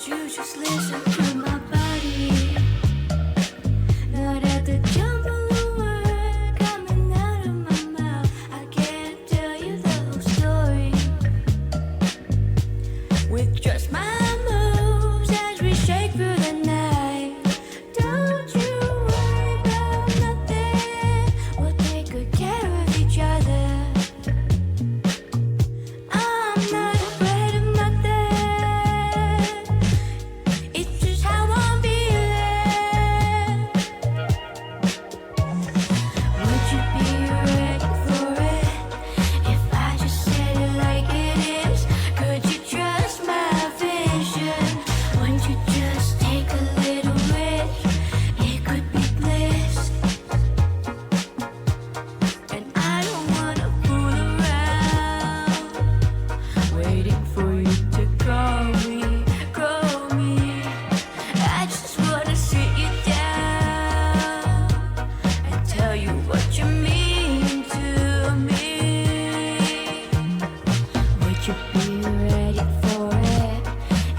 you just listen to my body? Not at the jumble of word coming out of my mouth. I can't tell you the whole story with just my moves as we shake through the night. Don't you worry about nothing. We'll take good care of each other. I'm not afraid of nothing. It's just how I'm feeling. Would you be ready for it if I just said it like it is? Could you trust my vision? Would you just take a little risk? It could be bliss. And I don't wanna fool around, waiting for you to call me, call me. I just wanna sit you down and tell you what you mean to me. Would you be ready for it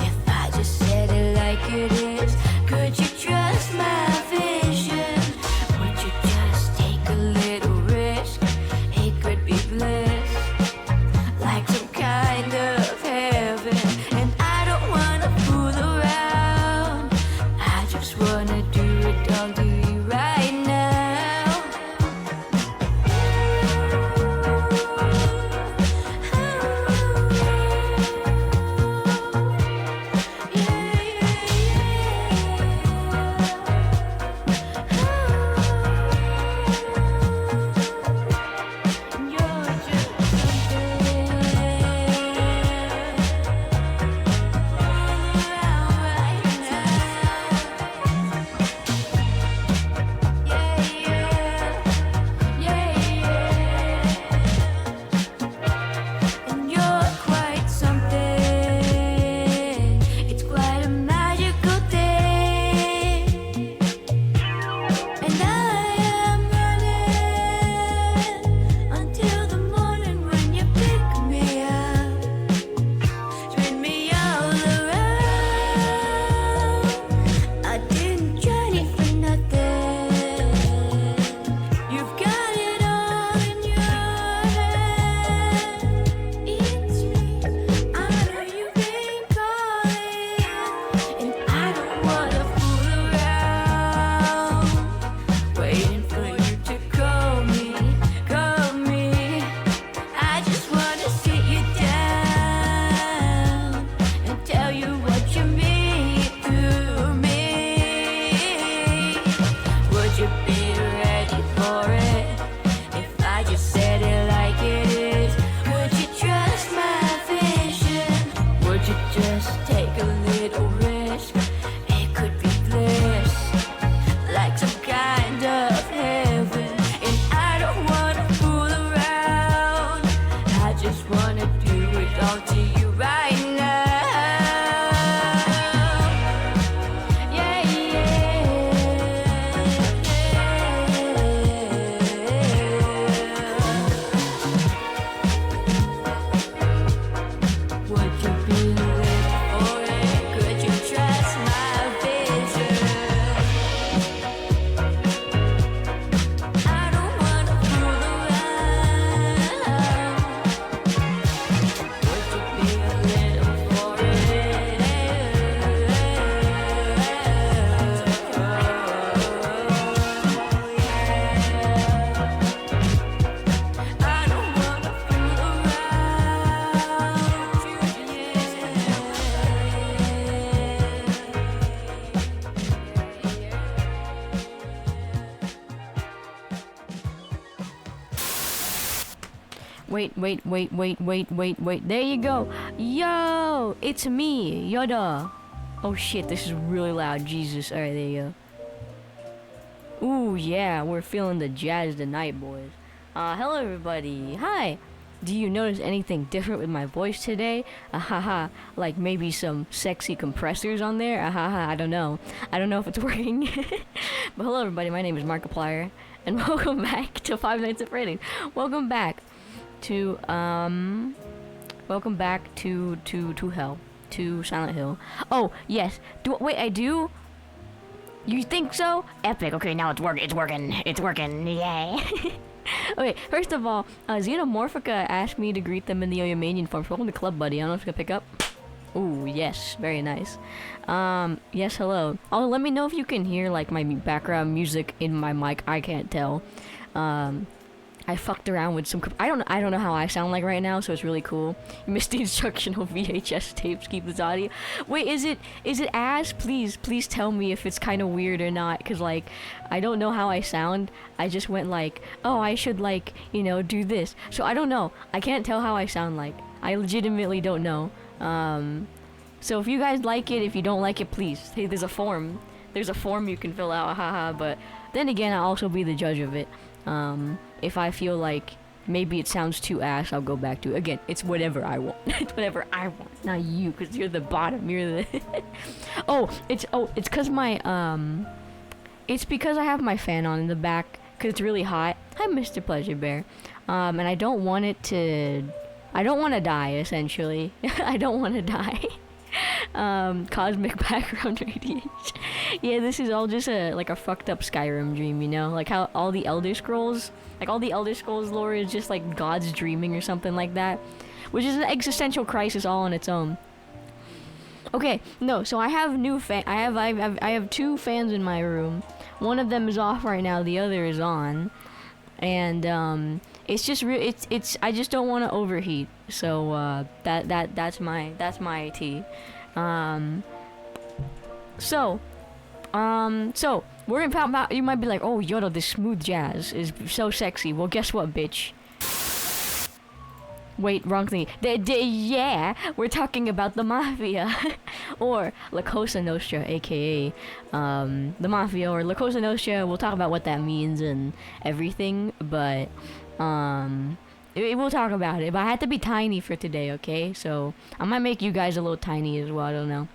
if I just said it like it is? Could you trust my vision? Would you just take a little risk? It could be bliss, like some kind of heaven. And I don't wanna fool around, I just wanna do it all to you right now. You're just something around right now. And you're quite something. It's quite a magical thing. And I am running until the morning when you pick me up, spin me all around. I didn't journey for nothing. You've got it all in your head. It's me. I know you've been calling, and I don't wanna fool around, waiting for you to call me, call me. I just wanna sit you down and tell you what you mean to me. Would you be ready for it if I just said it like it is? Could you trust my vision? Would you just take a little risk? It could be bliss, like some kind of heaven. And I don't wanna fool around, I just wanna do it all to you right now. Yeah, would you be ready for it? Could you trust my vision? I don't wanna fool around. Would you be a little for it? I don't wanna fool Wait. There you go. Yo, it's me, Yoda. Oh shit, this is really loud. Jesus. Alright, there you go. Ooh, yeah, we're feeling the jazz tonight, boys. Hello, everybody. Hi. Do you notice anything different with my voice today? Ahaha, like maybe some sexy compressors on there? Ahaha, I don't know. I don't know if it's working. But hello, everybody. My name is Markiplier, and welcome back to 5 Nights at Freddy's. Welcome back to hell. 2, Silent Hill. Oh, yes. Wait, I do? You think so? Epic. Okay, now it's working. Yay. Okay, first of all, Xenomorphica asked me to greet them in the Oyamanian form. So welcome to Club Buddy. I don't know if you can pick up. Ooh, yes. Very nice. Yes, hello. Oh, let me know if you can hear, like, my background music in my mic. I can't tell. I fucked around with some. I don't know how I sound like right now, so it's really cool. You missed the instructional VHS tapes. Keep this audio. Wait, is it ass? Please tell me if it's kind of weird or not, cause like I don't know how I sound. I just went like, oh, I should like do this. So I don't know. I can't tell how I sound like. I legitimately don't know. So if you guys like it, if you don't like it, please. Hey, there's a form. There's a form you can fill out. Haha. But then again, I'll also be the judge of it. If I feel like maybe it sounds too ass, I'll go back to it. Again, it's whatever I want. It's whatever I want. Not you, because you're the bottom. You're the... it's because my, it's because I have my fan on in the back, because it's really hot. Hi, Mr. Pleasure Bear. And I don't want it to... I don't want to die, essentially. I don't want to die. Cosmic background radiation. Yeah, this is all just a fucked up Skyrim dream, like how all the Elder Scrolls lore is just like gods dreaming or something like that, which is an existential crisis all on its own. Okay, no, so I have I have 2 fans in my room. One of them is off right now, the other is on, and it's just I just don't want to overheat, so that's my tea. So we're about, you might be like, oh, Yoda, this smooth jazz is so sexy. Well, guess what, bitch? Wait, wrong thing. Yeah, we're talking about the Mafia, or La Cosa Nostra, aka the Mafia, or La Cosa Nostra. We'll talk about what that means and everything, but we'll talk about it. But I had to be tiny for today, okay? So I might make you guys a little tiny as well. I don't know.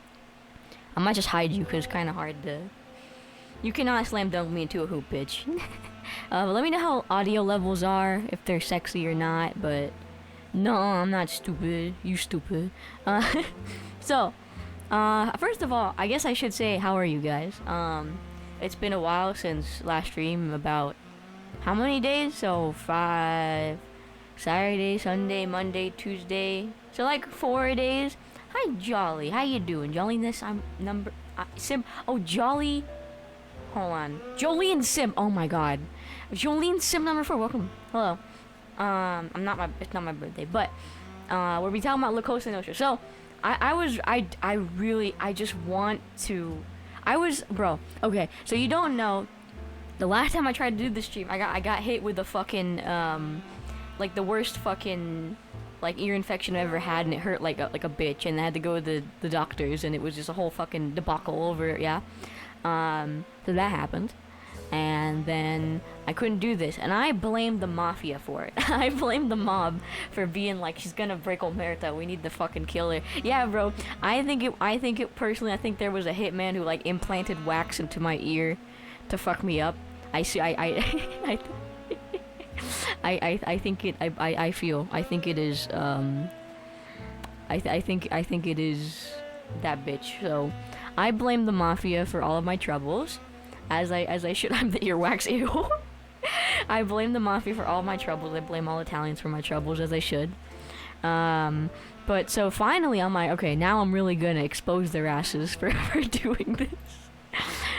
I might just hide you because it's kind of hard to. You cannot slam dunk me into a hoop, bitch. Let me know how audio levels are, if they're sexy or not. But no, I'm not stupid. You stupid. So, first of all, I guess I should say, how are you guys? It's been a while since last stream. About how many days? So 5. Saturday, Sunday, Monday, Tuesday. So like 4 days. Hi, Jolly. How you doing? Jolliness, I'm number... Sim... Oh, Jolly... Hold on. Jolene Sim. Oh my god. Jolene Sim number 4. Welcome. Hello. It's not my birthday, but we'll be talking about La Cosa Nostra. So, bro, okay, so you don't know, the last time I tried to do this stream, I got hit with the fucking, like the worst fucking, like, ear infection I ever had, and it hurt like a bitch, and I had to go to the doctors, and it was just a whole fucking debacle over it, yeah? So that happened, and then I couldn't do this, and I blamed the Mafia for it. I blamed the mob for being like, she's gonna break Omerta, we need to fucking kill her. Yeah, bro, I think there was a hitman who, like, implanted wax into my ear to fuck me up. I think it is that bitch. So I blame the Mafia for all of my troubles, as I should. I'm the earwax. Ew. I blame the Mafia for all of my troubles. I blame all Italians for my troubles, as I should. But so finally I'm like, okay, now I'm really gonna expose their asses for doing this.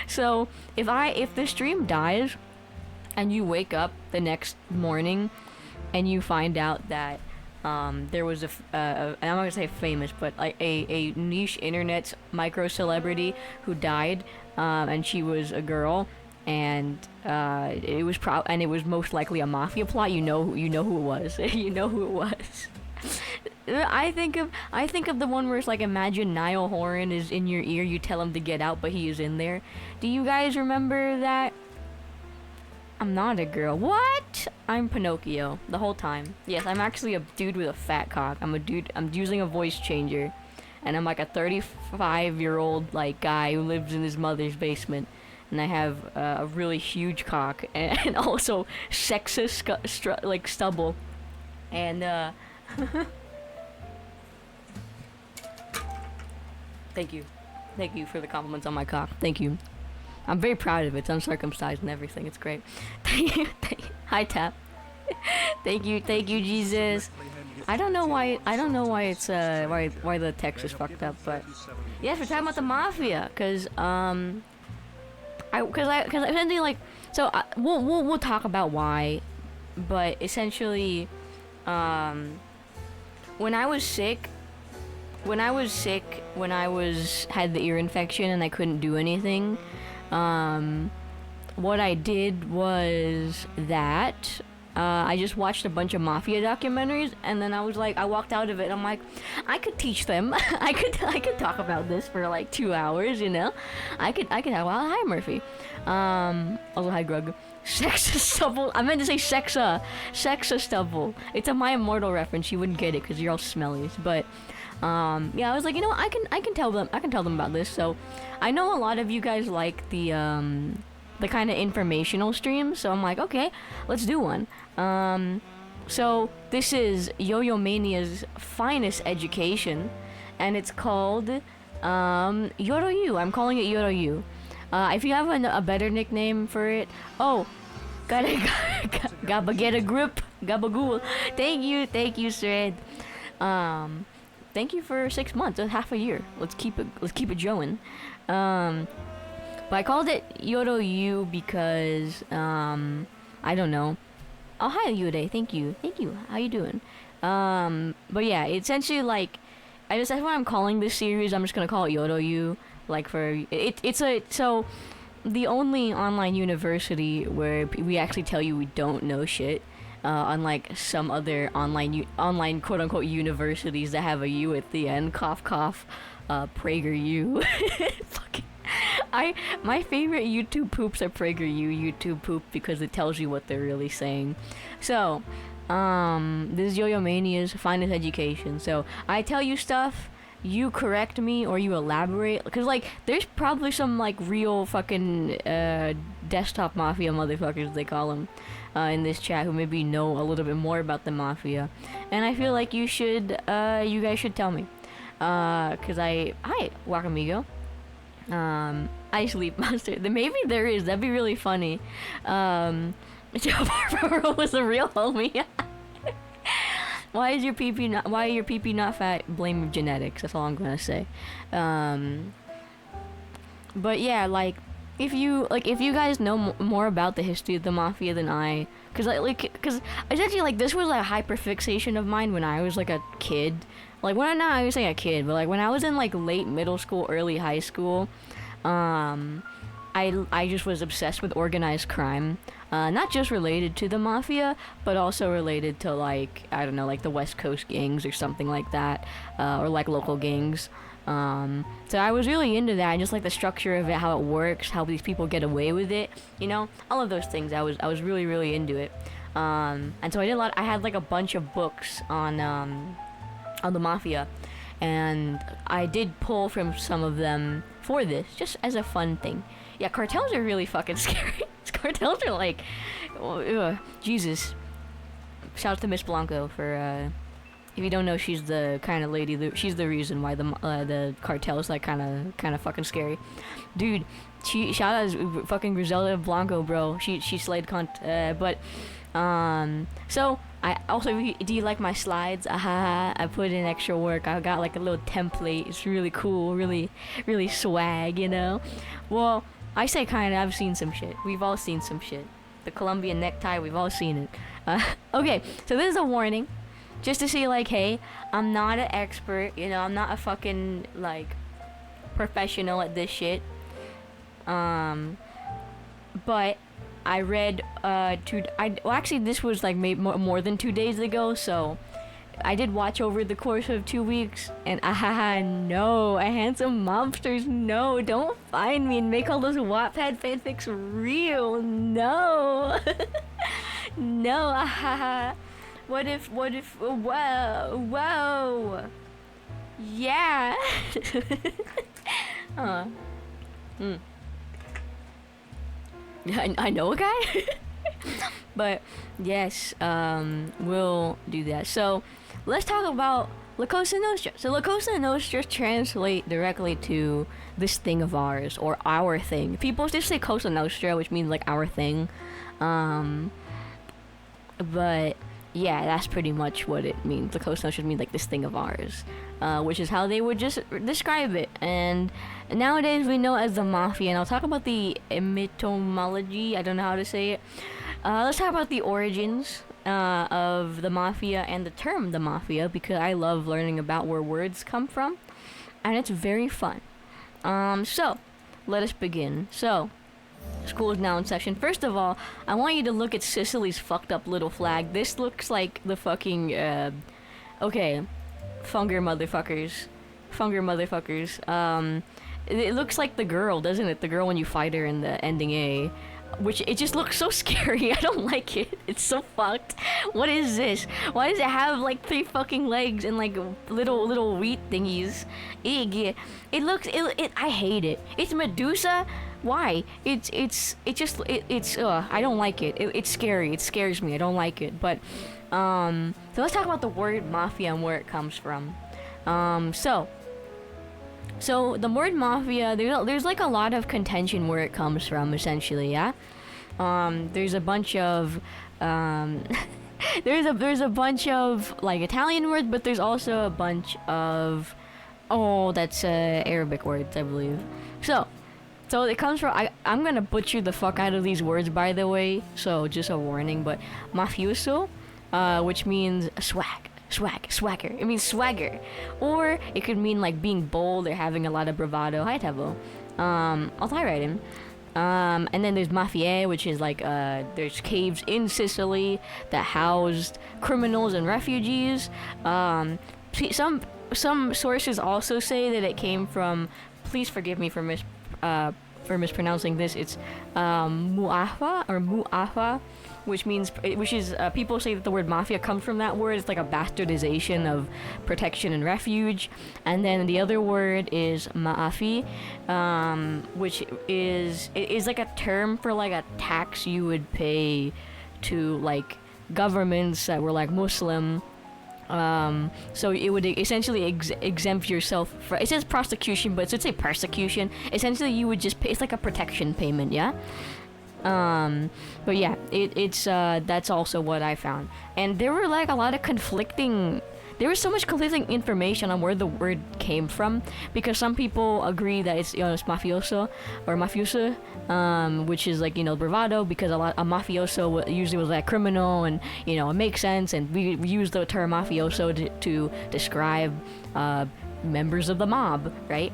So if the stream dies and you wake up the next morning and you find out that there was I'm not gonna say famous, but like a niche internet micro celebrity who died, and she was a girl, and it was most likely a Mafia plot. You know who it was. You know who it was. I think of the one where it's like, imagine Niall Horan is in your ear, you tell him to get out, but he is in there. Do you guys remember that? I'm not a girl. What? I'm Pinocchio the whole time. Yes, I'm actually a dude with a fat cock. I'm a dude. I'm using a voice changer, and I'm like a 35-year-old like guy who lives in his mother's basement, and I have a really huge cock and also sexist like stubble, and Thank you. Thank you for the compliments on my cock. Thank you. I'm very proud of it. It's uncircumcised and everything. It's great. Thank you. Thank you. Hi, Tap. Thank you, Jesus. I don't know why it's why the text is fucked up, but yes, we're talking about the Mafia, cause essentially like, so we'll talk about why, but essentially, when I was sick, when I had the ear infection and I couldn't do anything, what I did was that I just watched a bunch of Mafia documentaries, and then I was like, I walked out of it and I'm like, I could teach them. I could talk about this for like 2 hours, you know? I could talk about, hi Murphy. Also hi Grug. Sexa stubble. I meant to say Sexa stubble. It's a My Immortal reference. You wouldn't get it because you're all smelly. But yeah, I was like, you know, I can tell them about this. So I know a lot of you guys like the kind of informational streams. So I'm like, okay, let's do one. So this is Yo-Yo Mania's finest education, and it's called Yoro-Yu. I'm calling it Yoro-Yu. If you have a better nickname for it, oh, gotta get a grip, gabagool. Thank you, Sred. Thank you for 6 months, that's half a year. Let's keep it going. But I called it Yoro-Yu because I don't know. Oh, hi Yude, thank you. How you doing? But yeah, it's essentially like, that's why I'm calling this series. I'm just gonna call it Yoro-Yu. Like so the only online university where we actually tell you we don't know shit, unlike some other online quote unquote universities that have a U at the end. Cough cough. PragerU. Fucking. My favorite YouTube poops are PragerU YouTube poop because it tells you what they're really saying. So, this is Yo-Yo Mania's finest education. So I tell you stuff, you correct me or you elaborate, because like there's probably some like real fucking desktop mafia motherfuckers they call them in this chat who maybe know a little bit more about the mafia, and I feel like you guys should tell me, because hi Wakamigo. I sleep monster. Maybe there is. That'd be really funny. Joe Barbaro was a real homie. Why are your PP not fat? Blame genetics. That's all I'm gonna say. But yeah, like if you guys know more about the history of the mafia than I, cause essentially like this was like a hyperfixation of mine when I was like a kid. Like I was saying a kid, but like when I was in like late middle school, early high school, I just was obsessed with organized crime. Not just related to the mafia, but also related to like, I don't know, like the West Coast gangs or something like that, or like local gangs. So I was really into that, and just like the structure of it, how it works, how these people get away with it, you know, all of those things. I was really, really into it. And so I had like a bunch of books on the mafia, and I did pull from some of them for this, just as a fun thing. Yeah, cartels are really fucking scary. Cartels are like, Jesus. Shout out to Miss Blanco for, if you don't know, she's the kind of lady, she's the reason why the cartels like kind of fucking scary. Dude, shout out to fucking Griselda Blanco, bro. She slayed but, so, I also, do you like my slides? I put in extra work. I got like a little template. It's really cool, really, really swag, you know? Well, I say kinda, I've seen some shit. We've all seen some shit. The Colombian necktie, we've all seen it. Okay, so this is a warning. Just to say like, hey, I'm not an expert, you know, I'm not a fucking, like, professional at this shit. But I read, actually this was like maybe more than 2 days ago, so I did watch over the course of 2 weeks, and no, a handsome mobsters, no, don't find me and make all those Wattpad fanfics real, no. No, what if, whoa, yeah. I know a guy. But yes, we'll do that. So let's talk about La Cosa Nostra. So La Cosa Nostra translate directly to this thing of ours or our thing. People just say Cosa Nostra, which means like our thing. But yeah, that's pretty much what it means. La Cosa Nostra means like this thing of ours, which is how they would just describe it. And nowadays we know it as the Mafia. And I'll talk about the etymology. I don't know how to say it. Let's talk about the origins of the Mafia and the term the Mafia, because I love learning about where words come from, and it's very fun. So let us begin. So school is now in session. First of all, I want you to look at Sicily's fucked up little flag. This looks like the fucking okay, Funger motherfuckers. It looks like the girl, doesn't it? The girl when you fight her in the ending A. Which, it just looks so scary. I don't like it. It's so fucked. What is this? Why does it have like 3 fucking legs and like little wheat thingies? Eeg. I hate it. It's Medusa. Why? It's I don't like it. It's scary. It scares me. I don't like it. But so let's talk about the word Mafia and where it comes from. So the word Mafia, there's like a lot of contention where it comes from, essentially, yeah? There's a bunch of there's a bunch of like Italian words, but there's also a bunch of that's Arabic words, I believe. So it comes from, I'm gonna butcher the fuck out of these words, by the way, so just a warning, but mafioso, which means swagger. It means swagger. Or it could mean like being bold or having a lot of bravado. Hi, Tavo. I'll tie right in. And then there's Mafia, which is like, there's caves in Sicily that housed criminals and refugees. Some sources also say that it came from, please forgive me for mispronouncing this, it's Mu'afa, which is people say that the word mafia comes from that word. It's like a bastardization of protection and refuge. And then the other word is ma'afi, which is like a term for like a tax you would pay to like governments that were like Muslim. So it would essentially exempt yourself for, it says prosecution, but it should say persecution. Essentially you would just pay, it's like a protection payment, yeah? But yeah, it's that's also what I found. And there were like a lot of there was so much conflicting information on where the word came from, because some people agree that it's mafioso or mafiosa, which is like, bravado, because a mafioso usually was like criminal, and it makes sense, and we use the term mafioso to describe members of the mob, right?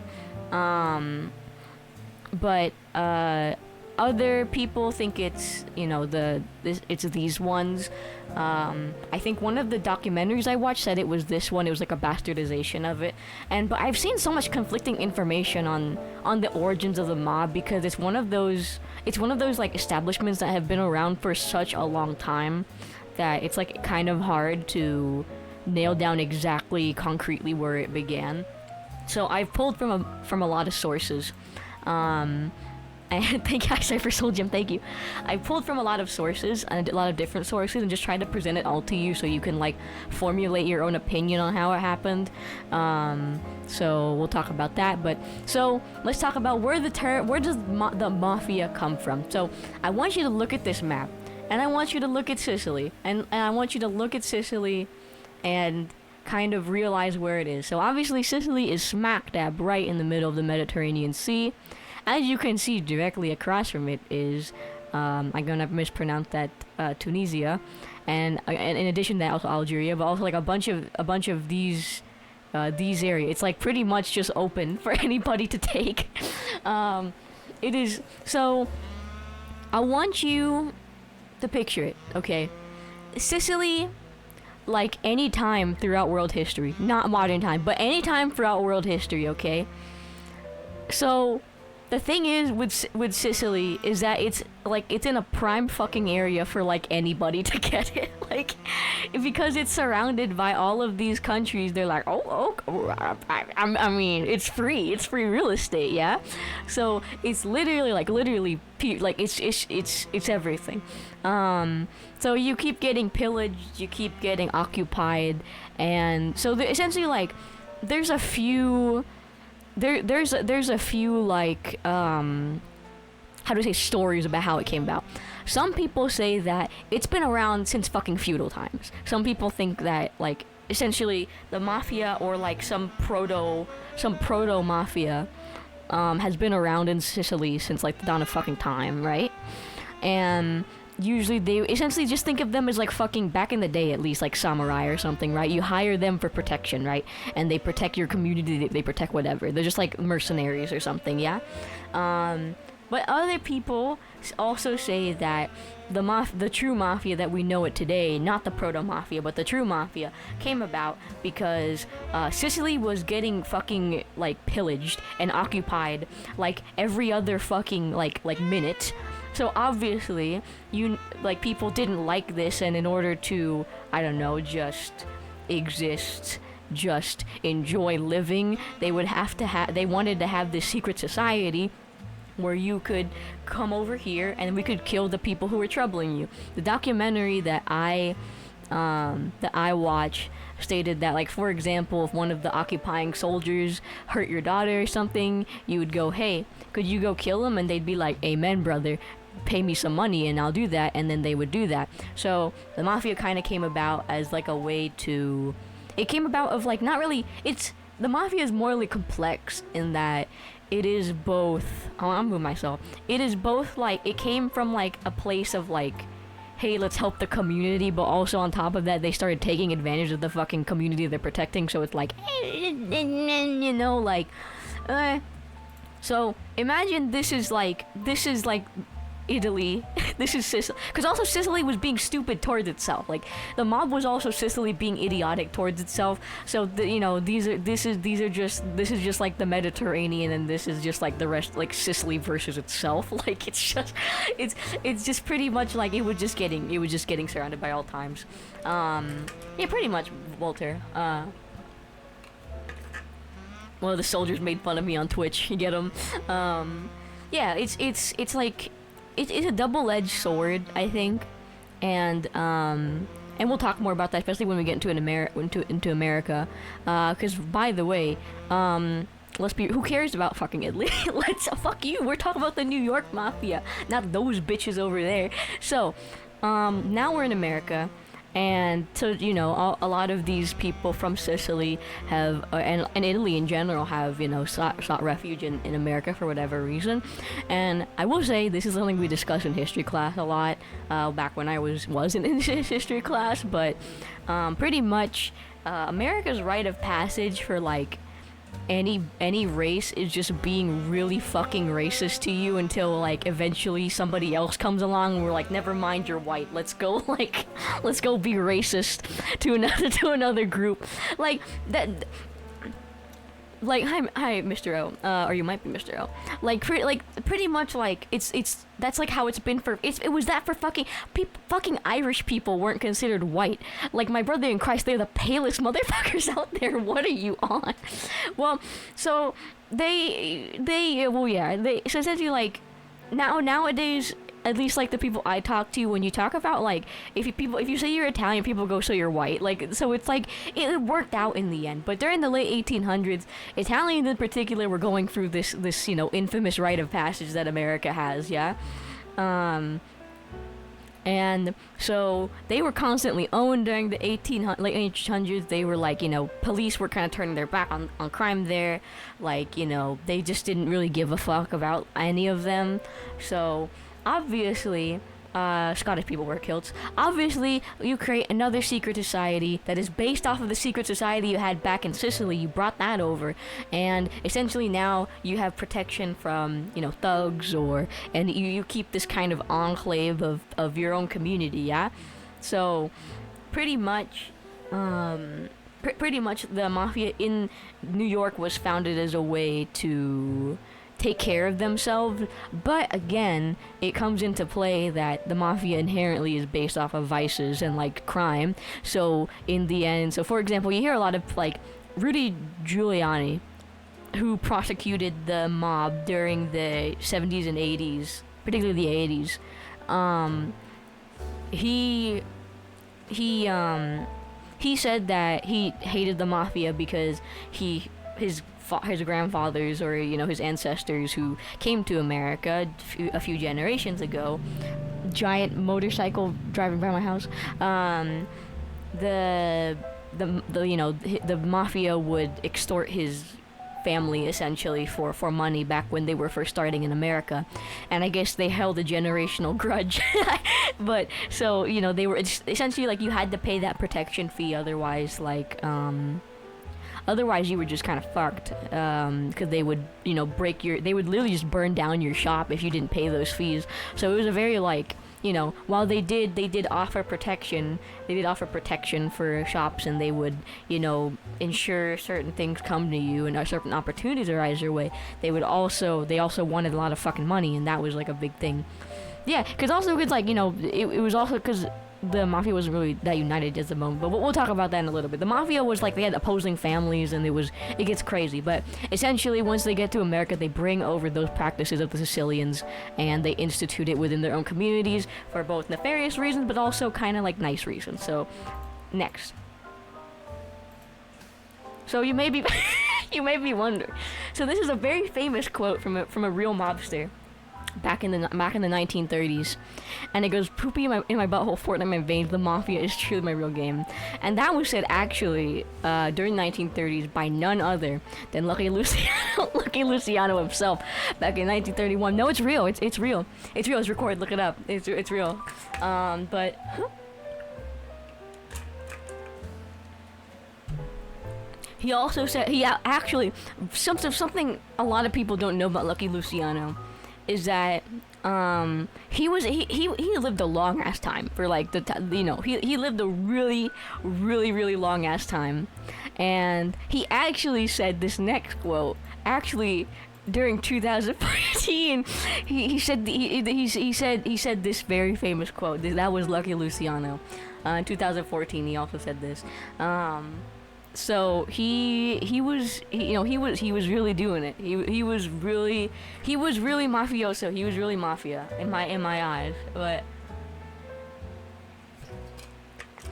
But other people think it's it's these ones. I think one of the documentaries I watched said it was this one. It was like a bastardization of it. But I've seen so much conflicting information on the origins of the mob, because it's one of those like establishments that have been around for such a long time that it's like kind of hard to nail down exactly concretely where it began. So I've pulled from a lot of sources. And thank you, Cypher Soul Gym, thank you. I pulled from a lot of sources, and a lot of different sources, and just tried to present it all to you so you can like formulate your own opinion on how it happened. So we'll talk about that. But so let's talk about where does the mafia come from. So I want you to look at this map, and I want you to look at Sicily, and I want you to look at Sicily and kind of realize where it is. So obviously Sicily is smack dab right in the middle of the Mediterranean Sea. As you can see, directly across from it is, I'm gonna mispronounce that, Tunisia, and in addition to that, also Algeria, but also like a bunch of these areas. It's like pretty much just open for anybody to take. It is, so I want you to picture it, okay? Sicily, like any time throughout world history, not modern time, but any time throughout world history, okay? So the thing is with Sicily is that it's in a prime fucking area for like anybody to get it, like, because it's surrounded by all of these countries. They're like, I mean, it's free real estate, yeah. So it's literally like it's everything. So you keep getting pillaged, you keep getting occupied, and so essentially like there's a few there's a few like how do I say stories about how it came about. Some people say that it's been around since fucking feudal times. Some people think that like essentially the mafia or like some proto mafia has been around in Sicily since like the dawn of fucking time, right? And usually they essentially just think of them as like fucking back in the day, at least like samurai or something, right? You hire them for protection, right? And they protect your community, they protect whatever. They're just like mercenaries or something, yeah? But other people also say that the true mafia that we know it today, not the proto-mafia, but the true mafia, came about because Sicily was getting fucking like pillaged and occupied like every other fucking like minute. So obviously, people didn't like this, and in order to, I don't know, just exist, just enjoy living, they wanted to have this secret society where you could come over here and we could kill the people who were troubling you. The documentary that I watch stated that, like, for example, if one of the occupying soldiers hurt your daughter or something, you would go, hey, could you go kill him? And they'd be like, amen, brother, pay me some money and I'll do that. And then they would do that. So the mafia kind of came about as like a way to, it came about of like, not really, the mafia is morally complex in that it is both, I'm with myself, it is both like, it came from like a place of like, hey, let's help the community, but also on top of that, they started taking advantage of the fucking community they're protecting, so it's like, you know, like, so imagine this is like Italy, this is Sicily, because also Sicily was being stupid towards itself, like, the mob was also Sicily being idiotic towards itself, so, you know, this is just like the Mediterranean, and this is just like the rest, like, Sicily versus itself, like, it's just pretty much like, it was just getting surrounded by all times, yeah, pretty much, Walter, one of the soldiers made fun of me on Twitch, you get him, yeah, it's like, it's a double-edged sword, I think, and we'll talk more about that, especially when we get into America. Because by the way, who cares about fucking Italy? Fuck you. We're talking about the New York Mafia, not those bitches over there. So, now we're in America. And so, you know, a lot of these people from Sicily have, and Italy in general have, you know, sought refuge in America for whatever reason. And I will say, this is something we discuss in history class a lot, back when I wasn't in history class, but pretty much America's rite of passage for, like, any race is just being really fucking racist to you until, like, eventually somebody else comes along and we're like, never mind, you're white, let's go be racist to another group, like that. Like, hi, Mr. O, or you might be Mr. O. Like, pretty much, like, that's, like, how it's been for, it was that for fucking Irish people weren't considered white. Like, my brother in Christ, they're the palest motherfuckers out there, what are you on? Well, so, so essentially, like, nowadays, at least, like, the people I talk to, when you talk about, like, if you say you're Italian, people go, so you're white. Like, so it's like, it worked out in the end. But during the late 1800s, Italians in particular were going through this, you know, infamous rite of passage that America has, yeah? And so they were constantly owned during the late 1800s. They were like, you know, police were kind of turning their back on crime there. Like, you know, they just didn't really give a fuck about any of them. So obviously, Scottish people were killed. Obviously, you create another secret society that is based off of the secret society you had back in Sicily. You brought that over, and essentially now you have protection from, you know, thugs, and you keep this kind of enclave of your own community, yeah? So, pretty much, the mafia in New York was founded as a way to take care of themselves, but again, it comes into play that the mafia inherently is based off of vices and, like, crime. So in the end, so for example, you hear a lot of, like, Rudy Giuliani, who prosecuted the mob during the 70s and 80s, particularly the 80s. He said that he hated the mafia because his grandfathers, or his ancestors who came to America a few generations ago, giant motorcycle driving by my house, the mafia would extort his family essentially for money back when they were first starting in America, and I guess they held a generational grudge. But so they were essentially like you had to pay that protection fee, otherwise otherwise you were just kind of fucked, because they would they would literally just burn down your shop if you didn't pay those fees. So it was a very while they did offer protection, for shops, and they would ensure certain things come to you and certain opportunities arise your way. They also wanted a lot of fucking money, and that was like a big thing. Yeah, because also it's it was also because the mafia wasn't really that united at the moment, but we'll talk about that in a little bit. The mafia was they had opposing families, and it gets crazy. But essentially, once they get to America, they bring over those practices of the Sicilians, and they institute it within their own communities for both nefarious reasons, but also kind of nice reasons. So, next. So you may be wondering. So this is a very famous quote from a real mobster. Back in the 1930s, and it goes, "Poopy in my butthole, Fortnite in my veins. The mafia is truly my real game." And that was said actually during the 1930s by none other than Lucky Luciano himself back in 1931. No, it's real. It's real. It's real. It's recorded. Look it up. It's real. But. He also said something a lot of people don't know about Lucky Luciano is that he lived a long ass time for he lived a really really long ass time, and he actually said this next quote during 2014. He said this very famous quote. That was Lucky Luciano in 2014. He also said this. So he was really doing it. He was really mafioso. He was really mafia in my eyes. But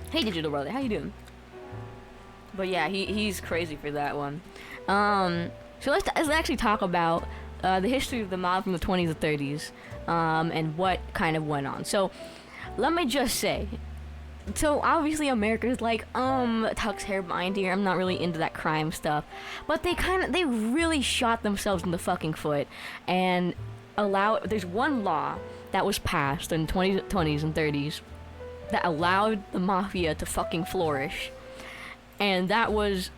hey, Digital Brother, how you doing? But yeah, he's crazy for that one. So let's actually talk about the history of the mob from the 20s to 30s, and what kind of went on. So let me just say. So obviously America's Tux hair behind here. I'm not really into that crime stuff, but they really shot themselves in the fucking foot, and there's one law that was passed in the 20s and 30s that allowed the mafia to fucking flourish, and that was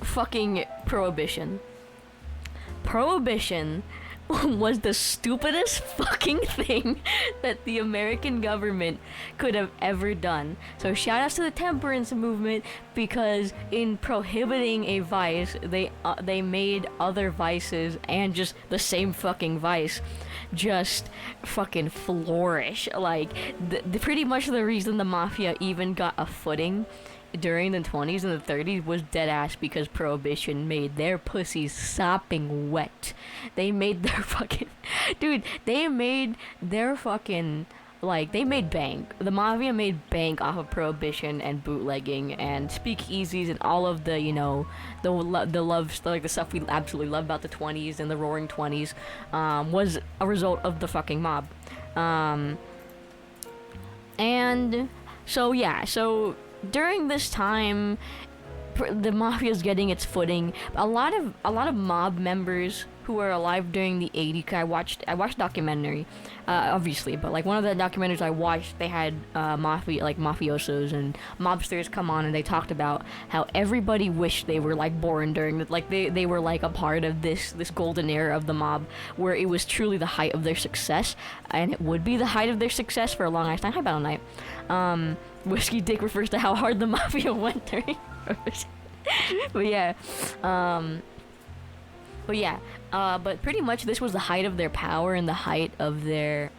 fucking prohibition. Prohibition was the stupidest fucking thing that the American government could have ever done. So shout outs to the temperance movement, because in prohibiting a vice, they made other vices and just the same fucking vice just fucking flourish. Pretty much the reason the mafia even got a footing during the 20s and the 30s was dead ass because prohibition made their pussies sopping wet. They made their fucking they made bank. The mafia made bank off of prohibition and bootlegging and speakeasies and all of the the stuff we absolutely love about the 20s and the roaring 20s was a result of the fucking mob. And so during this time, the mafia is getting its footing. A lot of mob members who were alive during the 80s. I watched a documentary, obviously, but one of the documentaries I watched, they had mafiosos and mobsters come on, and they talked about how everybody wished they were born during they were a part of this golden era of the mob, where it was truly the height of their success, and it would be the height of their success for a long ass time. Hi, Battle Knight. Whiskey Dick refers to how hard the mafia went during. But pretty much this was the height of their power and the height of their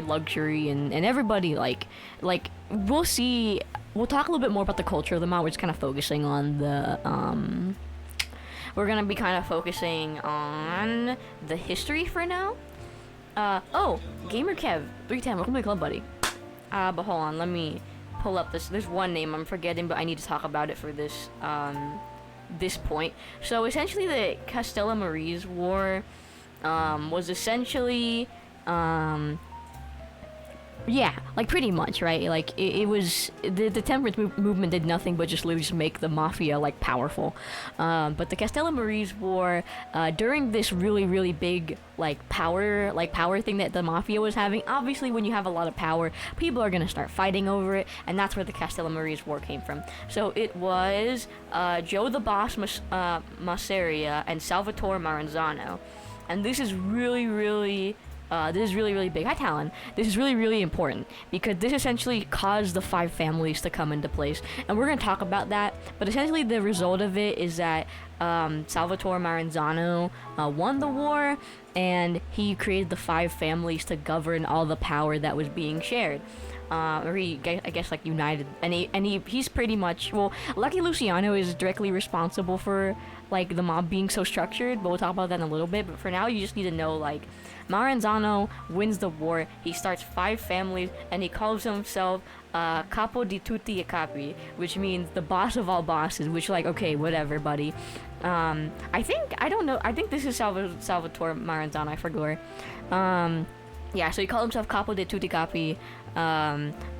luxury, and everybody we'll see we'll talk a little bit more about the culture of the Mao. We're just kind of focusing on the we're gonna be kind of focusing on the history for now. Oh, Gamer Kev 310, welcome to the club, buddy. But hold on, let me pull up this. There's one name I'm forgetting, but I need to talk about it for this this point. So essentially, the Castellammarise War was essentially yeah, like pretty much, right? Like it was the temperance movement did nothing but just literally just make the mafia like powerful. But the Castellammarise War, during this really big power thing that the mafia was having. Obviously, when you have a lot of power, people are gonna start fighting over it, and that's where the Castellammarise War came from. So it was Joe the Boss Masseria and Salvatore Maranzano, and this is really big. Hi, Talon. This is really important because this essentially caused the 5 families to come into place, and we're going to talk about that. But essentially, the result of it is that Salvatore Maranzano won the war, and he created the 5 families to govern all the power that was being shared. Or I guess like united, and he's pretty much, well, Lucky Luciano is directly responsible for like the mob being so structured, but we'll talk about that in a little bit. But for now, you just need to know like Maranzano wins the war. He starts 5 families, and he calls himself Capo di tutti I capi, which means the boss of all bosses. Which, like, okay, whatever, buddy. I think this is Salvatore Maranzano. I forgot. Yeah, so he called himself Capo di tutti capi,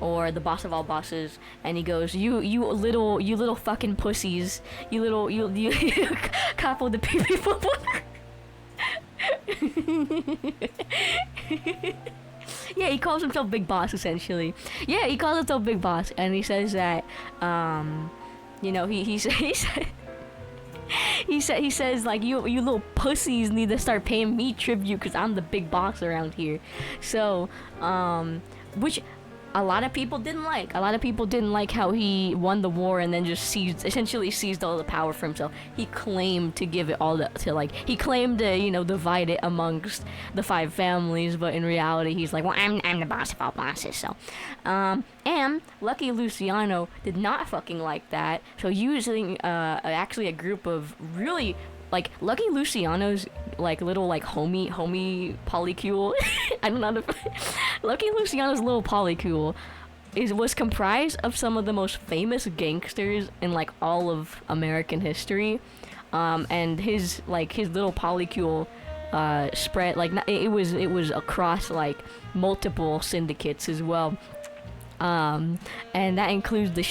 or the boss of all bosses, and he goes, you little fucking pussies, you Capo di people. Yeah, he calls himself Big Boss, essentially. Yeah, he calls himself Big Boss, and he says that, he says like, you little pussies need to start paying me tribute because I'm the big boss around here. So, which a lot of people didn't like. A lot of people didn't like how he won the war and then just essentially seized all the power for himself. He claimed to give it all he claimed to, divide it amongst the 5 families, but in reality, he's like, well, I'm the boss of all bosses, so. And Lucky Luciano did not fucking like that, so using, actually a group of really, Lucky Luciano's, little, homie polycule, I don't know how to, Lucky Luciano's little polycule was comprised of some of the most famous gangsters in, all of American history, and his little polycule, spread, it was across, multiple syndicates as well. And that includes the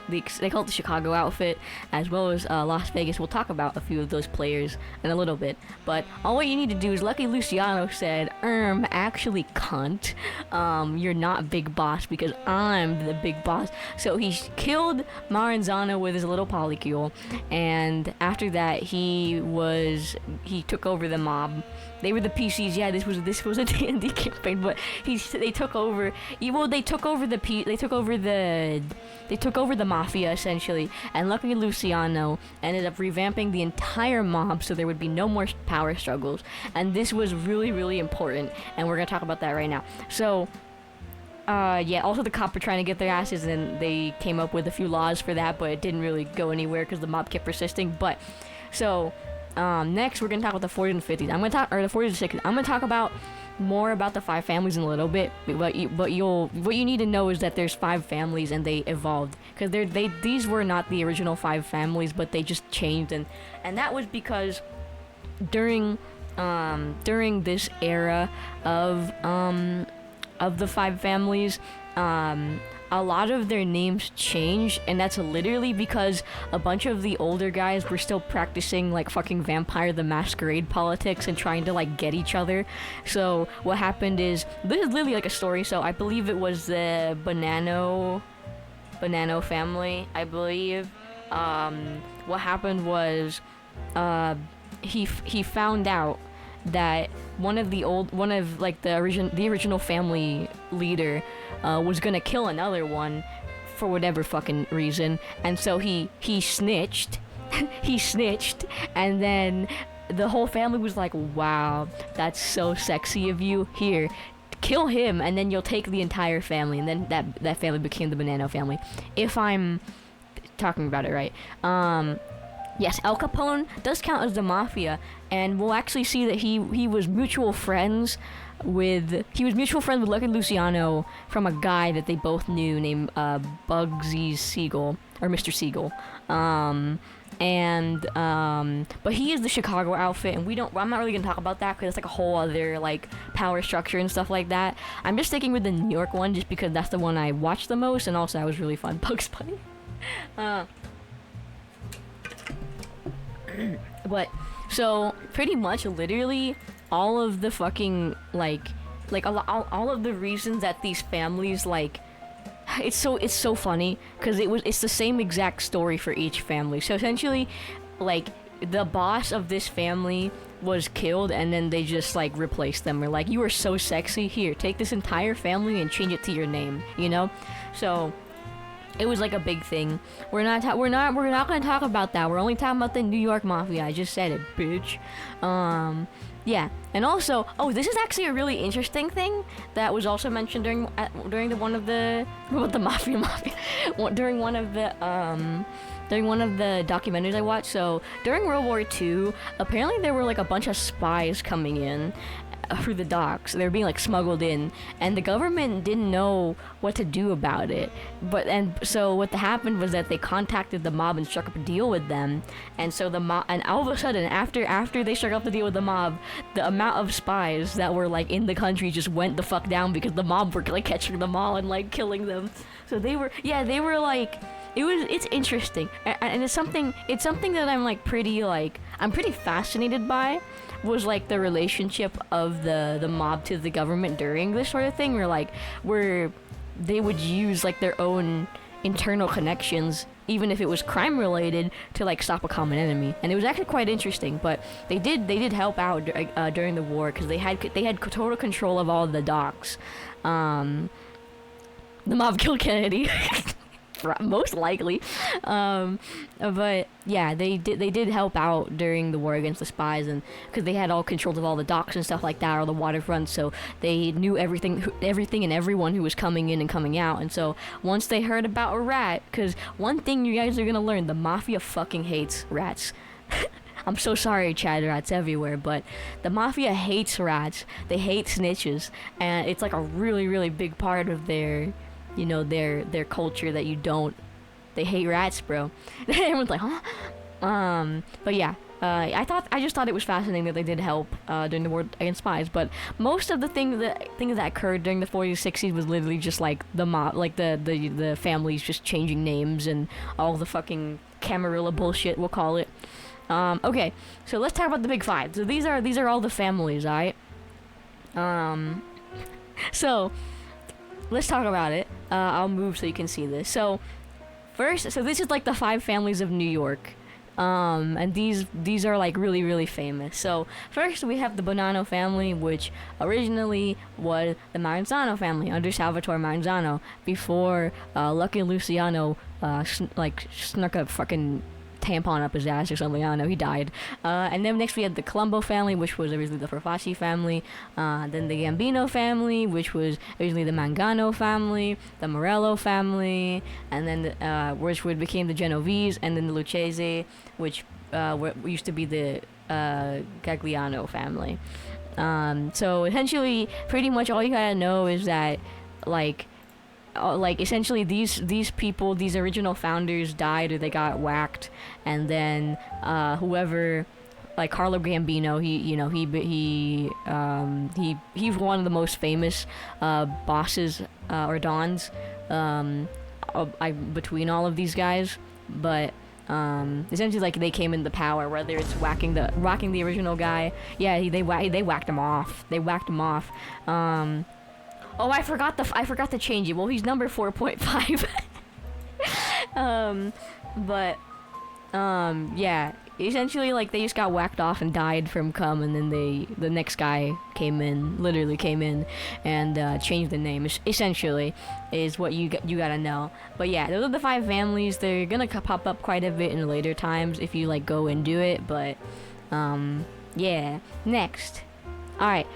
they call it the Chicago outfit, as well as Las Vegas. We'll talk about a few of those players in a little bit. But all what you need to do is, Lucky Luciano said, actually cunt, you're not Big Boss because I'm the Big Boss. So he killed Maranzano with his little polycule, and after that he took over the mob. They were the PCs. Yeah, this was a D&D campaign, but they took over. They took over the Mafia, essentially, and Lucky Luciano ended up revamping the entire mob so there would be no more power struggles. And this was really important, and we're gonna talk about that right now. So, yeah, also the cops were trying to get their asses, and they came up with a few laws for that, but it didn't really go anywhere because the mob kept persisting. But so. Next, we're gonna talk about the 40s and 50s. The 40s and 60s. I'm gonna talk about more about the 5 families in a little bit. What you need to know is that there's 5 families and they evolved because these were not the original 5 families, but they just changed, and that was because during this era of the 5 families, a lot of their names changed, and that's literally because a bunch of the older guys were still practicing fucking Vampire the Masquerade politics and trying to get each other. So what happened is, this is literally a story, so I believe it was the Bonanno family, I believe. What happened was he found out that one of the original family leader was gonna kill another one for whatever fucking reason, and so he snitched. He snitched, and then the whole family was like, wow, that's so sexy of you, here, kill him, and then you'll take the entire family, and then that family became the Banana family. If I'm talking about it right. Yes, Al Capone does count as the Mafia, and we'll actually see that he was mutual friends with Lucky Luciano from a guy that they both knew named Bugsy Siegel, or Mr. Siegel. But he is the Chicago outfit, and I'm not really gonna talk about that because it's like a whole other like power structure and stuff like that. I'm just sticking with the New York one just because that's the one I watched the most, and also that was really fun. Bugs Bunny. But so pretty much literally all of the fucking like all of the reasons that these families like, it's so funny because it's the same exact story for each family. So essentially, like, the boss of this family was killed, and then they just like replaced them. We're like, you are so sexy, here, take this entire family and change it to your name, you know? So it was like a big thing. We're not gonna talk about that. We're only talking about the New York Mafia. I just said it, bitch. Yeah, and also, this is actually a really interesting thing that was also mentioned during one of the documentaries I watched. So during World War II, apparently there were like a bunch of spies coming in through the docks. They were being like smuggled in, and the government didn't know what to do about it. So what happened was that they contacted the mob and struck up a deal with them. And so the mob, and all of a sudden, after they struck up the deal with the mob, the amount of spies that were like in the country just went the fuck down because the mob were like catching them all and like killing them. So they were like, it's interesting, and it's something that I'm pretty fascinated by, was like the relationship of the mob to the government during this sort of thing, where they would use like their own internal connections, even if it was crime related, to like stop a common enemy. And it was actually quite interesting. But they did help out during the war because they had total control of all the docks. The mob killed Kennedy. Most likely, but yeah, they did help out during the war against the spies, and because they had all control of all the docks and stuff like that, or the waterfront, so they knew everything and everyone who was coming in and coming out. And so once they heard about a rat, because one thing you guys are gonna learn, the Mafia fucking hates rats. I'm so sorry, Chad rats everywhere, but the Mafia hates rats. They hate snitches, and it's like a really, really big part of their culture that they hate rats, bro. Everyone's like, huh? But yeah, I just thought it was fascinating that they did help during the war against spies. But most of the things that occurred during the 40s, 60s was literally just like the mob, like the families just changing names and all the fucking Camarilla bullshit, we'll call it. Okay, so let's talk about the big five. So these are all the families, alright? So let's talk about it. I'll move so you can see this. So this is like the 5 families of New York. And these are like really, really famous. So first we have the Bonanno family, which originally was the Maranzano family under Salvatore Maranzano, before Lucky Luciano snuck a fucking tampon up his ass or something. I don't know, he died. And then next we had the Colombo family, which was originally the Ferfacci family. Then the Gambino family, which was originally the Mangano family, the Morello family, and then which became the Genovese, and then the Lucchese, which used to be the Gagliano family. So essentially, pretty much all you gotta know is that essentially these people, these original founders, died or they got whacked, and then whoever, like Carlo Gambino, he's one of the most famous bosses or dons between all of these guys. But essentially, like, they came into power, whether it's whacking the original guy. Yeah, they whacked him off. Oh, I forgot to change it. Well, he's number 4.5. Yeah. Essentially, like, they just got whacked off and died from cum, and then the next guy literally came in, and changed the name. Essentially, is what you gotta know. But yeah, those are the 5 families. They're gonna pop up quite a bit in later times if you like go and do it. But yeah. Next, Alright,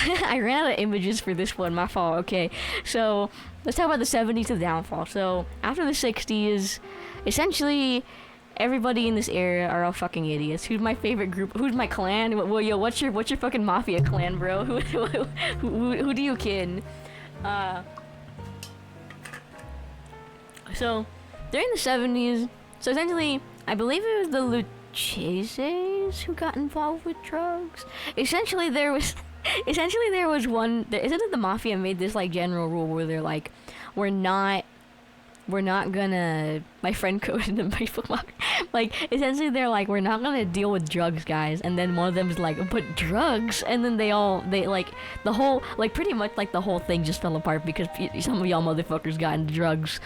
I ran out of images for this one, my fault, okay. So, let's talk about the 70s to the downfall. So, after the 60s, essentially, everybody in this era are all fucking idiots. Who's my favorite group? Who's my clan? Well, yo, what's your fucking Mafia clan, bro? Who do you kin? So, during the 70s, so essentially, I believe it was the Lucchese's who got involved with drugs. Essentially, there was one. Isn't it the Mafia made this like general rule where they're like, we're not gonna. My friend coded in Facebook mark. Like essentially, they're like, we're not gonna deal with drugs, guys. And then one of them's like, but drugs. And then they like the whole like pretty much like the whole thing just fell apart because some of y'all motherfuckers got into drugs.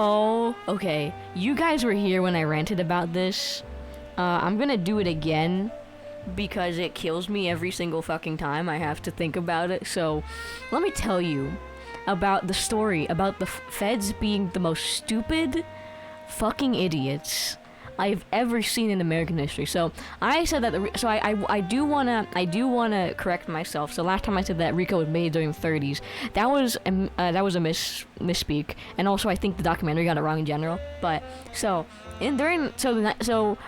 Oh, okay. You guys were here when I ranted about this. I'm gonna do it again because it kills me every single fucking time I have to think about it. So, let me tell you about the story about the feds being the most stupid fucking idiots I've ever seen in American history. So I said that. I do wanna correct myself. So last time I said that RICO was made during the 30s. That was a misspeak, and also I think the documentary got it wrong in general. But so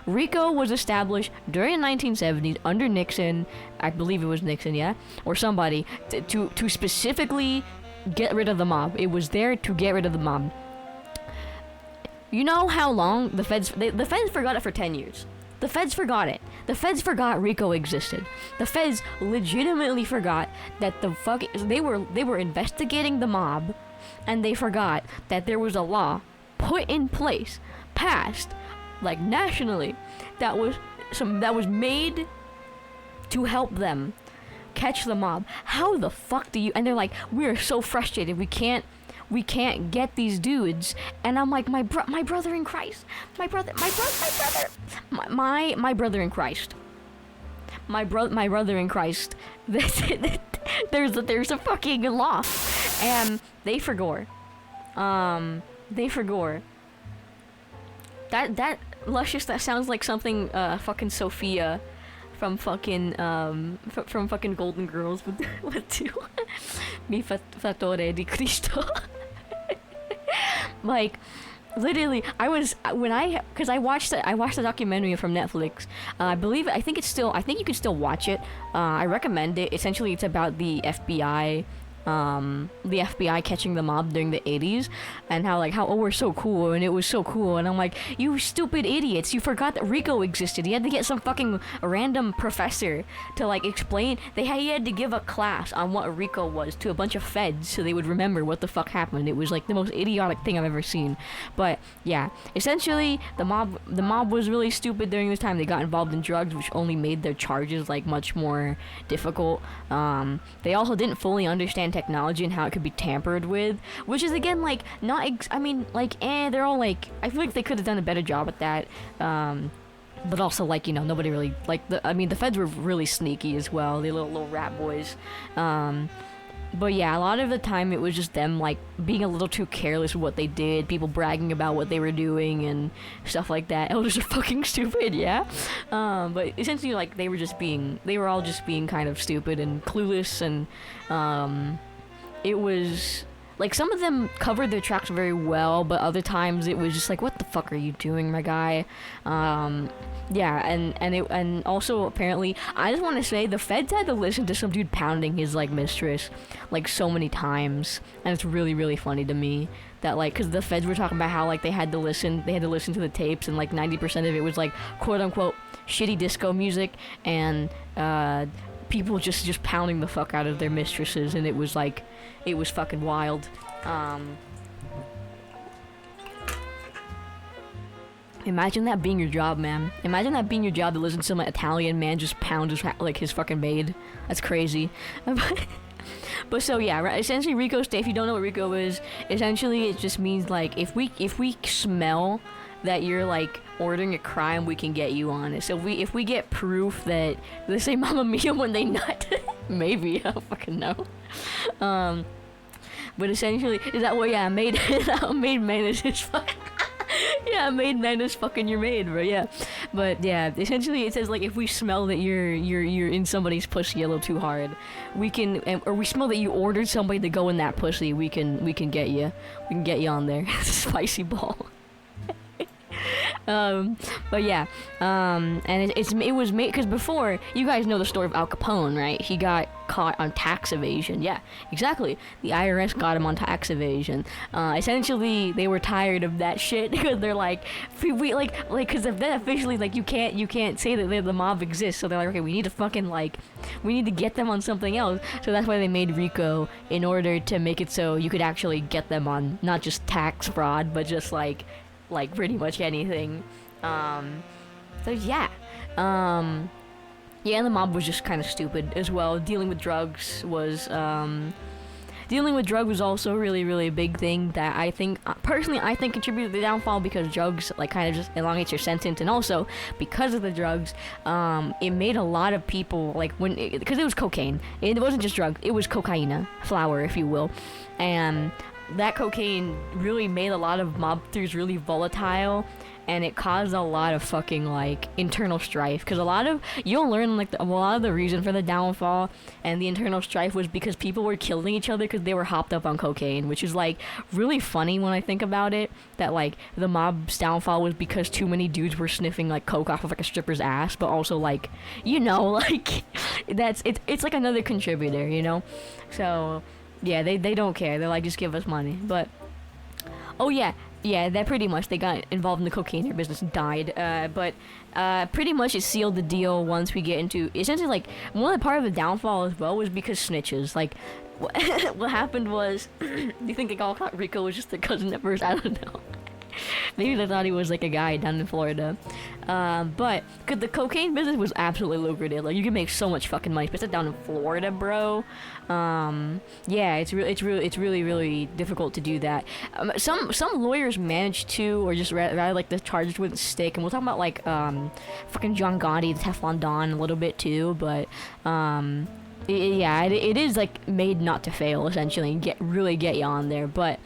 RICO was established during the 1970s under Nixon. I believe it was Nixon, yeah, or somebody to specifically get rid of the mob. It was there to get rid of the mob. You know how long the feds forgot it for 10 years. The feds forgot it. The feds forgot RICO existed. The feds legitimately forgot that they were investigating the mob, and they forgot that there was a law put in place, passed, like nationally, that was made to help them catch the mob. How the fuck do you? And they're like, we're so frustrated. We can't get these dudes. And I'm like, my brother in Christ, my brother in Christ, my brother in Christ. There's a fucking law, and they forgot. That luscious. That sounds like something fucking Sophia from fucking from fucking Golden Girls with two mi fattore di Cristo. Like literally, I watched the documentary from Netflix. I think you can still watch it. I recommend it. Essentially, it's about the FBI catching the mob during the 80s, and how we're so cool, and it was so cool. And I'm like, you stupid idiots, you forgot that RICO existed. You had to get some fucking random professor to like explain. He had to give a class on what RICO was to a bunch of feds so they would remember what the fuck happened. It was like the most idiotic thing I've ever seen. But yeah, essentially the mob was really stupid during this time. They got involved in drugs, which only made their charges like much more difficult. They also didn't fully understand technology and how it could be tampered with, which is again like not they're all like, I feel like they could have done a better job at that, but also like, you know, nobody really like the feds were really sneaky as well, the little rat boys. But yeah, a lot of the time it was just them like being a little too careless with what they did, people bragging about what they were doing and stuff like that. Elders are fucking stupid, yeah. But essentially like they were all just being kind of stupid and clueless, and it was like some of them covered their tracks very well, but other times it was just like, what the fuck are you doing, my guy? Yeah, and also apparently, I just want to say the feds had to listen to some dude pounding his like mistress like so many times, and it's really really funny to me that like, because the feds were talking about how like they had to listen to the tapes, and like 90% of it was like quote unquote shitty disco music, and people just pounding the fuck out of their mistresses, and it was fucking wild. Imagine that being your job, man. Imagine that being your job, to listen to some Italian man just pound his fucking maid. That's crazy. But so yeah, right, essentially RICO state. If you don't know what RICO is, essentially it just means like if we smell that you're like ordering a crime, we can get you on it. So if we get proof that they say Mamma Mia when they nut, maybe, I don't fucking know. But essentially, is that what? Yeah, made mayonnaise is fuck. Yeah, maid man is fucking your maid, bro. Yeah, but yeah, essentially it says like if we smell that you're in somebody's pussy a little too hard, we can, or we smell that you ordered somebody to go in that pussy, we can get you, on there. Spicy ball. But yeah, and it was made because before, you guys know the story of Al Capone, right? He got caught on tax evasion. Yeah, exactly. The IRS got him on tax evasion. Essentially, they were tired of that shit because they're like, we because then officially like you can't say that the mob exists. So they're like, okay, we need to fucking we need to get them on something else. So that's why they made RICO in order to make it so you could actually get them on not just tax fraud, but just like pretty much anything. So yeah. Yeah, and the mob was just kind of stupid as well. Dealing with drugs was also a really, really big thing that I think, personally, I think contributed to the downfall, because drugs, like, kind of just elongates your sentence, and also, because of the drugs, it made a lot of people, like, because it was cocaine. It wasn't just drugs, it was cocaine, flour, if you will, and that cocaine really made a lot of mobsters really volatile, and it caused a lot of fucking like internal strife, because you'll learn like a lot of the reason for the downfall and the internal strife was because people were killing each other because they were hopped up on cocaine, which is like really funny when I think about it, that like the mob's downfall was because too many dudes were sniffing like coke off of like a stripper's ass, but also like, like it's like another contributor, so yeah, they don't care. They're like, just give us money. But oh yeah, that pretty much they got involved in the cocaine business and died. But pretty much it sealed the deal once we get into, essentially, like, one of the part of the downfall as well was because snitches. Like, what happened was, do you think they all thought Rico was just their cousin at first? I don't know. Maybe they thought he was like a guy down in Florida. But cause the cocaine business was absolutely lucrative. Like, you can make so much fucking money, especially down in Florida, bro. Yeah, it's really, really difficult to do that. Some lawyers managed to, or just rather like the charges wouldn't stick. And we'll talk about like fucking John Gotti, the Teflon Don, a little bit too. But it is like made not to fail, essentially, and really get you on there. But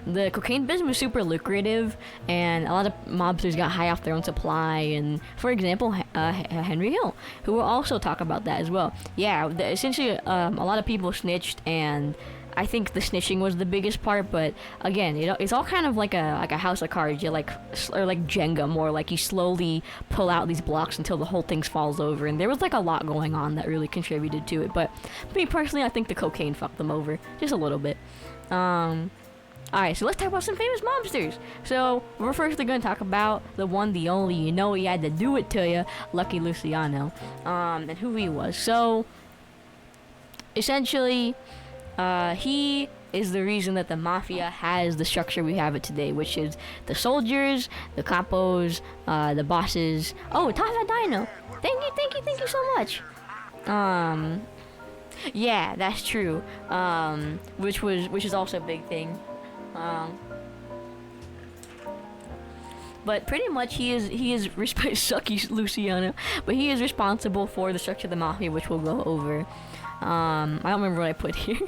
the cocaine business was super lucrative, and a lot of mobsters got high off their own supply. And for example, Henry Hill, who will also talk about that as well. Yeah, essentially, a lot of people snitched, and I think the snitching was the biggest part. But again, it's all kind of like a house of cards. You or like Jenga, more like you slowly pull out these blocks until the whole thing falls over. And there was like a lot going on that really contributed to it. But me personally, I think the cocaine fucked them over just a little bit. Alright, so let's talk about some famous mobsters. So, we're first going to talk about the one, the only, he had to do it to you, Lucky Luciano, and who he was. So, essentially, he is the reason that the Mafia has the structure we have it today, which is the soldiers, the capos, the bosses. Oh, Tava Dino! Thank you so much! Yeah, that's true. Which is also a big thing. But pretty much he is sucky Luciano, but he is responsible for the structure of the Mafia, which we'll go over. I don't remember what I put here.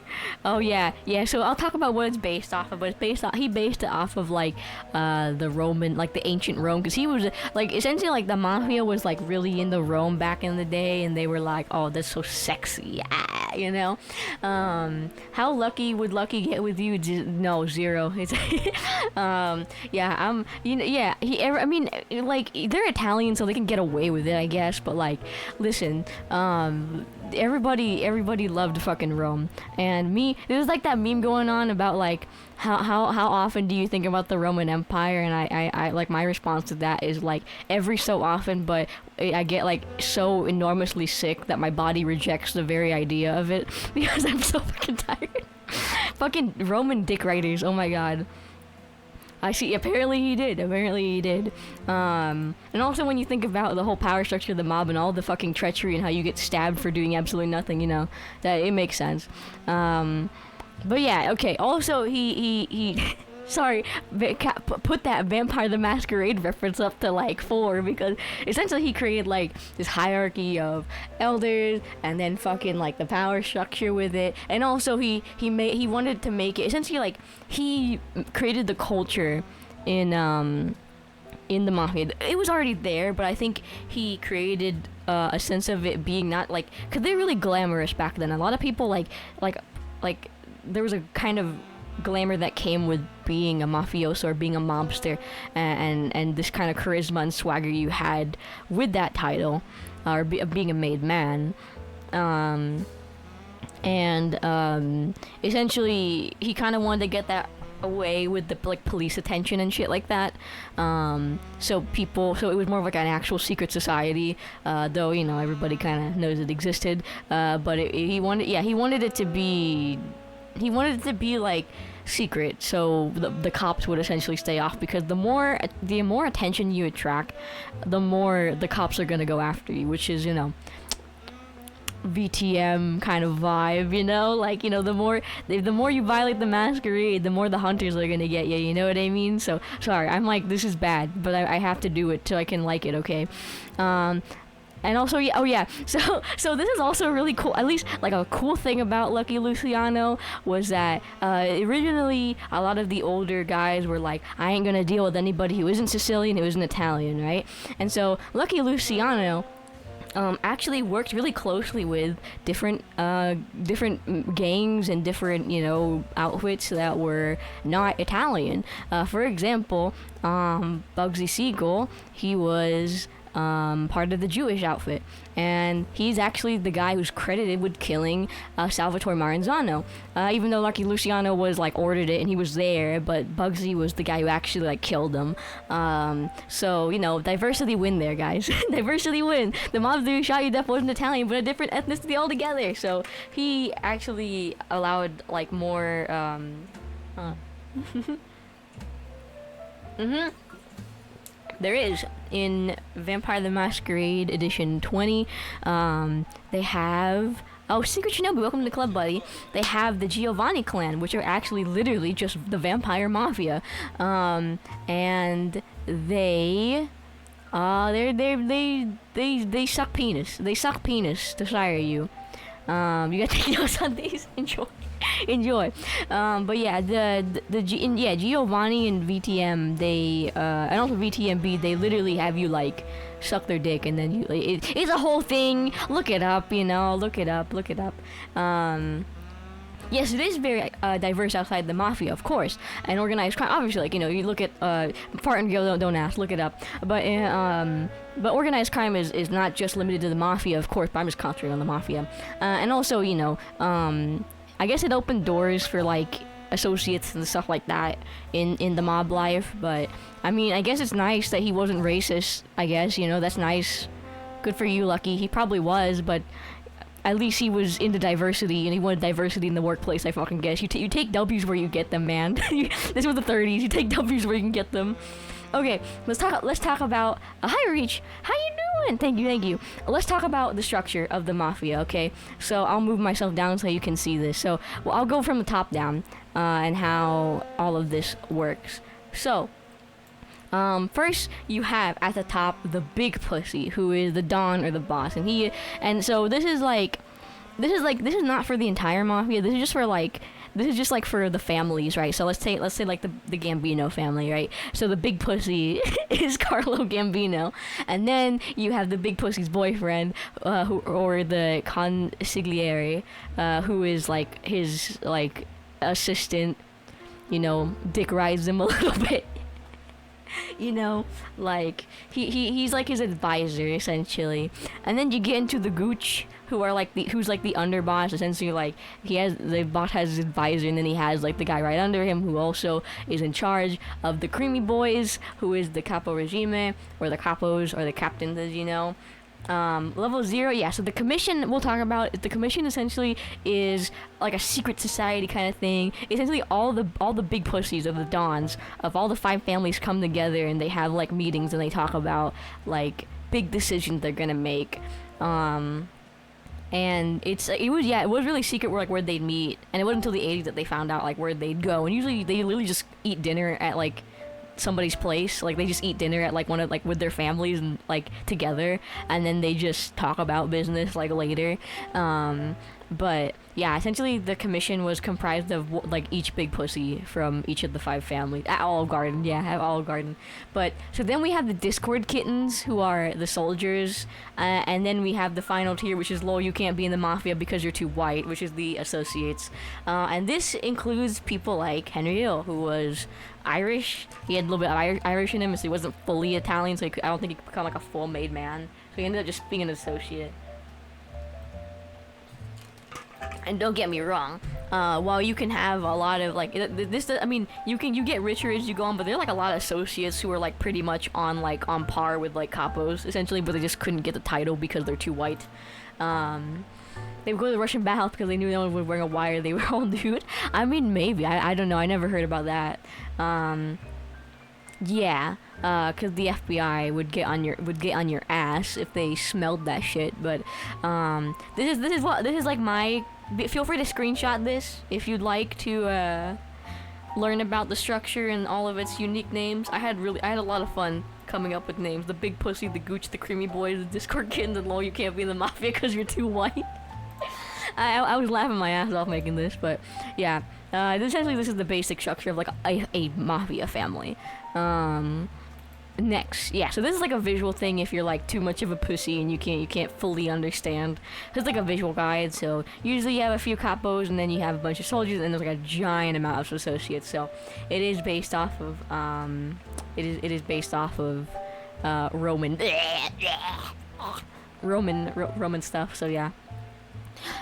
Oh yeah, so I'll talk about what it's based off of, but he based it off of like the Roman, like the ancient Rome, because he was like essentially like the Mafia was like really into Rome back in the day, and they were like, oh, that's so sexy, how lucky would Lucky get with you? No, zero. It's I mean, like, they're Italian, so they can get away with it, I guess, but like, listen, everybody loved fucking Rome, and there was like that meme going on about like how often do you think about the Roman Empire, and I like, my response to that is like every so often, but I get like so enormously sick that my body rejects the very idea of it because I'm so fucking tired. Fucking Roman dick riders, oh my god. I see. Apparently he did. And also when you think about the whole power structure of the mob and all the fucking treachery and how you get stabbed for doing absolutely nothing, that it makes sense. But yeah, okay. Also, he sorry, put that Vampire the Masquerade reference up to like 4, because essentially he created like this hierarchy of elders, and then fucking like the power structure with it, and also he wanted to make it essentially like he created the culture in the Mafia. It was already there, but I think he created a sense of it being not like, cause they're really glamorous back then. A lot of people like there was a kind of glamour that came with being a mafioso or being a mobster, and this kind of charisma and swagger you had with that title, of being a made man. Essentially he kind of wanted to get that away with the like police attention and shit like that. So it was more of like an actual secret society, though everybody kind of knows it existed. But he wanted it to be like secret, so the cops would essentially stay off, because the more attention you attract, the more the cops are gonna go after you, which is VTM kind of vibe, like the more you violate the masquerade, the more the hunters are gonna get you. You know what I mean? So sorry, I'm like, this is bad, but I have to do it so I can like it. Okay. And also, so this is also really cool. At least, like, a cool thing about Lucky Luciano was that originally a lot of the older guys were like, I ain't gonna deal with anybody who isn't Sicilian, who isn't Italian, right? And so Lucky Luciano actually worked really closely with different gangs and different outfits that were not Italian. For example, Bugsy Siegel, he was part of the Jewish outfit, and he's actually the guy who's credited with killing Salvatore Maranzano, even though Lucky Luciano was like ordered it and he was there, but Bugsy was the guy who actually like killed him. So diversity win there, guys. Diversity win. The mob who shot you death wasn't Italian, but a different ethnicity altogether, so he actually allowed like more There is, in Vampire the Masquerade Edition 20, they have... Oh, Secret Shinobi, welcome to the club, buddy. They have the Giovanni clan, which are actually literally just the vampire mafia. And they suck penis. They suck penis to sire you. You gotta take notes on these. Enjoy. But yeah, Giovanni and VTM, they and also VTMB, they literally have you like suck their dick, and then it's a whole thing. Look it up, look it up. Yes, it is very diverse outside the mafia, of course, and organized crime. Obviously, like you look at Fart and Go, don't ask, look it up. But organized crime is not just limited to the mafia, of course. But I'm just concentrating on the mafia, and also I guess it opened doors for like associates and stuff like that in the mob life. But I mean, I guess it's nice that he wasn't racist. I guess that's nice. Good for you, Lucky. He probably was, but at least he was into diversity, and he wanted diversity in the workplace. I fucking guess you take W's where you get them, man. This was the 30s. You take W's where you can get them. Okay, let's talk about hi Reach. How you doing? Thank you. Let's talk about the structure of the mafia. Okay, so I'll move myself down so you can see this. So I'll go from the top down and how all of this works. So first you have at the top the big pussy, who is the Don or the boss, and so this is not for the entire mafia. This is just for the families, right? So let's say like the Gambino family, right? So the big pussy is Carlo Gambino, and then you have the big pussy's boyfriend, or the consigliere, who is like his like assistant. Dick rides him a little bit. Like he's like his advisor essentially, and then you get into the Gooch, who's like the underboss. Essentially, like the boss has his advisor, and then he has like the guy right under him who also is in charge of the Creamy Boys, who is the Capo Regime, or the capos, or the captains, as you know. Level 0, yeah, so the commission we'll talk about. The commission essentially is like a secret society kind of thing. Essentially all the big pussies of the Dons of all the 5 families come together, and they have like meetings, and they talk about like big decisions they're gonna make. And it was really secret where they'd meet, and it wasn't until the 80s that they found out like where they'd go. And usually they literally just eat dinner at like somebody's place. Like they just eat dinner at like with their families and like together, and then they just talk about business like later. But yeah, essentially the commission was comprised of like each big pussy from each of the 5 families at Olive Garden. Yeah, at Olive Garden. But so then we have the Discord kittens, who are the soldiers, and then we have the final tier, which is lol, you can't be in the Mafia because you're too white, which is the associates. And this includes people like Henry Hill, who was Irish. He had a little bit of Irish in him, so he wasn't fully Italian, so I don't think he could become like a full made man. So he ended up just being an associate. And don't get me wrong, while you can have a lot of like this, I mean, you get richer as you go on, but there are like a lot of associates who are like pretty much on par with like capos essentially, but they just couldn't get the title because they're too white. They would go to the Russian bathhouse because they knew no one was wearing a wire. They were all dude. I mean, maybe I don't know. I never heard about that. Yeah, cause the FBI would get on your ass if they smelled that shit. But this is like my. Feel free to screenshot this if you'd like to learn about the structure and all of its unique names. I had a lot of fun coming up with names. The Big Pussy, the Gooch, the Creamy Boys, the Discord Kittens, and lol, you can't be in the Mafia because you're too white. I was laughing my ass off making this, but yeah. Essentially, this is the basic structure of like a Mafia family. Next, yeah, so this is like a visual thing if you're like too much of a pussy and you can't fully understand. It's like a visual guide, so usually you have a few capos and then you have a bunch of soldiers and there's like a giant amount of associates. So it is based off of Roman stuff. So yeah.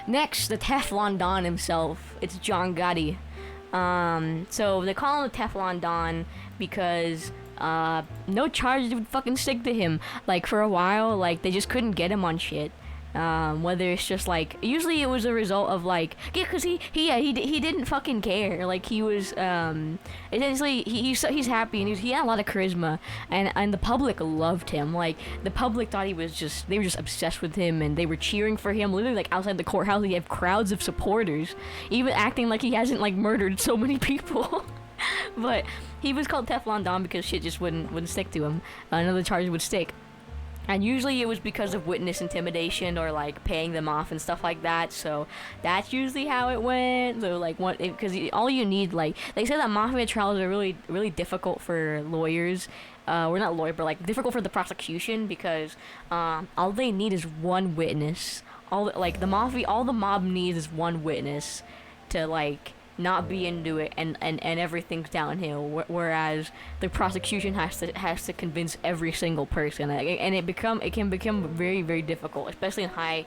Next, the Teflon Don himself. It's John Gotti. So they call him the Teflon Don because no charges would fucking stick to him. Like for a while, like they just couldn't get him on shit. Whether it's just like, usually it was a result of like, yeah, cause he didn't fucking care. Like he was essentially he's happy and he had a lot of charisma and the public loved him. Like the public thought they were just obsessed with him and they were cheering for him. Literally like outside the courthouse, he had crowds of supporters, even acting like he hasn't like murdered so many people. But he was called Teflon Don because shit just wouldn't stick to him. Another charge would stick. And usually it was because of witness intimidation or like paying them off and stuff like that. So that's usually how it went. So like because all you need, like they say that Mafia trials are really, really difficult for lawyers. We're not lawyers, but like difficult for the prosecution because all they need is one witness. All the mob needs is one witness to like not be into it, and everything's downhill. Whereas the prosecution has to convince every single person, and it can become very, very difficult, especially in high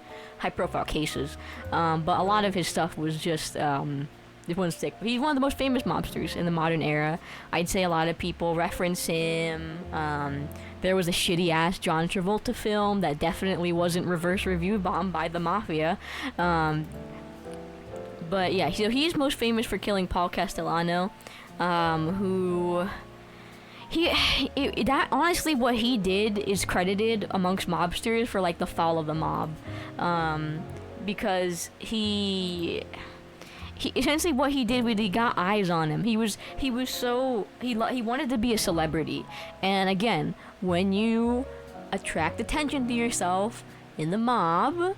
profile cases. But a lot of his stuff was just it wouldn't stick. He's one of the most famous mobsters in the modern era. I'd say a lot of people reference him. There was a shitty ass John Travolta film that definitely wasn't reverse review bombed by the Mafia. But yeah, so he's most famous for killing Paul Castellano, that honestly what he did is credited amongst mobsters for like the fall of the mob, because he essentially what he did was he got eyes on him. He wanted to be a celebrity, and again, when you attract attention to yourself in the mob,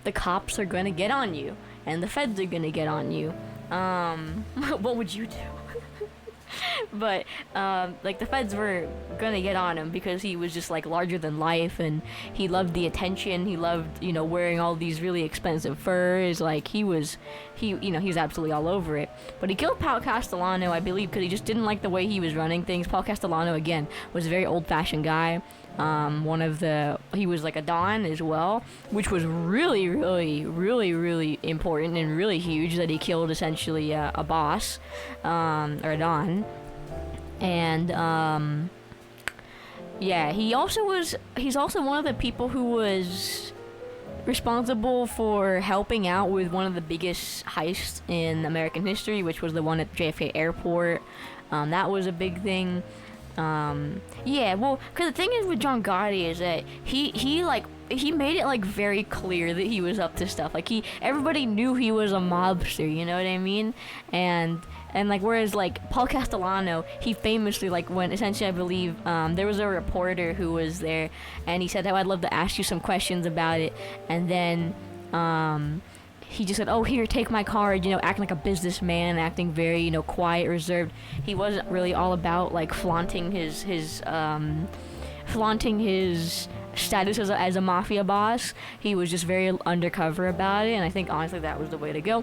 the cops are gonna get on you. And the feds are gonna get on you. What would you do? But like the feds were gonna get on him because he was just like larger than life, and he loved the attention. He loved, wearing all these really expensive furs. Like he was absolutely all over it. But he killed Paul Castellano, I believe, because he just didn't like the way he was running things. Paul Castellano, again, was a very old-fashioned guy. He was like a Don as well, which was really, really, really, really important and really huge that he killed essentially a boss, or a Don. And yeah, he's also one of the people who was responsible for helping out with one of the biggest heists in American history, which was the one at JFK Airport. That was a big thing. Yeah, well, because the thing is with John Gotti is that he made it like very clear that he was up to stuff. Like everybody knew he was a mobster, you know what I mean? And like, whereas like Paul Castellano, he famously, like, when essentially I believe there was a reporter who was there, and he said, "Oh, I'd love to ask you some questions about it," and then he just said, "Oh, here, take my card," acting like a businessman, acting very, quiet, reserved. He wasn't really all about like flaunting his status as a mafia boss. He was just very undercover about it, and I think honestly that was the way to go.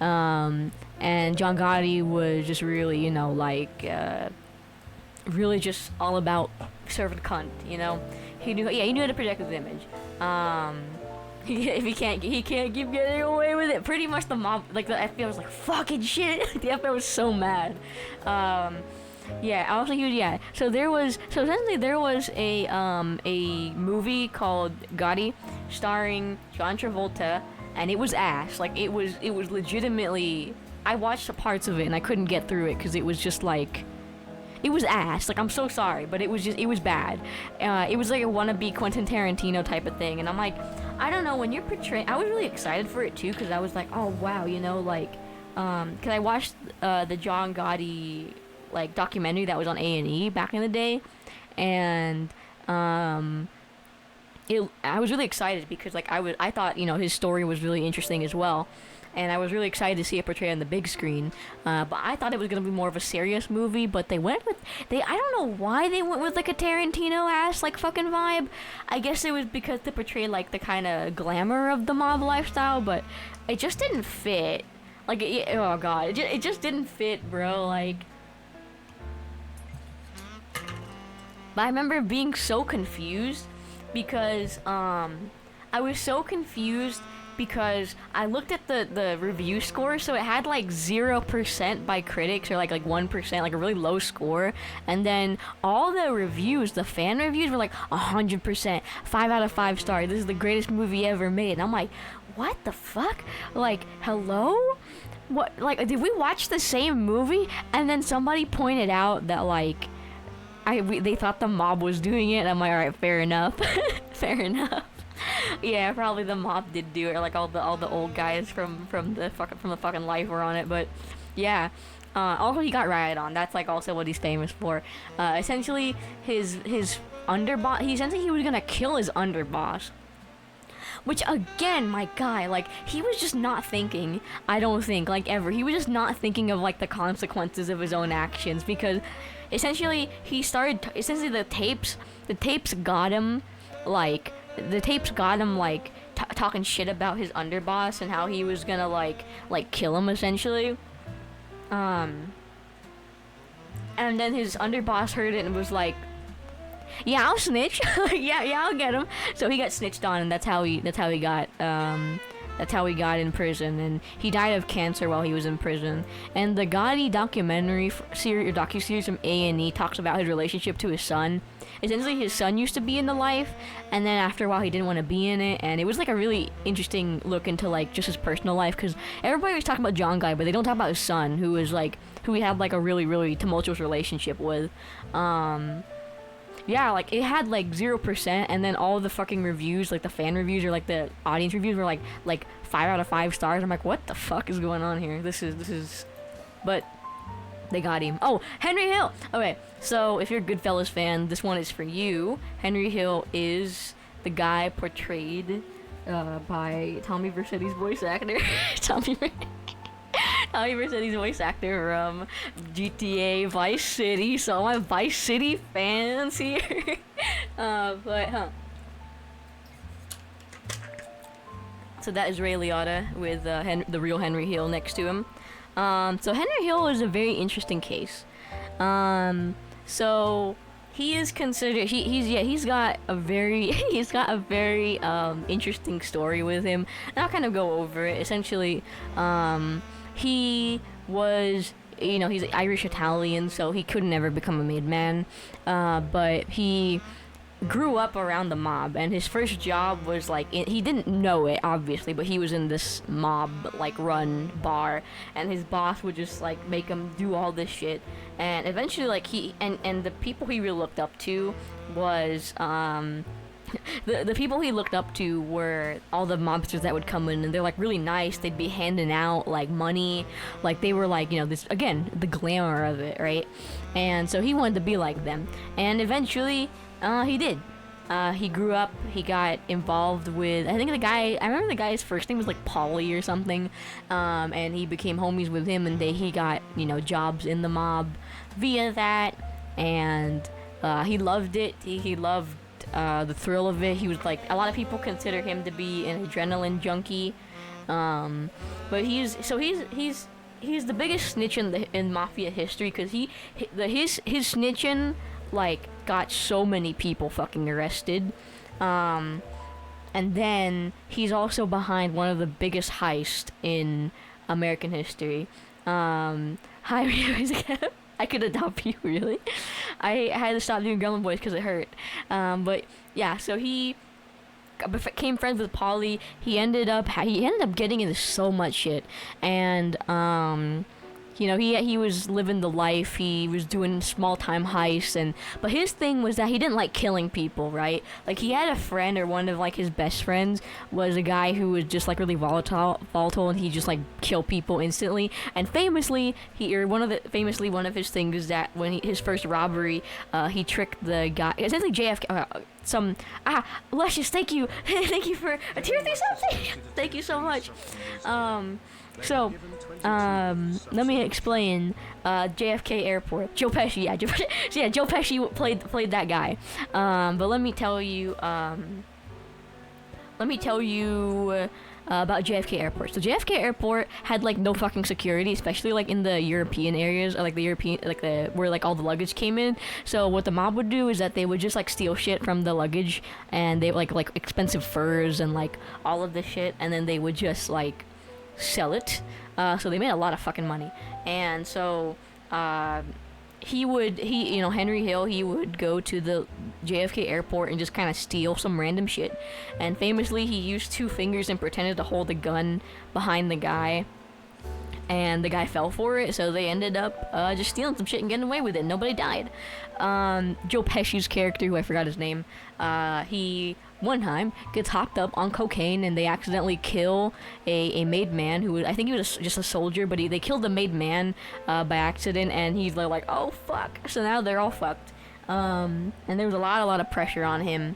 And John Gotti was just really, really just all about serving cunt. He knew how to project his image. If he can't keep getting away with it. Pretty much the mob, like the FBI was like, fucking shit. The FBI was so mad. Also So essentially there was a movie called Gotti, starring John Travolta, and it was ass. Like it was legitimately. I watched parts of it and I couldn't get through it because it was just like. It was ass. Like, I'm so sorry, but it was bad. It was like a wannabe Quentin Tarantino type of thing, and I'm like, I don't know, when you're portraying, I was really excited for it too, because I was like, oh wow, because I watched the John Gotti like documentary that was on A&E back in the day, and I was really excited because like I thought his story was really interesting as well. And I was really excited to see it portrayed on the big screen. But I thought it was going to be more of a serious movie, but I don't know why they went with like a Tarantino-ass like fucking vibe. I guess it was because they portrayed like the kind of glamour of the mob lifestyle, but it just didn't fit. Like, oh god, it just didn't fit, bro, like. But I remember being so confused because, I was so confused because I looked at the review score, so it had like 0% by critics, or like 1%, like a really low score, and then all the reviews, the fan reviews, were like 100%, 5 out of 5 stars, this is the greatest movie ever made. And I'm like, what the fuck? Like, hello? What, like, did we watch the same movie? And then somebody pointed out that like they thought the mob was doing it, and I'm like, alright, fair enough. Fair enough. Yeah, probably the mob did do it, or like all the old guys from the fucking life were on it. But yeah, also he got ratted on. That's like also what he's famous for. Essentially his underboss. He was gonna kill his underboss. Which again, my guy, like he was just not thinking. I don't think like ever. He was just not thinking of like the consequences of his own actions, because essentially the tapes got him like. The tapes got him like talking shit about his underboss and how he was gonna like kill him essentially. And then his underboss heard it and was like, "Yeah, I'll snitch. yeah, I'll get him." So he got snitched on, and that's how he got in prison, and he died of cancer while he was in prison. And the Gotti docuseries from A&E talks about his relationship to his son. Essentially, his son used to be in the life, and then after a while he didn't want to be in it, and it was like a really interesting look into like just his personal life, because everybody was talking about John Guy, but they don't talk about his son, who he had like a really, really tumultuous relationship with. Yeah, like it had like 0%, and then all the fucking reviews, like the fan reviews or like the audience reviews, were like 5 out of 5 stars. I'm like, what the fuck is going on here? This is, but they got him. Oh, Henry Hill. Okay, so if you're a Goodfellas fan, this one is for you. Henry Hill is the guy portrayed by Tommy Vercetti's voice actor. Tommy Vercetti's voice actor from GTA Vice City. So my Vice City fans here. So that is Ray Liotta with the real Henry Hill next to him. So Henry Hill is a very interesting case. So he is considered. He's got a very interesting story with him. And I'll kind of go over it. Essentially, he was, he's Irish Italian, so he could never become a made man. But he grew up around the mob, and his first job was like he didn't know it obviously, but he was in this mob like run bar, and his boss would just like make him do all this shit, and eventually like he and the people he really looked up to was the people he looked up to were all the mobsters that would come in, and they're like really nice. They'd be handing out like money, like they were like, this, again, the glamour of it, right? And so he wanted to be like them, and eventually he did. He grew up, he got involved with, I think I remember the guy's first name was like Polly or something, and he became homies with him, and he got, jobs in the mob via that, and he loved it. He loved the thrill of it. He was like, a lot of people consider him to be an adrenaline junkie, but he's the biggest snitch in Mafia history, because his snitching like got so many people fucking arrested, and then he's also behind one of the biggest heists in American history. Hi, I could adopt you, really. I had to stop doing Gremlin voice because it hurt, but yeah, so he became friends with Polly. He ended up getting into so much shit, and he was living the life. He was doing small time heists, but his thing was that he didn't like killing people, right? Like, he had a friend, or one of like his best friends was a guy who was just like really volatile, and he just like kill people instantly. And famously, one of his things is that when his first robbery, he tricked the guy, essentially JFK. Luscious, thank you for a tier 3 something. Thank you so much. Let me explain. JFK Airport. Joe Pesci, yeah. Joe Pesci played that guy. But let me tell you about JFK Airport. So JFK Airport had like no fucking security, especially like in the European areas, or like where like all the luggage came in. So what the mob would do is that they would just like steal shit from the luggage, and they like expensive furs and like all of this shit, and then they would just like sell it. So they made a lot of fucking money. And so Henry Hill, he would go to the JFK Airport and just kind of steal some random shit. And famously, he used 2 fingers and pretended to hold a gun behind the guy, and the guy fell for it, so they ended up just stealing some shit and getting away with it. Nobody died. Joe Pesci's character, who I forgot his name, he one time gets hopped up on cocaine, and they accidentally kill a made man who I think he was just a soldier, but they killed the made man by accident, and he's like, oh fuck. So now they're all fucked. And there was a lot of pressure on him,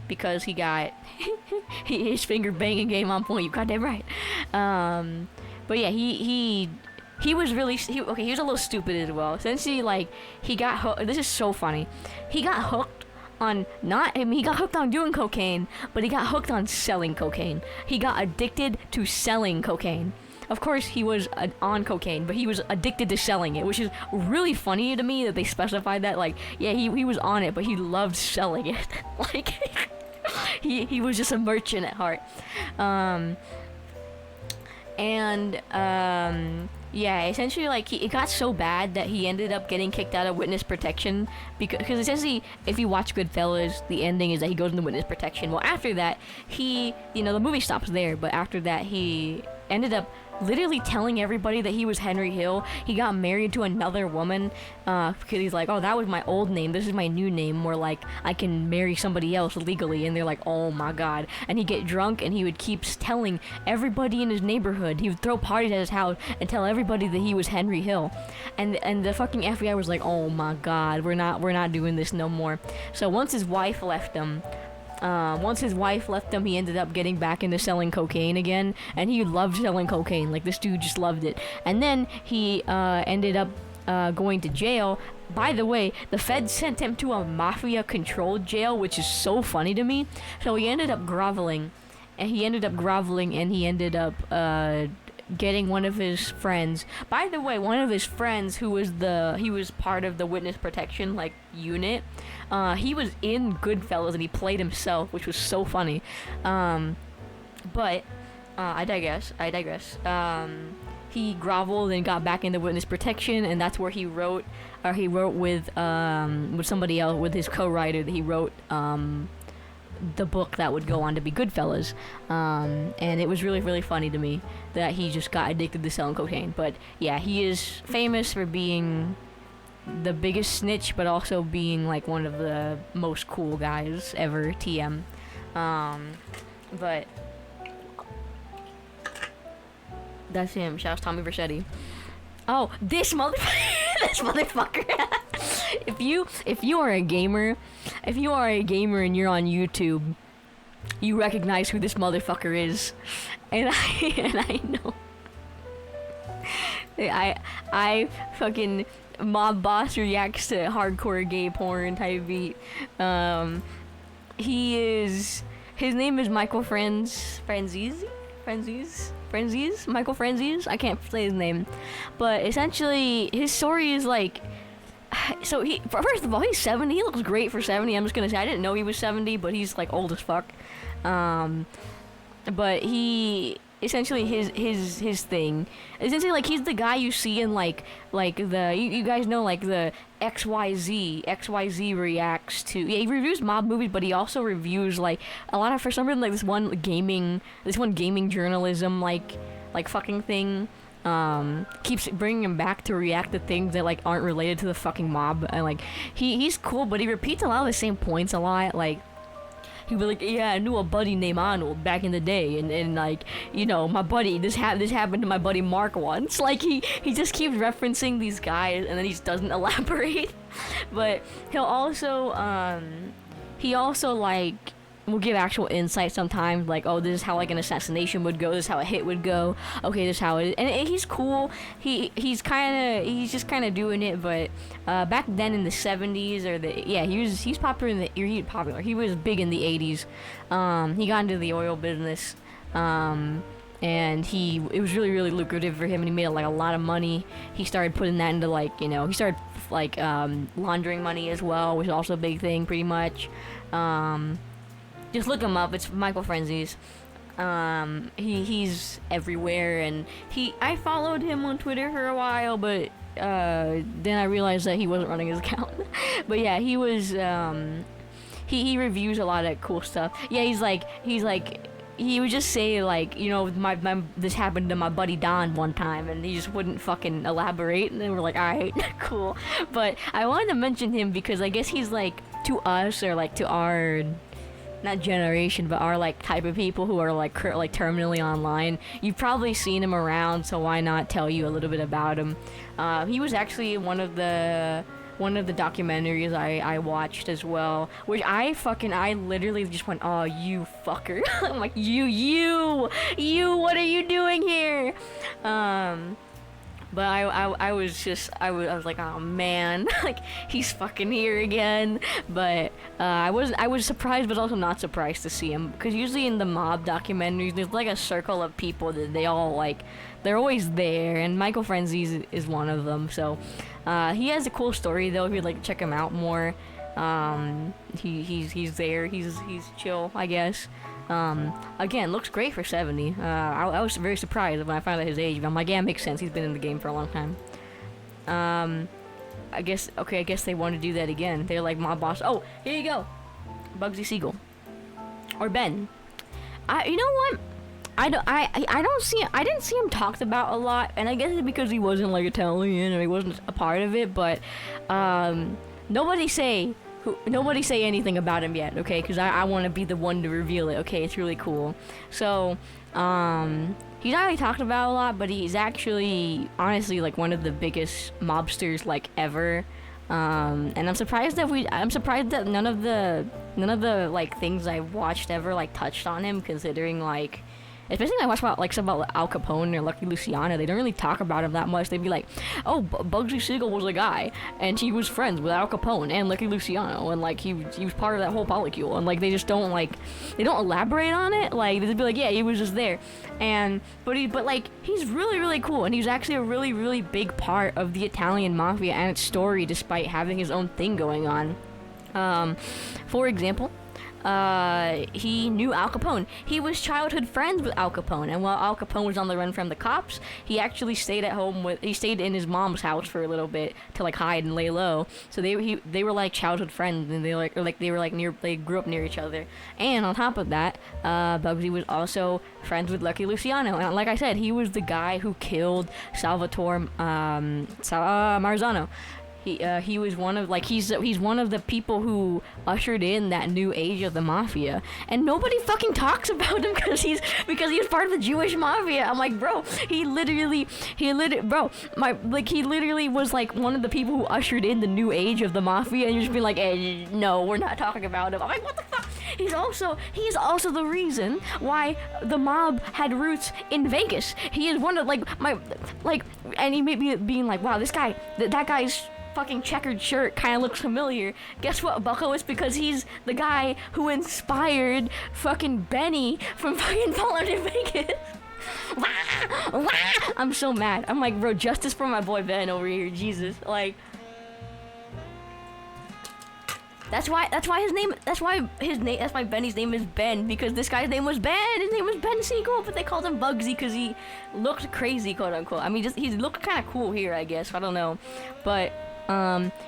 because he got his finger banging game on point. You got that right. But yeah, he was really he was a little stupid as well. Since he got hooked. This is so funny. He got hooked on he got hooked on doing cocaine, but he got hooked on selling cocaine. He got addicted to selling cocaine. Of course, he was on cocaine, but he was addicted to selling it, which is really funny to me that they specified that. Like, yeah, he was on it, but he loved selling it. Like, he was just a merchant at heart. Yeah, essentially, like, it got so bad that he ended up getting kicked out of witness protection, because essentially, if you watch Goodfellas, the ending is that he goes into witness protection. Well, after that, the movie stops there, but after that, he ended up literally telling everybody that he was Henry Hill. He got married to another woman, because he's like, oh, that was my old name, this is my new name, where like I can marry somebody else legally. And they're like, oh my god. And he'd get drunk, and he would keep telling everybody in his neighborhood. He would throw parties at his house and tell everybody that he was Henry Hill, and the fucking FBI was like, oh my god, we're not doing this no more. So once his wife left him, he ended up getting back into selling cocaine again, and he loved selling cocaine. Like, this dude just loved it. And then he ended up going to jail. By the way, the feds sent him to a mafia-controlled jail, which is so funny to me. So he ended up groveling, and he ended up getting one of his friends. By the way, one of his friends he was part of the witness protection like unit. He was in Goodfellas, and he played himself, which was so funny. But I digress. He groveled and got back into witness protection, and that's where he wrote with somebody else, with his co-writer, that he wrote the book that would go on to be Goodfellas. And it was really, really funny to me that he just got addicted to selling cocaine. But yeah, he is famous for being the biggest snitch, but also being like one of the most cool guys ever. TM. But that's him. Shouts Tommy Vercetti. Oh, this motherfucker. if you are a gamer, and you're on YouTube, you recognize who this motherfucker is, and I know. I fucking mob boss reacts to hardcore gay porn type beat. His name is Michael Franzese, Michael Franzese. I can't say his name, but essentially his story is like. So first of all, he's 70. He looks great for 70. I'm just gonna say I didn't know he was 70, but he's like old as fuck. But he essentially his thing essentially like he's the guy you see in like the you guys know like the XYZ reacts to, yeah, he reviews mob movies, but he also reviews like a lot of, for some reason, like this one gaming journalism like fucking thing. Keeps bringing him back to react to things that like aren't related to the fucking mob, and like he's cool, but he repeats a lot of the same points a lot. Like he'd be like, yeah, I knew a buddy named Arnold back in the day, and like, you know, my buddy, this happened to my buddy Mark once. Like he just keeps referencing these guys, and then he just doesn't elaborate. But he'll also like will give actual insight sometimes, like, oh, this is how like an assassination would go, this is how a hit would go, okay, this is how it is. And he's cool. He's just kind of doing it. But back then in the 70s or he's popular he was big in the 80s. He got into the oil business, and it was really, really lucrative for him, and he made like a lot of money. He started putting that into like, you know, he started like laundering money as well, which is also a big thing pretty much. Just look him up. It's Michael Franzese. He's everywhere, and I followed him on Twitter for a while, but then I realized that he wasn't running his account. But yeah, he was. He reviews a lot of cool stuff. Yeah, he's like he would just say like, you know, my this happened to my buddy Don one time, and he just wouldn't fucking elaborate, and then we're like, alright, cool. But I wanted to mention him because I guess he's like, to us, or like to our, not generation, but our like type of people who are like terminally online, you've probably seen him around, so why not tell you a little bit about him. He was actually one of the documentaries I watched as well, which I literally just went, oh, you fucker. I'm like, you, what are you doing here? But I was like, oh man, like he's fucking here again. But I was surprised, but also not surprised to see him, because usually in the mob documentaries there's like a circle of people that they all like, they're always there, and Michael Franzese is one of them. So he has a cool story though. If you'd like to check him out more, he's there. He's chill, I guess. Again, looks great for 70. I was very surprised when I found out his age. I'm like, yeah, it makes sense. He's been in the game for a long time. I guess they want to do that again. They're like, mob boss. Oh, here you go, Bugsy Siegel, or Ben. You know what? I didn't see him talked about a lot, and I guess it's because he wasn't like Italian or he wasn't a part of it. But nobody say anything about him yet, okay? Because I want to be the one to reveal it, okay? It's really cool. So, he's not really talked about a lot, but he's actually, honestly, like one of the biggest mobsters, like, ever. And I'm surprised that none of the, like, things I watched ever, like, touched on him, considering, like, especially when I watch about like stuff about Al Capone or Lucky Luciano, they don't really talk about him that much. They'd be like, oh, Bugsy Siegel was a guy, and he was friends with Al Capone and Lucky Luciano, and like he was part of that whole polycule, and like they just don't they don't elaborate on it. Like they'd be like, yeah, he was just there, but like he's really, really cool, and he's actually a really, really big part of the Italian mafia and its story, despite having his own thing going on. For example, he knew Al Capone. He was childhood friends with Al Capone, and while Al Capone was on the run from the cops, he actually stayed in his mom's house for a little bit to like hide and lay low. So they were like childhood friends, and they grew up near each other. And on top of that, Bugsy was also friends with Lucky Luciano, and like I said, he was the guy who killed Salvatore Marzano. He was one of like he's one of the people who ushered in that new age of the mafia, and nobody fucking talks about him because he's part of the Jewish mafia. I'm like, bro, he literally was like one of the people who ushered in the new age of the mafia, and you're just being like, hey, no, we're not talking about him. I'm like, what the fuck? He's also the reason why the mob had roots in Vegas. He is one of and he made me being like, wow, this guy, that guy's fucking checkered shirt kind of looks familiar. Guess what, bucko? It's because he's the guy who inspired fucking Benny from fucking Fallout in Vegas. I'm so mad. I'm like, bro, justice for my boy Ben over here. Jesus, like. That's why Benny's name is Ben, because this guy's name was Ben. His name was Ben Siegel, but they called him Bugsy because he looked crazy, quote unquote. I mean, he looked kind of cool here, I guess. I don't know, but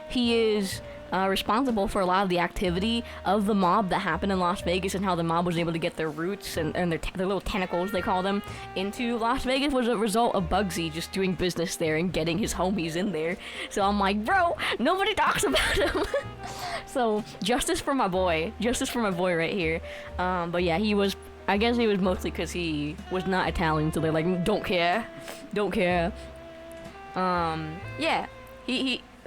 he is responsible for a lot of the activity of the mob that happened in Las Vegas, and how the mob was able to get their roots and their little tentacles, they call them, into Las Vegas was a result of Bugsy just doing business there and getting his homies in there. So I'm like, bro, nobody talks about him. So justice for my boy right here. But yeah, I guess he was mostly because he was not Italian, so they're like, don't care. Yeah,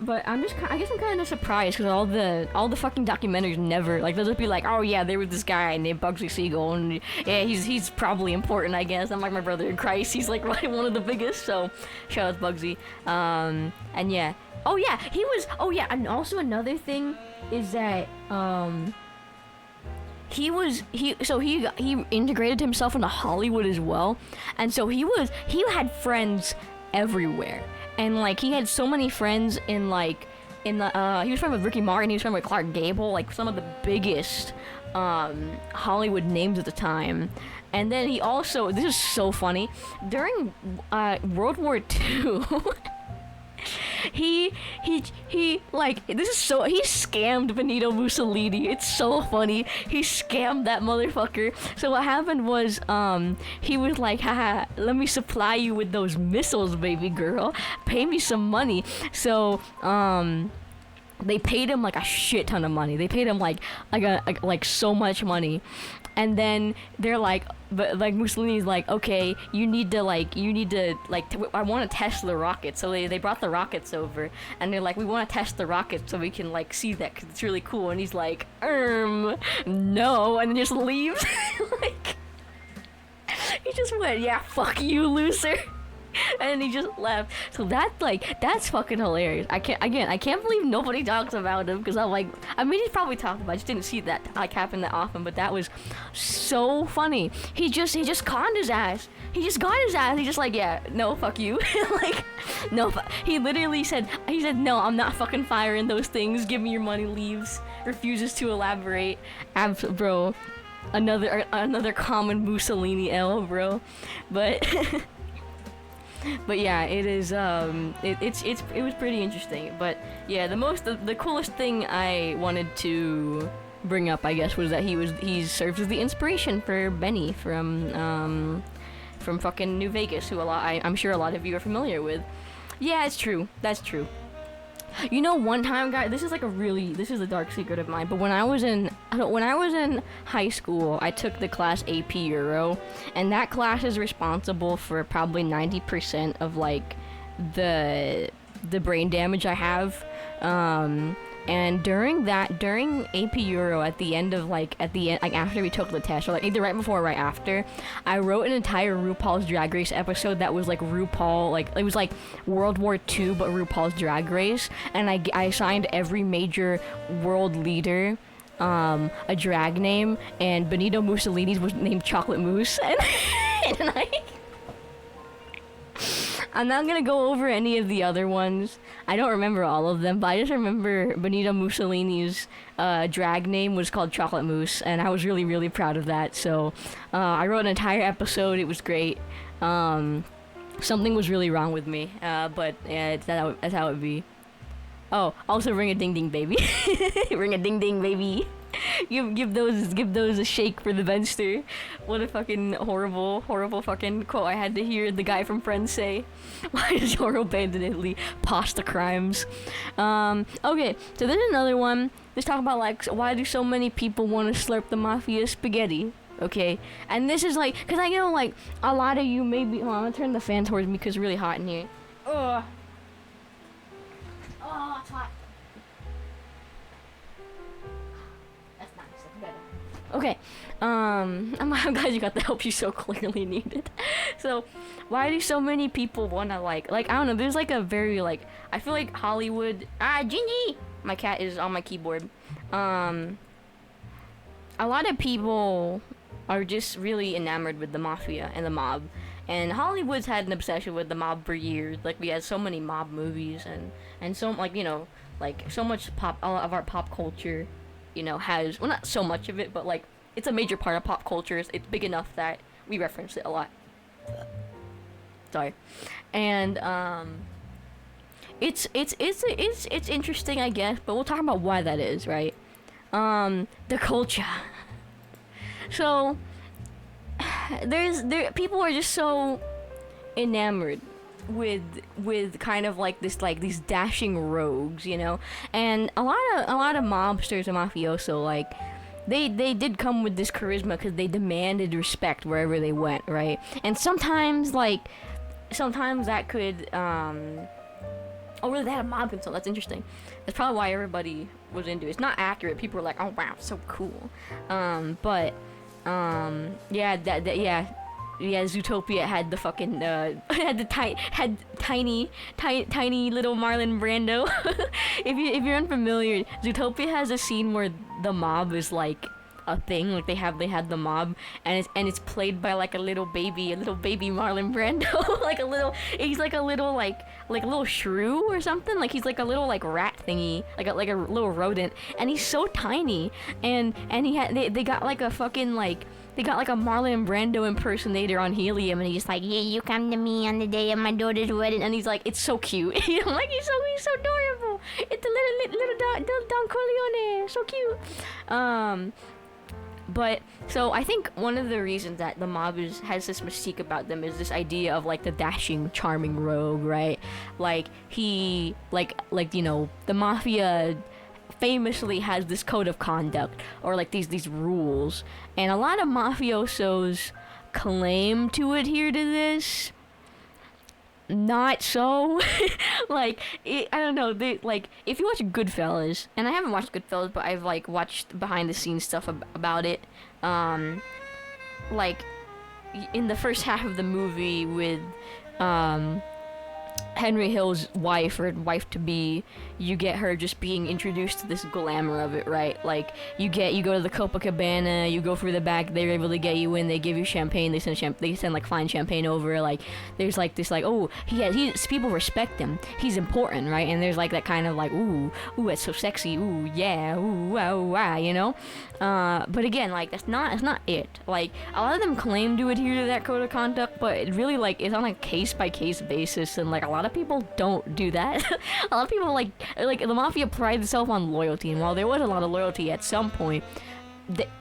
but I guess I'm kind of surprised because all the fucking documentaries never, like, they'll just be like, oh yeah, there was this guy named Bugsy Siegel, and yeah, he's probably important, I guess. I'm like my brother in Christ, he's like one of the biggest, so shout out to Bugsy. And yeah, and also another thing is that he integrated himself into Hollywood as well, and so he had friends everywhere. And like he had so many friends he was friends with Ricky Martin, he was friends with Clark Gable, like some of the biggest Hollywood names at the time. And then he also, this is so funny, during World War II, he scammed Benito Mussolini. It's so funny. He scammed that motherfucker. So what happened was, he was like, haha, let me supply you with those missiles, baby girl. Pay me some money. So, they paid him like a shit ton of money. They paid him like so much money. And then they're like, but like Mussolini's like, okay, I want to test the rocket. So they brought the rockets over, and they're like, we want to test the rocket so we can like see that because it's really cool. And he's like, no, and then just leaves. Like, he just went, yeah, fuck you, loser. And he just left. So that's fucking hilarious. I can't believe nobody talks about him, because I'm like, I mean, he's probably talked about it, I just didn't see that like happen that often, but that was so funny. He just conned his ass. He just got his ass. He just like, yeah, no, fuck you. Like, no, he literally said, no, I'm not fucking firing those things. Give me your money. Leaves. Refuses to elaborate. Bro, another common Mussolini L, bro. But But yeah, it is. It was pretty interesting. But yeah, the coolest thing I wanted to bring up, I guess, was that he serves as the inspiration for Benny from fucking New Vegas, who I'm sure a lot of you are familiar with. Yeah, it's true. That's true. You know, one time, guys, this is a dark secret of mine, but when I was in high school, I took the class AP Euro, and that class is responsible for probably 90% of like the brain damage I have. And during AP Euro, at the end, after we took the test, or like either right before or right after, I wrote an entire RuPaul's Drag Race episode that was like RuPaul, like it was like World War II, but RuPaul's Drag Race, and I assigned every major world leader a drag name, and Benito Mussolini's was named Chocolate Mousse, and I'm not gonna go over any of the other ones. I don't remember all of them, but I just remember Benito Mussolini's drag name was called Chocolate Mousse, and I was really, really proud of that. So I wrote an entire episode. It was great. Something was really wrong with me, but yeah, that's how it be. Oh, also ring a ding ding baby. Ring a ding ding baby. give those a shake for the Venster. What a fucking horrible fucking quote I had to hear the guy from Friends say. Why does Yoro abandonedly pasta crimes? Okay, so there's another one. Let's talk about like why do so many people want to slurp the Mafia spaghetti? Okay, and this is like, cause I know like a lot of you maybe. Hold on, I'm gonna turn the fan towards me because it's really hot in here. Ugh. Oh, it's hot. That's nice. That's better. Okay. I'm glad you got the help you so clearly needed. So, why do so many people wanna like I don't know. There's like a very like I feel like Hollywood. Gingy. My cat is on my keyboard. A lot of people are just really enamored with the Mafia and the mob. And Hollywood's had an obsession with the mob for years. Like, we had so many mob movies and so, like, you know, like, so much all of our pop culture, you know, has, well, not so much of it, but, like, it's a major part of pop culture. It's big enough that we reference it a lot. Sorry. And, it's interesting, I guess, but we'll talk about why that is, right? The culture. So, people are just so enamored with kind of like this, like these dashing rogues, you know, and a lot of mobsters and mafioso, like they did come with this charisma because they demanded respect wherever they went, right? And sometimes that could oh, really? They had a mob console. That's interesting. That's probably why everybody was into it. It's not accurate. People were like, "Oh wow, so cool." Yeah, Zootopia had the fucking had tiny little Marlon Brando. if you're unfamiliar, Zootopia has a scene where the mob is like a thing, like they had the mob, and it's played by like a little baby Marlon Brando. He's like a little shrew or something, like he's like a little like rat thingy, like a little rodent, and he's so tiny, and they got like a fucking like they got like a Marlon Brando impersonator on Helium, and he's like, yeah, you come to me on the day of my daughter's wedding, and he's like, it's so cute. You know, like he's so adorable. It's a little Don Corleone, so cute. But, so, I think one of the reasons that the mob has this mystique about them is this idea of, like, the dashing, charming rogue, right? Like, you know, the Mafia famously has this code of conduct, or, like, these rules, and a lot of mafiosos claim to adhere to this. Not so. I don't know, if you watch Goodfellas, and I haven't watched Goodfellas, but I've like watched behind the scenes stuff about it, like in the first half of the movie with Henry Hill's wife or wife to be, you get her just being introduced to this glamour of it, right? Like you go to the Copacabana, you go through the back, they're able to get you in, they give you champagne, they send like fine champagne over, like there's like this like, oh, people respect him, he's important, right? And there's like that kind of like, ooh, that's so sexy, ooh, yeah, ooh, wow, you know? But again, like that's not it. Like a lot of them claim to adhere to that code of conduct, but it really like it's on a case by case basis, and like a lot of people don't do that. A lot of people like the Mafia prides itself on loyalty, and while there was a lot of loyalty at some point,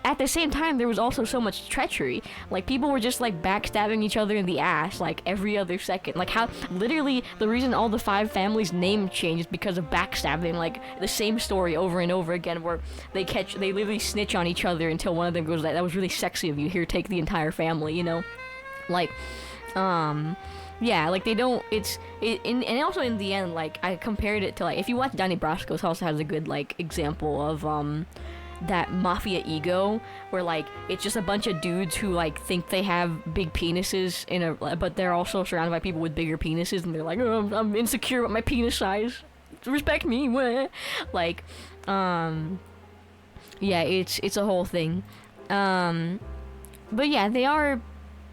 at the same time there was also so much treachery. Like people were just like backstabbing each other in the ass like every other second. Like how literally the reason all the 5 families' name changed is because of backstabbing. Like the same story over and over again, where they literally snitch on each other until one of them goes, that was really sexy of you, here, take the entire family, you know? Like yeah, like they don't, and also in the end, like I compared it to like, if you watch Donnie Brasco's, also has a good like example of that mafia ego, where like it's just a bunch of dudes who like think they have big penises but they're also surrounded by people with bigger penises, and they're like, oh, I'm insecure with my penis size, respect me. Like yeah, it's a whole thing. But yeah,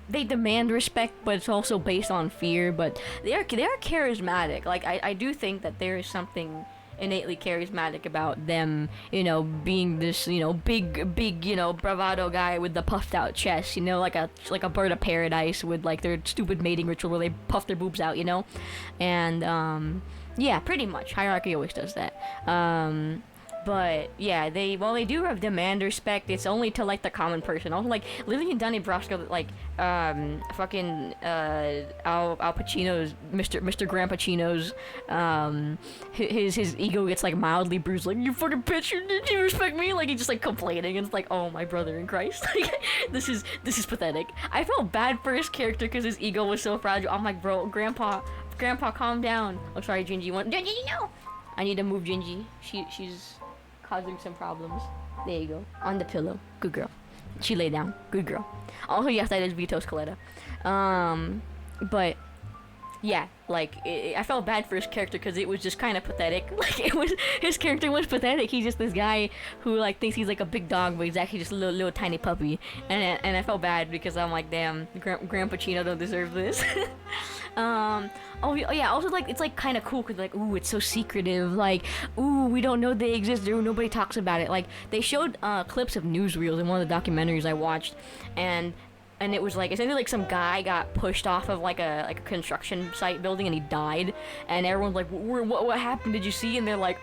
they demand respect, but it's also based on fear. But they are charismatic. Like I do think that there is something innately charismatic about them, you know, being this, you know, big, you know, bravado guy with the puffed out chest, you know, like a bird of paradise with like their stupid mating ritual where they puff their boobs out, you know, and yeah, pretty much hierarchy always does that. But yeah, they do have demand respect. It's only to like the common person. Also, like living in Donnie Brasco, like fucking Al Pacino's Mr. Grand Pacino's his ego gets like mildly bruised. Like, you fucking bitch, did you respect me? Like, he's just like complaining, and it's like, oh my brother in Christ, like this is pathetic. I felt bad for his character because his ego was so fragile. I'm like, bro, grandpa, calm down. Oh, sorry, Gingy. Gingy, no. I need to move Gingy. She's causing some problems. There you go. On the pillow. Good girl. She lay down. Good girl. Also, yes, that is Vito's Coletta. But yeah, like I felt bad for his character because it was just kind of pathetic. Like his character was pathetic. He's just this guy who like thinks he's like a big dog, but he's actually just a little tiny puppy. And I felt bad because I'm like, damn, Grand Pacino don't deserve this. Oh yeah, also like it's like kind of cool because like, ooh, it's so secretive. Like, ooh, we don't know they exist. Nobody talks about it. Like they showed clips of newsreels in one of the documentaries I watched, and it was like essentially like some guy got pushed off of like a construction site building and he died, and everyone's like, what happened? Did you see? And they're like,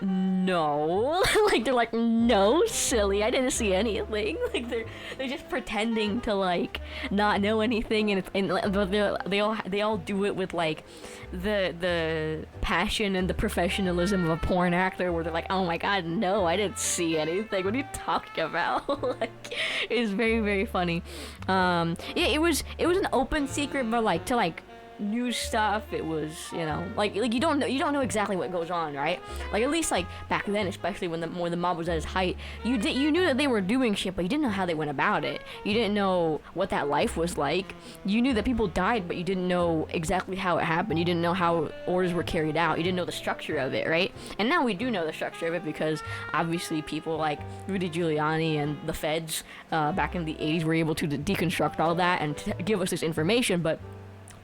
no. Like they're like, no, silly, I didn't see anything. Like they're just pretending to like not know anything, but they all do it with like the passion and the professionalism of a porn actor, where they're like, oh my god, no, I didn't see anything, what are you talking about? Like, it's very, very funny. Yeah, it was an open secret, but like to like news stuff, it was, you know, like you don't know exactly what goes on, right? Like at least like back then, especially when the mob was at its height, you knew that they were doing shit, but you didn't know how they went about it. You didn't know what that life was like. You knew that people died, but you didn't know exactly how it happened. You didn't know how orders were carried out. You didn't know the structure of it, right? And now we do know the structure of it because obviously people like Rudy Giuliani and the feds back in the 80s were able to deconstruct all that and give us this information. But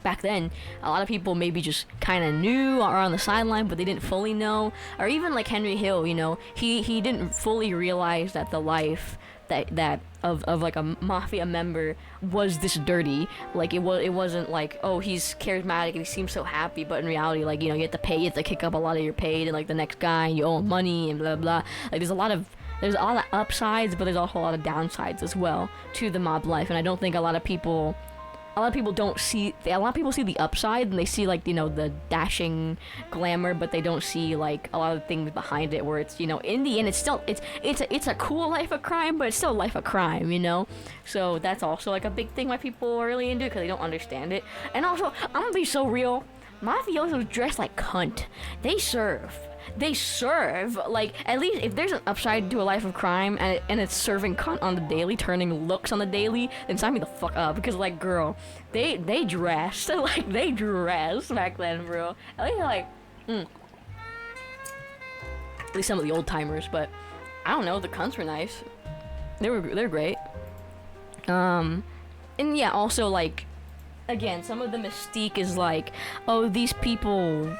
back then, a lot of people maybe just kind of knew or on the sideline, but they didn't fully know. Or even like Henry Hill, you know, he didn't fully realize that the life that of like a mafia member was this dirty. Like it wasn't like, oh, he's charismatic and he seems so happy, but in reality, like, you know, you have to pay, you have to kick up a lot of your pay to like the next guy, and you owe him money and blah blah. Like there's a lot of upsides, but there's also a lot of downsides as well to the mob life. And I don't think a lot of people see the upside, and they see like, you know, the dashing glamour, but they don't see like a lot of things behind it, where it's, you know, in the end it's a cool life of crime, but it's still a life of crime, you know. So that's also like a big thing why people are really into it, because they don't understand it. And also, I'm gonna be so real, mafiosos dress like cunt. They serve, like, at least if there's an upside to a life of crime and it's serving cunt on the daily, turning looks on the daily, then sign me the fuck up. Because like, girl, they dressed like they dressed back then, bro. At least like at least some of the old timers, but I don't know, the cunts were nice. They're great. And yeah, also like, again, some of the mystique is like, oh, these people,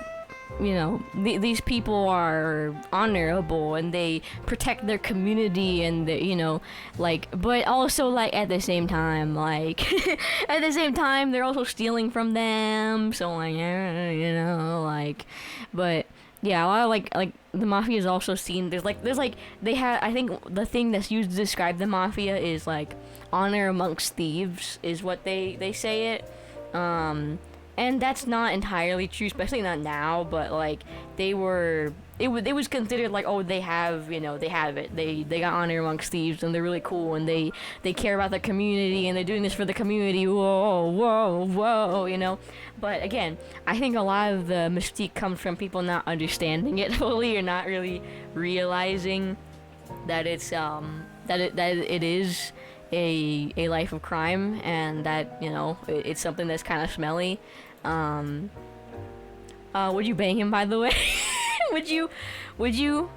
you know, these people are honorable and they protect their community, and they, you know, like, but also like at the same time, like they're also stealing from them. So like, you know, like, but yeah, a lot of like the mafia is also seen. There's like they have, I think the thing that's used to describe the mafia is like honor amongst thieves is what they say it. And that's not entirely true, especially not now, but like it was considered like, oh, they have it. They got honor amongst thieves, and they're really cool, and they care about the community, and they're doing this for the community. Whoa, you know. But again, I think a lot of the mystique comes from people not understanding it fully, or not really realizing that it's that it is a life of crime, and that, you know, it's something that's kind of smelly. Would you bang him, by the way? Would you? Would you?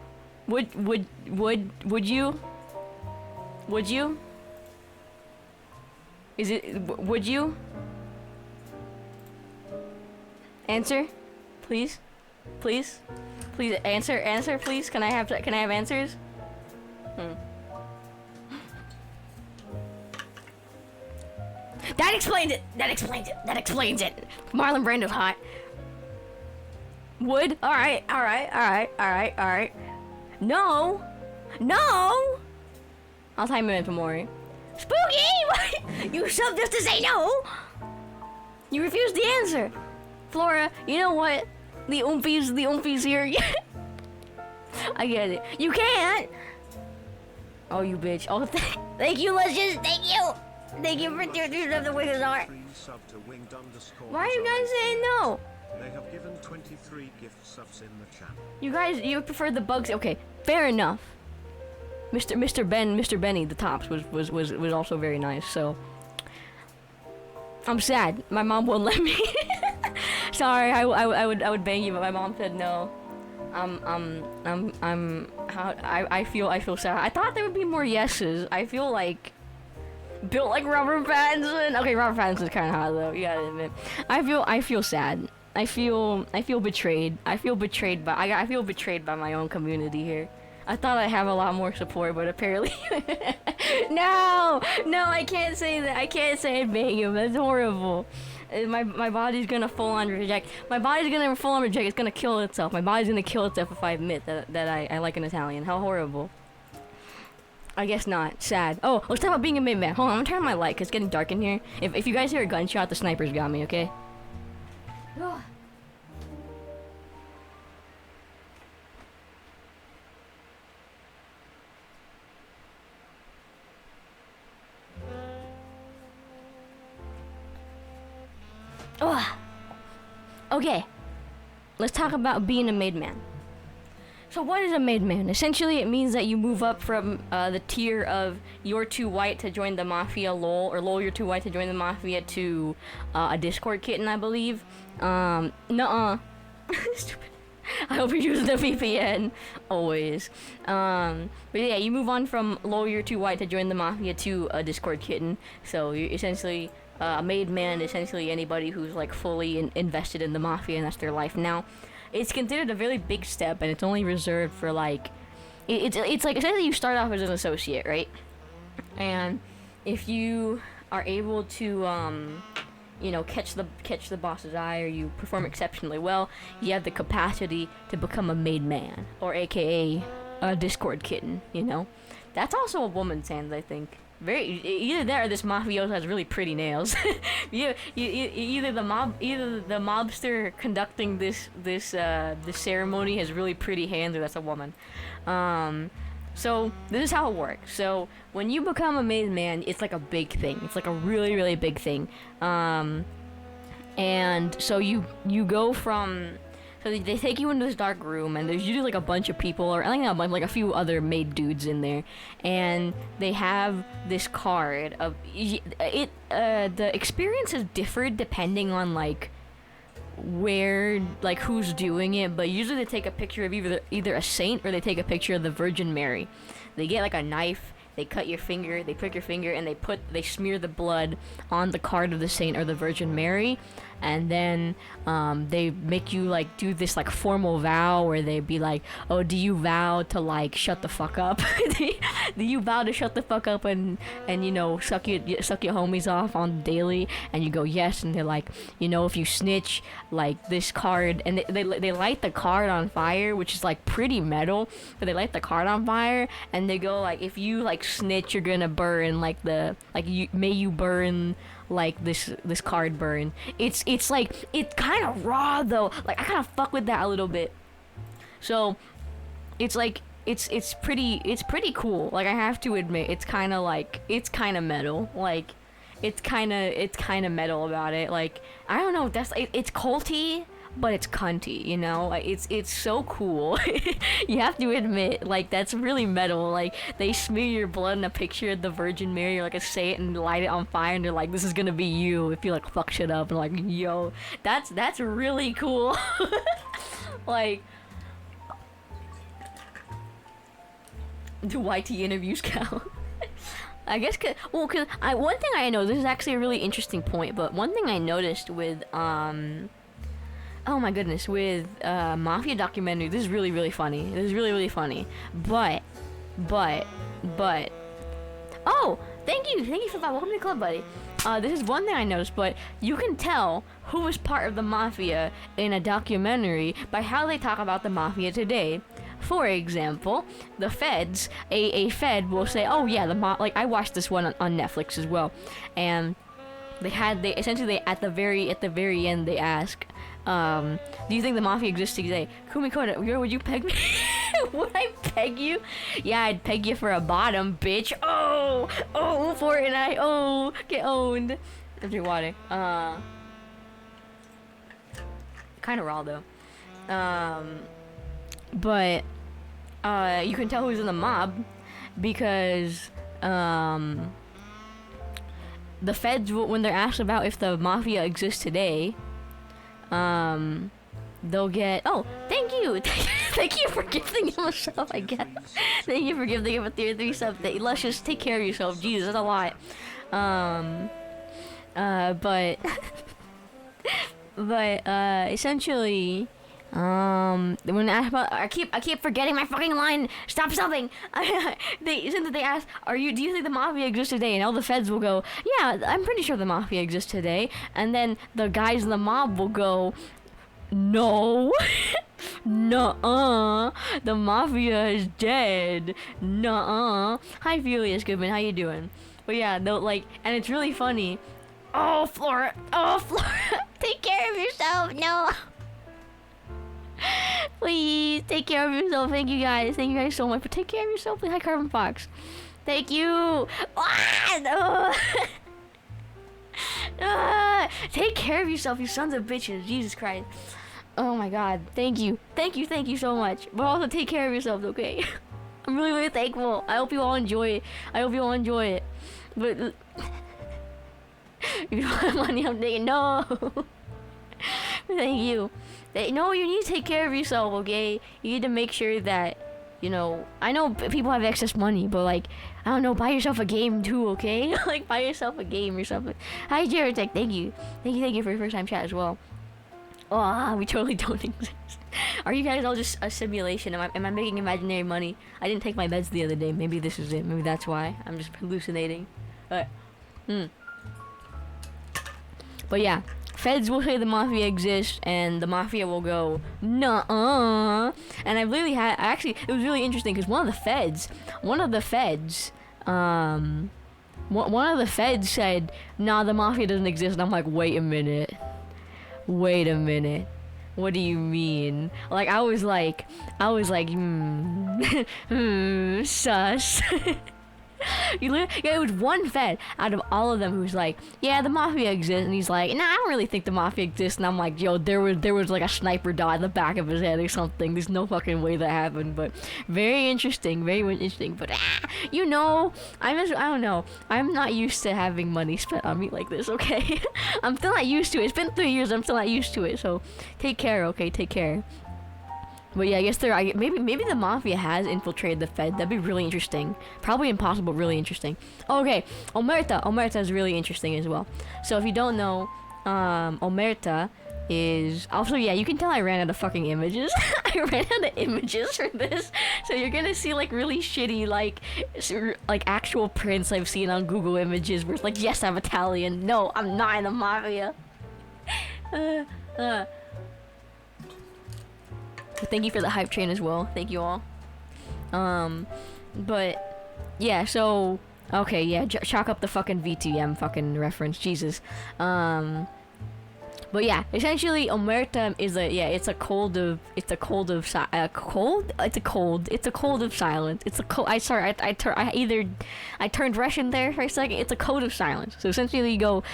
Answer, please answer, please. Can I have answers? That explains it. Marlon Brando's hot. Wood. All right. All right. All right. All right. All right. No. No. I'll time him in for more. Spooky! What? You subbed just to say no. You refused the answer. Flora, you know what? The oompies here. I get it. You can't. Oh, you bitch. Oh, thank you, Luscious. Thank you. Thank you for doing of the Wicked Art. Why are you guys saying no? They have given 23 gift subs in the chat. You guys, you prefer the bugs. Okay, fair enough. Mr. Benny, the tops was also very nice. So I'm sad. My mom won't let me. Sorry, I would bang you, but my mom said no. I feel sad. I thought there would be more yeses. I feel like built like Robert Pattinson. Okay, Robert Pattinson's kind of hot though. You gotta admit. I feel sad. I feel betrayed. I feel betrayed by my own community here. I thought I'd have a lot more support, but apparently no, I can't say that. I can't say it, bang him. That's horrible. My body's gonna full on reject. My body's gonna full on reject. It's gonna kill itself. My body's gonna kill itself if I admit that I like an Italian. How horrible. I guess not. Sad. Oh, let's talk about being a mid-man. Hold on, I'm gonna turn on my light 'cause it's getting dark in here. If you guys hear a gunshot, the snipers got me, okay? Ugh. Okay, let's talk about being a made man. So what is a made man? Essentially, it means that you move up from the tier of you're too white to join the Mafia, lol, or lol, you're too white to join the Mafia, to a Discord kitten, I believe. Nuh-uh. Stupid. I hope you're using the VPN, always. But yeah, you move on from lol, you're too white to join the Mafia to a Discord kitten. So you're essentially... a made man, essentially anybody who's like fully invested in the Mafia and that's their life now. It's considered a very big step, and it's only reserved for like, it's like essentially you start off as an associate, right? And if you are able to, you know, catch the boss's eye, or you perform exceptionally well, you have the capacity to become a made man, or AKA a Discord kitten. You know, that's also a woman's hand, I think. Either that or this mafioso has really pretty nails. Either the mobster conducting this ceremony has really pretty hands, or that's a woman. So this is how it works. So when you become a made man, it's like a big thing. It's like a really, really big thing. And so you go from... So they take you into this dark room, and there's usually like a bunch of people, or I think like a few other made dudes in there, and they have this card of it. The experience has differed depending on like where, like who's doing it, but usually they take a picture of either a saint, or they take a picture of the Virgin Mary. They get like a knife. They cut your finger, they prick your finger, and they smear the blood on the card of the saint or the Virgin Mary, and then they make you like do this like formal vow where they be like, oh, do you vow to like shut the fuck up? Do you vow to shut the fuck up and you know suck your homies off on the daily? And you go yes, and they're like, you know, if you snitch, like this card, and they light the card on fire, which is like pretty metal, but they light the card on fire, and they go like, if you like snitch, you're gonna burn like may you burn like this card burn. It's like, it's kind of raw though. Like I kind of fuck with that a little bit. So it's like it's pretty cool. Like I have to admit, it's kind of metal. Like it's kind of metal about it. Like I don't know. It's culty, but it's cunty, you know? Like, it's so cool. You have to admit, like, that's really metal. Like, they smear your blood in a picture of the Virgin Mary, or like a saint, and light it on fire, and they're like, this is gonna be you if you like fuck shit up. And like, yo, that's really cool. Like, do YT interviews count? I guess, cause one thing I know, this is actually a really interesting point, but one thing I noticed with, oh my goodness, with Mafia documentary, this is really, really funny. This is really, really funny. But, oh, thank you for that. Welcome to the club, buddy. this is one thing I noticed, but you can tell who was part of the mafia in a documentary by how they talk about the mafia today. For example, the feds, a fed will say, oh yeah, like I watched this one on Netflix as well, and they essentially at the very end they ask, do you think the mafia exists today? Kumikoda, would you peg me? Would I peg you? Yeah, I'd peg you for a bottom, bitch. Oh, Fortnite. Oh, get owned. Drink water. Kind of raw though. But you can tell who's in the mob because the feds, when they're asked about if the mafia exists today, they'll get, oh, thank you. Thank you for gifting him a sub, I guess. Thank you for gifting him a tier 3 sub. Let's just take care of yourself. Jesus, that's a lot. But essentially, when asked about, I keep forgetting my fucking line. Stop something. Since they ask, do you think the mafia exists today? And all the feds will go, yeah, I'm pretty sure the mafia exists today. And then the guys in the mob will go, no. Nuh-uh. The mafia is dead. Nuh-uh. Hi, Felius Goodman. How you doing? But yeah, they'll like, and it's really funny. Oh, Flora. Take care of yourself. No. Please take care of yourself. Thank you guys so much for taking care of yourself. Hi, Carbon Fox. Thank you. Take care of yourself, you sons of bitches. Jesus Christ. Oh my God. Thank you so much. But also take care of yourselves, okay? I'm really, really thankful. I hope you all enjoy it. But if you don't have money, I'm thinking no. Thank you. No, you need to take care of yourself, okay? You need to make sure that, you know, I know people have excess money, but like, I don't know, buy yourself a game too, okay? Like, buy yourself a game or something. Hi, Jared Tech, thank you for your first time chat as well. Oh, we totally don't exist. Are you guys all just a simulation? Am I making imaginary money? I didn't take my meds the other day. Maybe this is it. Maybe that's why. I'm just hallucinating. But yeah. Feds will say the mafia exists, and the mafia will go, nuh-uh. And I literally it was really interesting, because one of the feds said, nah, the mafia doesn't exist, and I'm like, wait a minute, what do you mean? Like, I was like, sus. It was one fed out of all of them who's like, yeah, the mafia exists, and he's like, nah, I don't really think the mafia exists. And I'm like, yo, there was like a sniper dot in the back of his head or something. There's no fucking way that happened. But very interesting. But you know, I don't know, I'm not used to having money spent on me like this, okay? I'm still not used to it. It's been 3 years, I'm still not used to it. So take care, okay? Take care. But yeah, I guess maybe the mafia has infiltrated the Fed. That'd be really interesting. Probably impossible, really interesting. Okay, Omerta is really interesting as well. So if you don't know, Omerta is also, yeah, you can tell I ran out of fucking images. I ran out of images for this. So you're gonna see like really shitty like actual prints I've seen on Google Images where it's like, yes, I'm Italian. No, I'm not in the mafia. Thank you for the hype train as well. Thank you all. But yeah, so okay, yeah, chalk up the fucking VTM fucking reference, Jesus. But yeah, essentially, Omerta is it's a cold of silence. I turned Russian there for a second. It's a code of silence. So essentially, you don't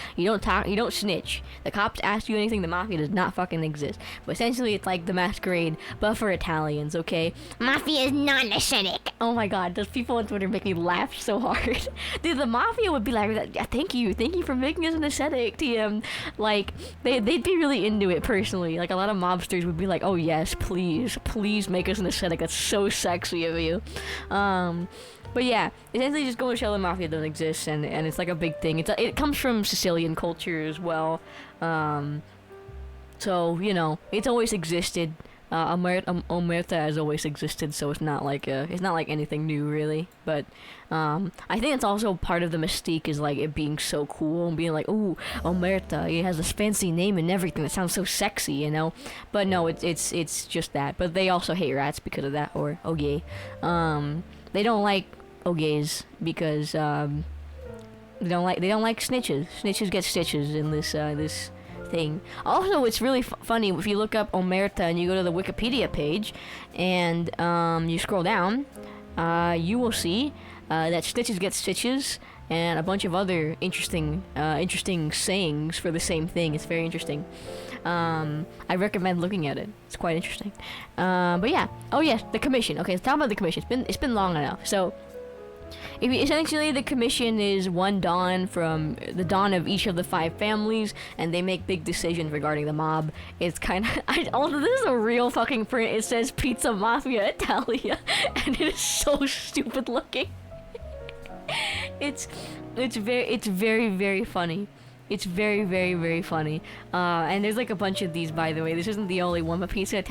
talk, you don't snitch. The cops ask you anything, the mafia does not fucking exist. But essentially, it's like the masquerade, but for Italians, okay? Mafia is non-acidic. Oh my God, those people on Twitter make me laugh so hard. Dude, the mafia would be like, yeah, thank you for making us an ascetic, TM. Like, they'd be really into it personally. Like, a lot of mobsters would be like, oh yes, please make us an aesthetic. That's so sexy of you. But yeah, essentially just going to show the mafia doesn't exist, and it's like a big thing. It comes from Sicilian culture as well. So, you know, it's always existed. Omerta has always existed, so it's not like anything new really. But I think it's also part of the mystique is like it being so cool and being like, ooh, Omerta, it has this fancy name and everything that sounds so sexy, you know. But no, it's just that. But they also hate rats because of that, or oge. They don't like oges because they don't like snitches. Snitches get stitches in this thing. Also, it's really funny if you look up Omerta and you go to the Wikipedia page and you scroll down, you will see that snitches get stitches and a bunch of other interesting sayings for the same thing. It's very interesting. I recommend looking at it. It's quite interesting. But yeah. Oh yes, the commission. Okay, let's talk about the commission. It's been long enough. So essentially, the commission is one Don from the Don of each of the 5 families, and they make big decisions regarding the mob. It's kind of... although this is a real fucking print. It says Pizza Mafia Italia, and it is so stupid looking. It's very, very funny. It's very, very, very funny. And there's like a bunch of these, by the way. This isn't the only one, but Pizza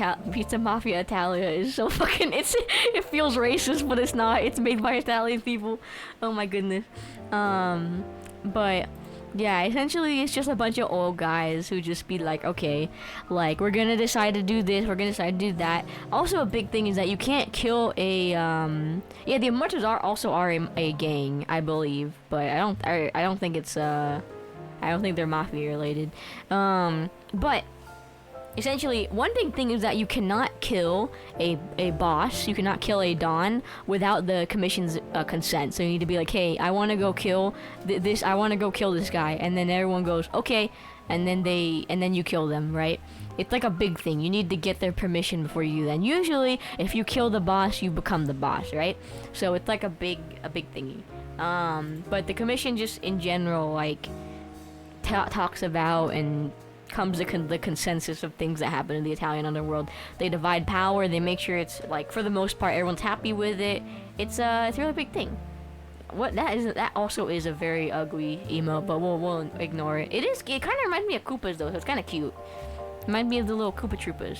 Mafia Italia is so fucking... It feels racist, but it's not. It's made by Italian people. Oh my goodness. But yeah, essentially it's just a bunch of old guys who just be like, okay, like, we're gonna decide to do this, we're gonna decide to do that. Also, a big thing is that you can't kill a... Yeah, the Immortals are a gang, I believe. But I don't think it's... I don't think they're mafia related. But essentially, one big thing is that you cannot kill a boss. You cannot kill a Don without the commission's consent. So you need to be like, hey, I want to go kill this. I want to go kill this guy, and then everyone goes, okay, and then you kill them, right? It's like a big thing. You need to get their permission before you do that. And usually, if you kill the boss, you become the boss, right? So it's like a big thingy. But the commission just in general, like, talks about and comes to the consensus of things that happen in the Italian underworld. They divide power. They make sure it's like, for the most part, everyone's happy with it. It's a really big thing. That also is a very ugly emote, but we'll ignore it. It kind of reminds me of Koopas though, so it's kind of cute. Reminds me of the little Koopa Troopas.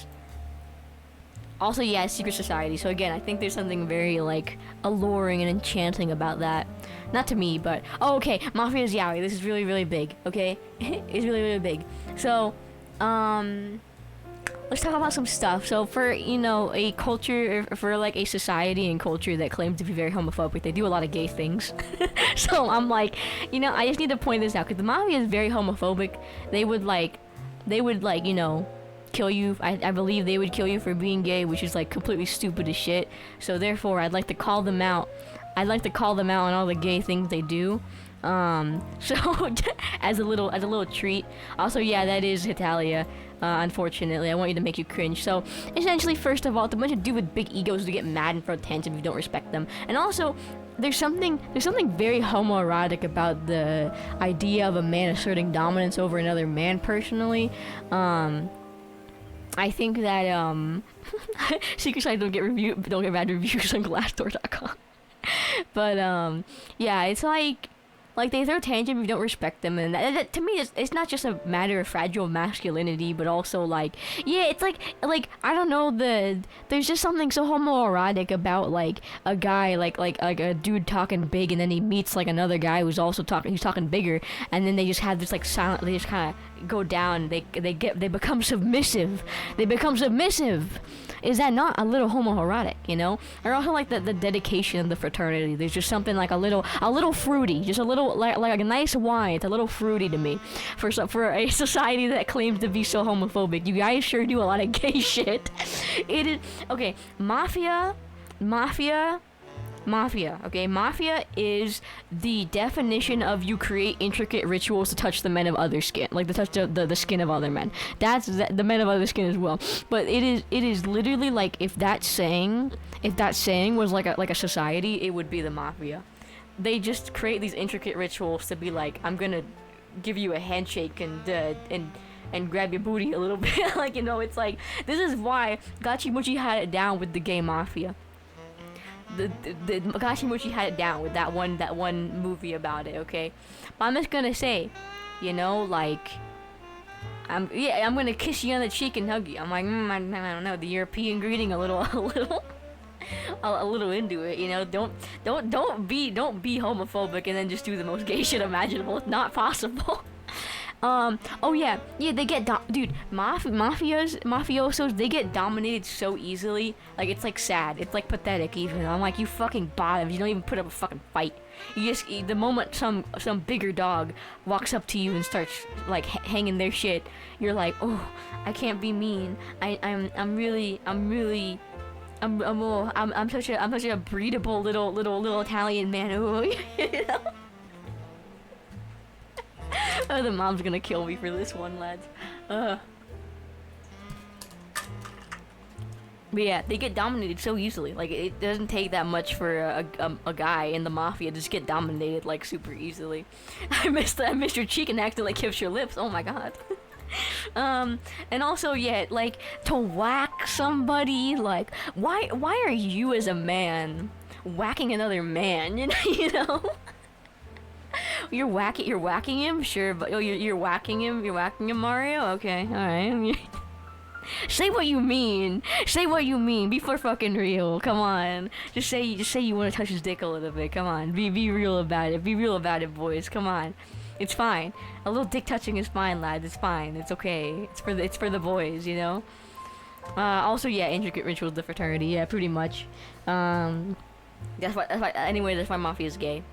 Also, yeah, secret society. So again, I think there's something very like alluring and enchanting about that. Not to me, but okay, Mafia's yaoi. This is really, really big. Okay, it's really, really big. So, let's talk about some stuff. So for, you know, a culture, for like a society and culture that claims to be very homophobic, they do a lot of gay things. So I'm like, you know, I just need to point this out because the Mafia is very homophobic. They would like, you know, kill you. I believe they would kill you for being gay, which is like completely stupid as shit. So therefore, I'd like to call them out. I'd like to call them out on all the gay things they do. So as a little treat. Also, yeah, that is Italia. Unfortunately, I want you to make you cringe. So essentially, first of all, it's a bunch of dudes with big egos who get mad and throw attention if you don't respect them. And also, there's something very homoerotic about the idea of a man asserting dominance over another man. Personally, I think that secret sites don't get bad reviews on Glassdoor.com. But yeah, it's like they throw tangent if you don't respect them, and that to me it's not just a matter of fragile masculinity, but also like, yeah, it's like I don't know, there's just something so homoerotic about like a guy like a dude talking big, and then he meets like another guy who's talking bigger, and then they just have this like silent, they just kind of go down, they become submissive. Is that not a little homoerotic, you know? Or also like the dedication of the fraternity. There's just something like a little fruity, just a little like a nice wine. It's a little fruity to me. For a society that claims to be so homophobic, you guys sure do a lot of gay shit. It is okay. Mafia. Okay, Mafia is the definition of you create intricate rituals to touch the men of other skin, like to touch the skin of other men. That's the men of other skin as well. But it is literally like if that saying was like a society, it would be the Mafia. They just create these intricate rituals to be like, I'm gonna give you a handshake and grab your booty a little bit. Like, you know, it's like, this is why Gachimuchi had it down with the gay Mafia. The Gachimuchi had it down with that one movie about it, okay? But I'm just gonna say, you know, like, I'm gonna kiss you on the cheek and hug you. I'm like, I don't know, the European greeting, a little, a little into it, you know. Don't be homophobic and then just do the most gay shit imaginable. It's not possible. Oh yeah, they get dude, mafiosos, they get dominated so easily. Like, it's like sad, it's like pathetic even. I'm like, you fucking bottoms, you don't even put up a fucking fight. You just, the moment some bigger dog walks up to you and starts like hanging their shit, you're like, oh, I can't be mean. I'm such a breedable little Italian man. Ooh, you know? Oh, the mom's gonna kill me for this one, lads. But yeah, they get dominated so easily. Like, it doesn't take that much for a guy in the mafia to just get dominated like super easily. I missed your cheek and accidentally kissed your lips. Oh my god. And also, yeah, like, to whack somebody, like, why are you as a man whacking another man? You know? You're whacking him, sure, but you're whacking him, Mario. Okay, all right. Say what you mean. Be for fucking real. Come on. Just say you want to touch his dick a little bit. Come on. Be real about it. Be real about it, boys. Come on. It's fine. A little dick touching is fine, lads. It's fine. It's okay. It's for the boys, you know. Also, yeah, intricate rituals of the fraternity. Yeah, pretty much. That's why. Anyway, that's why Mafia is gay.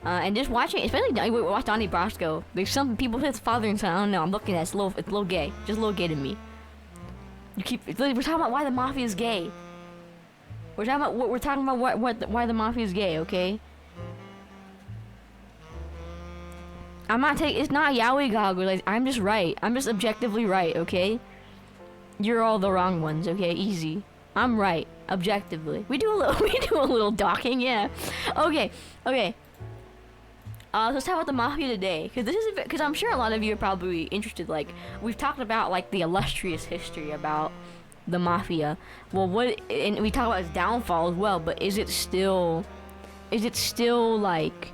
And just watching, especially watch Donnie Brasco. There's some people say it's father and son. I don't know. I'm looking at it. It's a little gay. Just a little gay to me. We're talking about why the Mafia is gay. We're talking about why the Mafia is gay. Okay. I'm not taking. It's not yaoi goggles. Like, I'm just right. I'm just objectively right. Okay. You're all the wrong ones. Okay. Easy. I'm right. Objectively. We do a little docking. Yeah. Okay. Let's talk about the Mafia today, because I'm sure a lot of you are probably interested. Like, we've talked about like the illustrious history about the Mafia. Well, and we talk about its downfall as well. But is it still like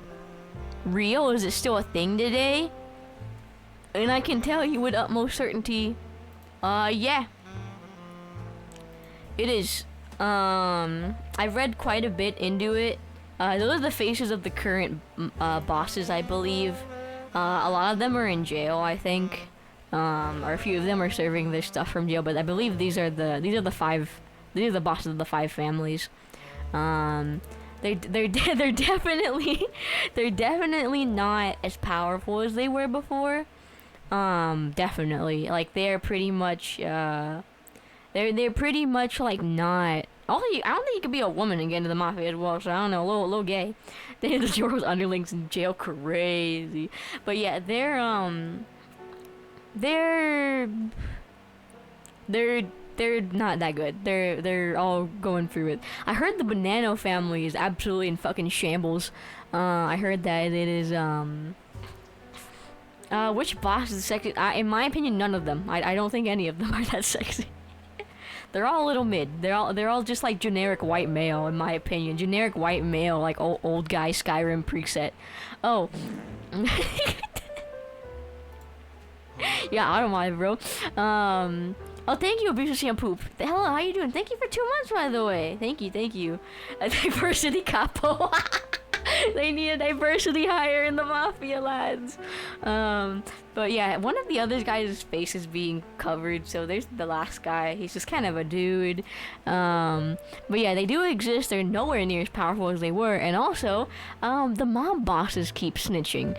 real? Is it still a thing today? And I can tell you with utmost certainty, yeah, it is. I've read quite a bit into it. Those are the faces of the current bosses, I believe. A lot of them are in jail, I think, or a few of them are serving their stuff from jail. But I believe these are the bosses of the 5 families. They're definitely not as powerful as they were before. Definitely, like, they're pretty much they're pretty much like not. I don't think you could be a woman and get into the Mafia as well, so I don't know, a little gay. They have the Jorgo's underlings in jail, crazy. But yeah, they're not that good. They're all going through it. I heard the Banano family is absolutely in fucking shambles. I heard that it is which boss is sexy? In my opinion, none of them. I don't think any of them are that sexy. They're all a little mid. They're all just like generic white male, in my opinion. Generic white male, like old guy Skyrim preset. Oh. Yeah, I don't mind, bro. Oh, thank you, Abusive Shampoo. Hello, how you doing? Thank you for 2 months, by the way. Thank you. A diversity capo. They need a diversity hire in the Mafia, lads. But yeah, one of the other guys' face is being covered, so there's the last guy. He's just kind of a dude. But yeah, they do exist. They're nowhere near as powerful as they were. And also, the mob bosses keep snitching.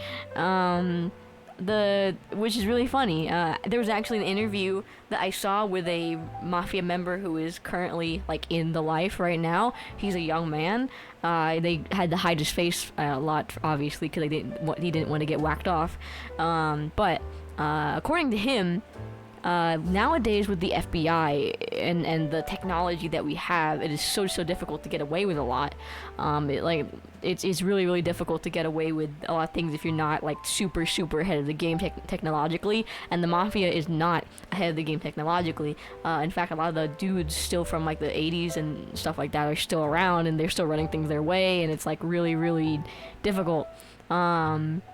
Which is really funny. There was actually an interview that I saw with a Mafia member who is currently like in the life right now. He's a young man. They had to hide his face a lot, obviously, because he didn't want to get whacked off. But according to him, nowadays with the FBI and the technology that we have, it is so difficult to get away with a lot. It's really difficult to get away with a lot of things if you're not like super ahead of the game technologically, and the Mafia is not ahead of the game technologically. In fact, a lot of the dudes still from like the 80s and stuff like that are still around, and they're still running things their way, and it's like really difficult.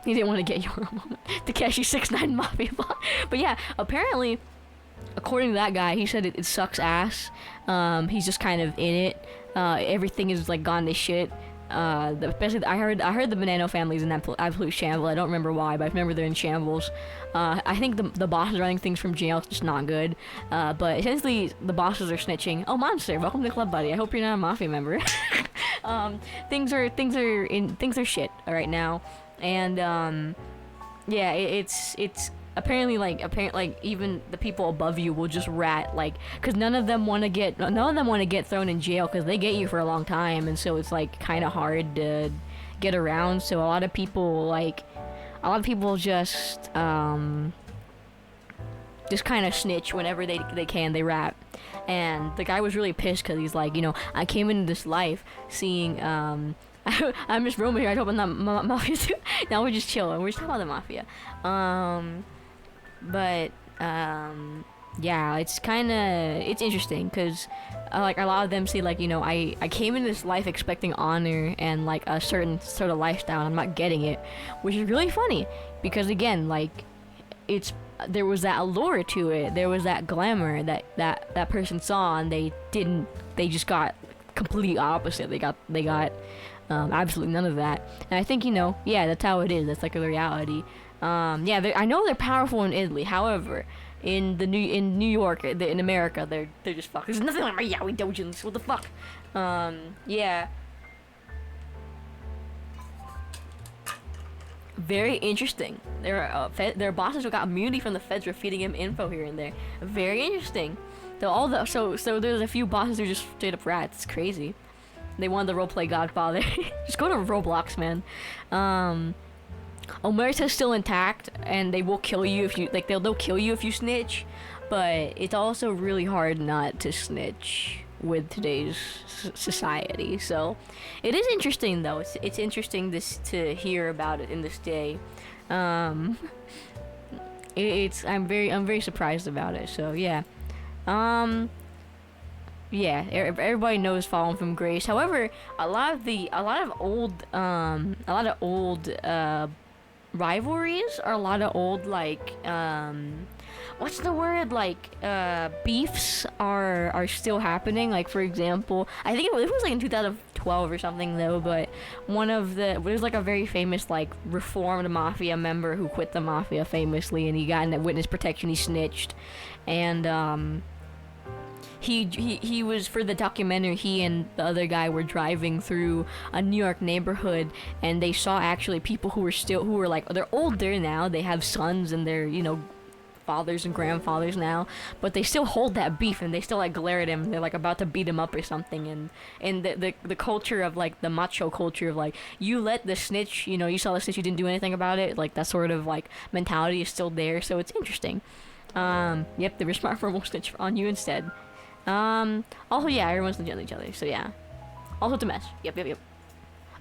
He didn't want to get your moment. Takeshi 69 Mafia bot. But yeah, apparently, according to that guy, he said it sucks ass. He's just kind of in it. Everything is like gone to shit. Especially I heard the Banana family's in absolute shambles. I don't remember why, but I remember they're in shambles. I think the boss is running things from jail. It's just not good. But essentially the bosses are snitching. Oh, Monster, welcome to the club, buddy. I hope you're not a Mafia member. Things are shit right now, and yeah, it's apparently like even the people above you will just rat, like, because none of them want to get thrown in jail because they get you for a long time, and so it's like kind of hard to get around. So a lot of people just kind of snitch whenever they can. They rap. And the guy was really pissed because he's like, I came into this life seeing I'm just roaming here. I hope I'm not Mafia too. Now we're just chilling. We're just talking about the Mafia. But yeah, it's interesting because like a lot of them say, like, I came into this life expecting honor and like a certain sort of lifestyle. I'm not getting it, which is really funny because again, like, there was that allure to it. There was that glamour that person saw, and they just got complete opposite. They got absolutely none of that. And I think, yeah, that's how it is. That's like the reality. Yeah, I know they're powerful in Italy. However, in New York, in America, they're just fucked. There's nothing like my yaoi dojins. What the fuck? Yeah. Very interesting. There are bosses who got immunity from the feds for feeding him info here and there. Very interesting. So there's a few bosses who are just straight up rats. It's crazy. They wanted the roleplay Godfather. Just go to Roblox, man. Omerta's still intact, and they will kill you if you they'll kill you if you snitch. But it's also really hard not to snitch with today's society. So it is interesting, though. It's interesting to hear about it in this day. I'm very surprised about it. So yeah. Yeah, everybody knows Fallen from Grace. However, a lot of old rivalries are a lot of old, like, what's the word, like, beefs are still happening. Like, for example, I think it was like in 2012 or something, though, but it was like a very famous, like, reformed Mafia member who quit the Mafia famously, and he got in witness protection. He snitched, and he was, for the documentary, he and the other guy were driving through a New York neighborhood, and they saw actually people who were like, they're older now, they have sons, and they're, fathers and grandfathers now, but they still hold that beef, and they still like glare at him. They're like about to beat him up or something, and the culture of, like, the macho culture of, like, you let the snitch, you saw the snitch, you didn't do anything about it, like, that sort of, like, mentality is still there. So it's interesting. Yep, the smartphone will snitch on you instead. Also, yeah, everyone's legit each other, so yeah. Also, it's a mess. Yep.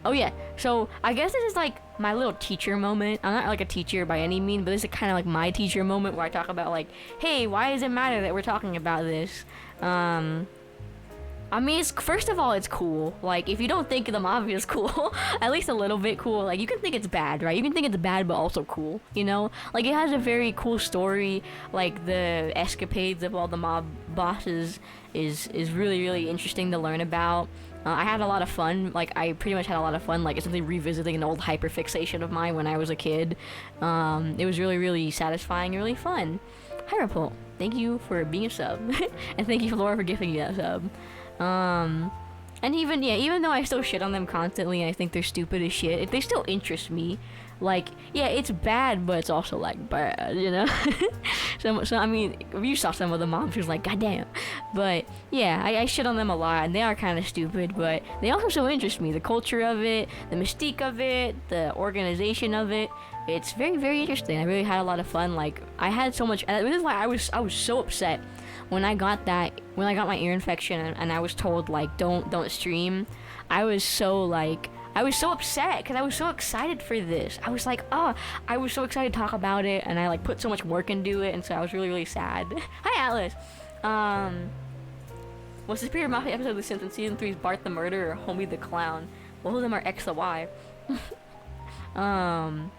Oh, yeah, so I guess this is, like, my little teacher moment. I'm not, like, a teacher by any means, but this is kind of, like, my teacher moment where I talk about, like, hey, why does it matter that we're talking about this? I mean, first of all, it's cool. Like, if you don't think the Mafia is cool, at least a little bit cool, like, you can think it's bad, right? You can think it's bad, but also cool, Like, it has a very cool story. Like, the escapades of all the mob bosses is really, really interesting to learn about. I had a lot of fun. Like, I pretty much had a lot of fun, like, essentially revisiting an old hyperfixation of mine when I was a kid. It was really, really satisfying and really fun. Hi, Repult. Thank you for being a sub. And thank you, Laura, for gifting me that sub. And even though I still shit on them constantly, and I think they're stupid as shit, they still interest me. Like, yeah, it's bad, but it's also, like, bad, so I mean, you saw some of the moms who's like, goddamn. But yeah, I shit on them a lot, and they are kind of stupid, but they also still interest me. The culture of it, the mystique of it, the organization of it. It's very, very interesting. I really had a lot of fun. Like, I had so much. This is why I was so upset when I got my ear infection, and I was told, like, don't stream. I was so upset because I was so excited for this. I was like, I was so excited to talk about it, and I, like, put so much work into it, and so I was really, really sad. Hi, Atlas. Was the Superior Mafia episode of The Simpsons Season 3's Bart the Murderer or Homie the Clown? Both of them are X the Y. Oh,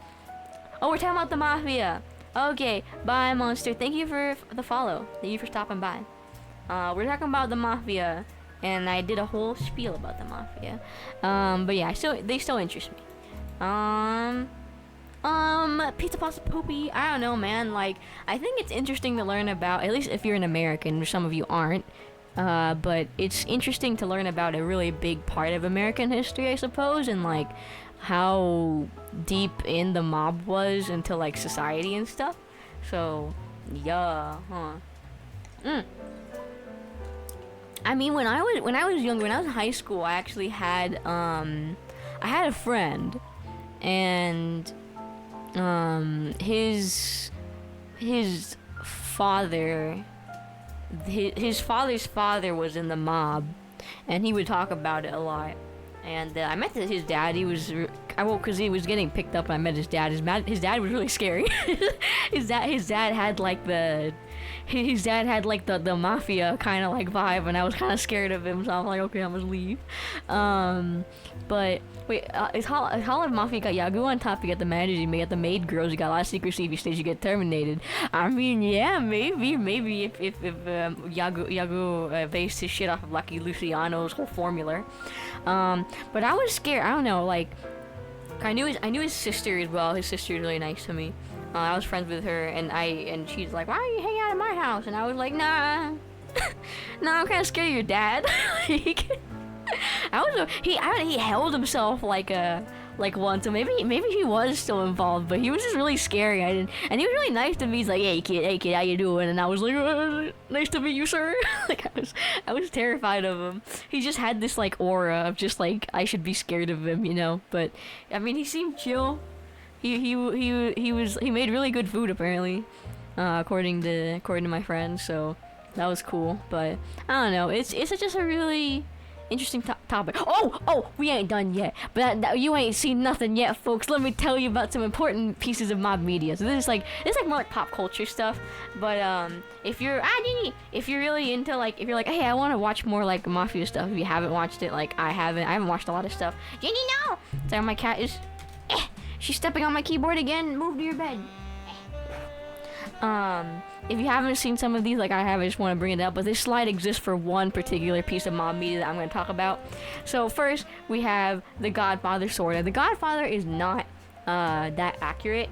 we're talking about the Mafia. Okay, bye, Monster. Thank you for the follow. Thank you for stopping by. We're talking about the Mafia, and I did a whole spiel about the Mafia. But yeah, they still interest me. Pizza Pasta Poopy. I don't know, man. Like, I think it's interesting to learn about, at least if you're an American, which some of you aren't. But it's interesting to learn about a really big part of American history, I suppose, and like how deep in the mob was into like society and stuff. So, yeah, I mean, when I was younger, when I was in high school, I actually had I had a friend, and his father. His father's father was in the mob, and he would talk about it a lot. And I met his dad. He was, because he was getting picked up, and I met his dad. His dad was really scary. his dad had like the mafia kind of like vibe, and I was kind of scared of him. So I'm like, okay, I'm gonna leave. But wait, is Holland Mafia got Yagu on top? You got the managers, you got the maid girls, you got a lot of secrecy. If you stage, you get terminated. I mean, yeah, maybe if Yagu based his shit off of Lucky Luciano's whole formula. But I was scared. I don't know, like, I knew his sister as well. His sister is really nice to me. I was friends with her, and she's like, why are you hanging out at my house? And I was like, nah, I'm kind of scared of your dad. He held himself like once, so maybe he was still involved, but he was just really scary. And he was really nice to me. He's like, hey kid, how you doing? And I was like, nice to meet you, sir. Like I was terrified of him. He just had this like aura of just like I should be scared of him, you know. But I mean, he seemed chill. He made really good food apparently, according to my friends. So that was cool. But I don't know. It's just a really interesting topic. Oh, we ain't done yet. But you ain't seen nothing yet, folks. Let me tell you about some important pieces of mob media. So this is like more like pop culture stuff. But if you're really into like, if you're like, hey, I want to watch more like Mafia stuff. If you haven't watched it, like I haven't watched a lot of stuff. Jenny, no. Sorry, my cat is. She's stepping on my keyboard again. Move to your bed. If you haven't seen some of these like I have, I just want to bring it up, but this slide exists for one particular piece of mob media that I'm going to talk about. So first, we have The Godfather, sort of. The Godfather is not that accurate.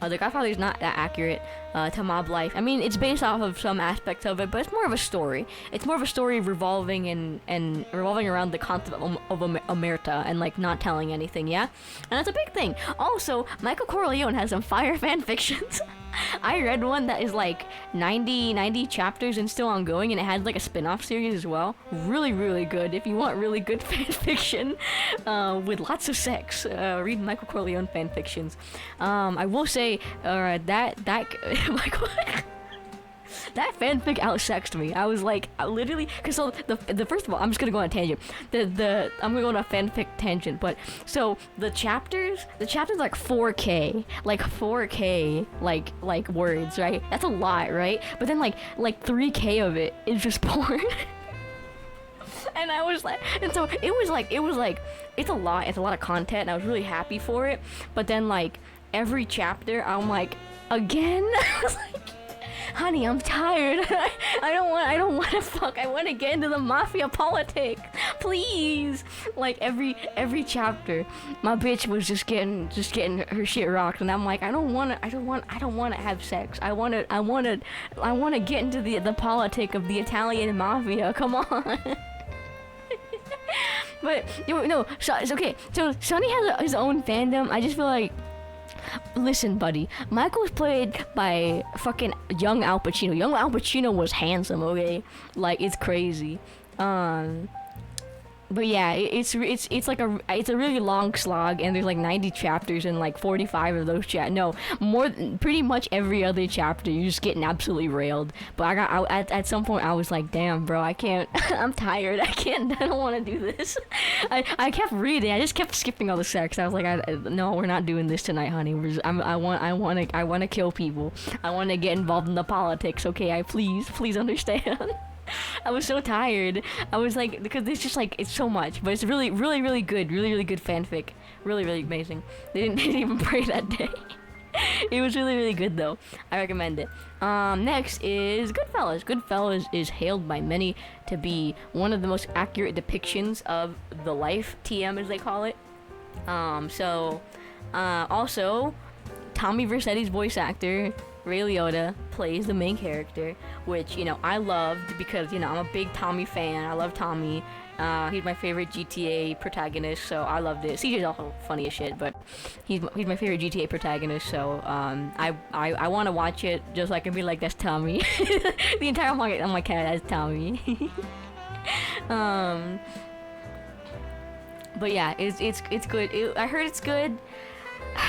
The Godfather is not that accurate to mob life. I mean, it's based off of some aspects of it, but it's more of a story. It's more of a story revolving around the concept of omerta and like not telling anything, yeah? And that's a big thing. Also, Michael Corleone has some fire fan fictions. I read one that is like 90 chapters and still ongoing, and it had like a spin-off series as well. Really, really good. If you want really good fan fiction with lots of sex, read Michael Corleone fan fictions. I will say that Michael. That fanfic outsexed me. I was like, literally, cause so the first of all, I'm just gonna go on a tangent. I'm gonna go on a fanfic tangent, but so the chapters like 4K, like words, right? That's a lot, right? But then like 3K of it is just porn. And I was like, and so it was like, it's a lot of content, and I was really happy for it. But then like every chapter, I'm like, again? I was like, honey, I'm tired. I don't want to fuck. I want to get into the mafia politics. Please. Like every chapter, my bitch was just getting her shit rocked, and I'm like, I don't want to have sex. I want to get into the politic of the Italian mafia. Come on. But no, so it's okay. So Sonny has his own fandom. I just feel like, listen, buddy, Michael's played by fucking young Al Pacino. Young Al Pacino was handsome, okay? Like, it's crazy. But yeah, it's like it's a really long slog, and there's like 90 chapters, and like 45 of those pretty much every other chapter you're just getting absolutely railed. But at some point I was like, damn, bro, I can't. I'm tired. I don't want to do this. I kept reading. I just kept skipping all the sex. I was like, no, we're not doing this tonight, honey. I want to kill people. I want to get involved in the politics. Okay, please understand. I was so tired. I was like, because it's just like, it's so much, but it's really, really, really good. Really, really good fanfic. Really, really amazing. They didn't even pray that day. It was really, really good though. I recommend it. Next is Goodfellas. Goodfellas is hailed by many to be one of the most accurate depictions of the life, TM as they call it. Also, Tommy Vercetti's voice actor, Ray Liotta, plays the main character, which, you know, I loved because, you know, I'm a big Tommy fan. I love Tommy. He's my favorite GTA protagonist, so I loved it. CJ's also funny as shit, but he's my favorite GTA protagonist, so I want to watch it just so I can be like, that's Tommy. The entire market, I'm like, that's Tommy. But yeah, it's good. I heard it's good.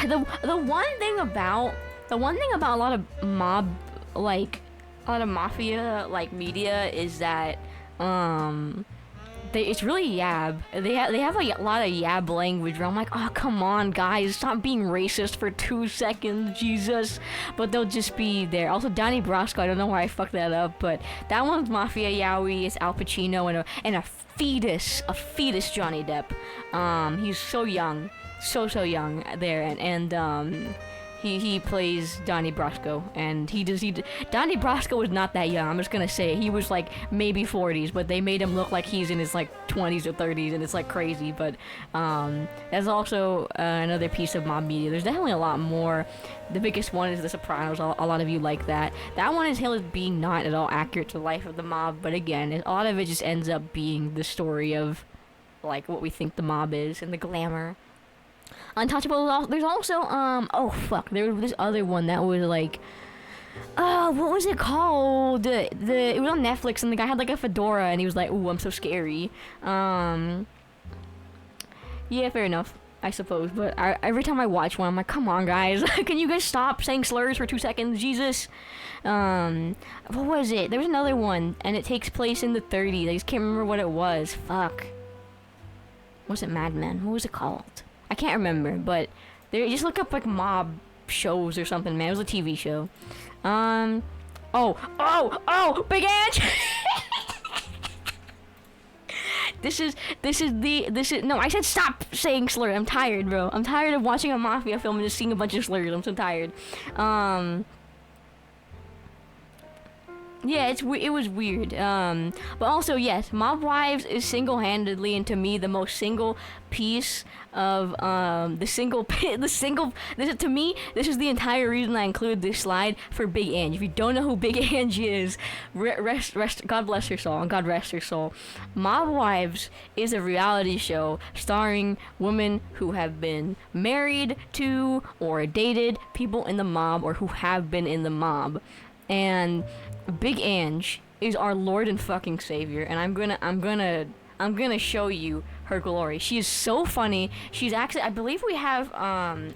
The one thing about a lot of mafia like media is that it's really yab. They have like a lot of yab language where I'm like, oh come on guys, stop being racist for 2 seconds, Jesus. But they'll just be there. Also Donnie Brasco, I don't know why I fucked that up, but that one's Mafia Yowie. It's Al Pacino and a fetus Johnny Depp. He's so young, so young there, and he plays Donnie Brasco, and Donnie Brasco was not that young. I'm just gonna say he was like maybe 40s, but they made him look like he's in his like 20s or 30s, and it's like crazy. But that's also another piece of mob media. There's definitely a lot more. The biggest one is The Sopranos. A lot of you like that. That one is hailed as being not at all accurate to the life of the mob, but again, a lot of it just ends up being the story of like what we think the mob is and the glamour. Untouchable. There's also oh fuck, there was this other one that was like, what was it called? It was on Netflix, and the guy had like a fedora, and he was like, ooh, I'm so scary. Yeah, fair enough, I suppose. But every time I watch one, I'm like, come on guys, can you guys stop saying slurs for 2 seconds, Jesus? What was it? There was another one, and it takes place in the 30s. I just can't remember what it was. Fuck. Was it Mad Men? What was it called? I can't remember, but just look up like mob shows or something, man. It was a TV show. Oh, Big Ange. No, I said stop saying slurs. I'm tired, bro. I'm tired of watching a mafia film and just seeing a bunch of slurs. I'm so tired. Yeah, it was weird. But also, yes, Mob Wives is single-handedly, and to me, the most single piece of this is, to me, this is the entire reason I included this slide for Big Ange. If you don't know who Big Ange is, God bless her soul, and God rest her soul. Mob Wives is a reality show starring women who have been married to or dated people in the mob, or who have been in the mob, and Big Ange is our Lord and fucking Savior, and I'm gonna show you her glory. She is so funny. She's actually, I believe we have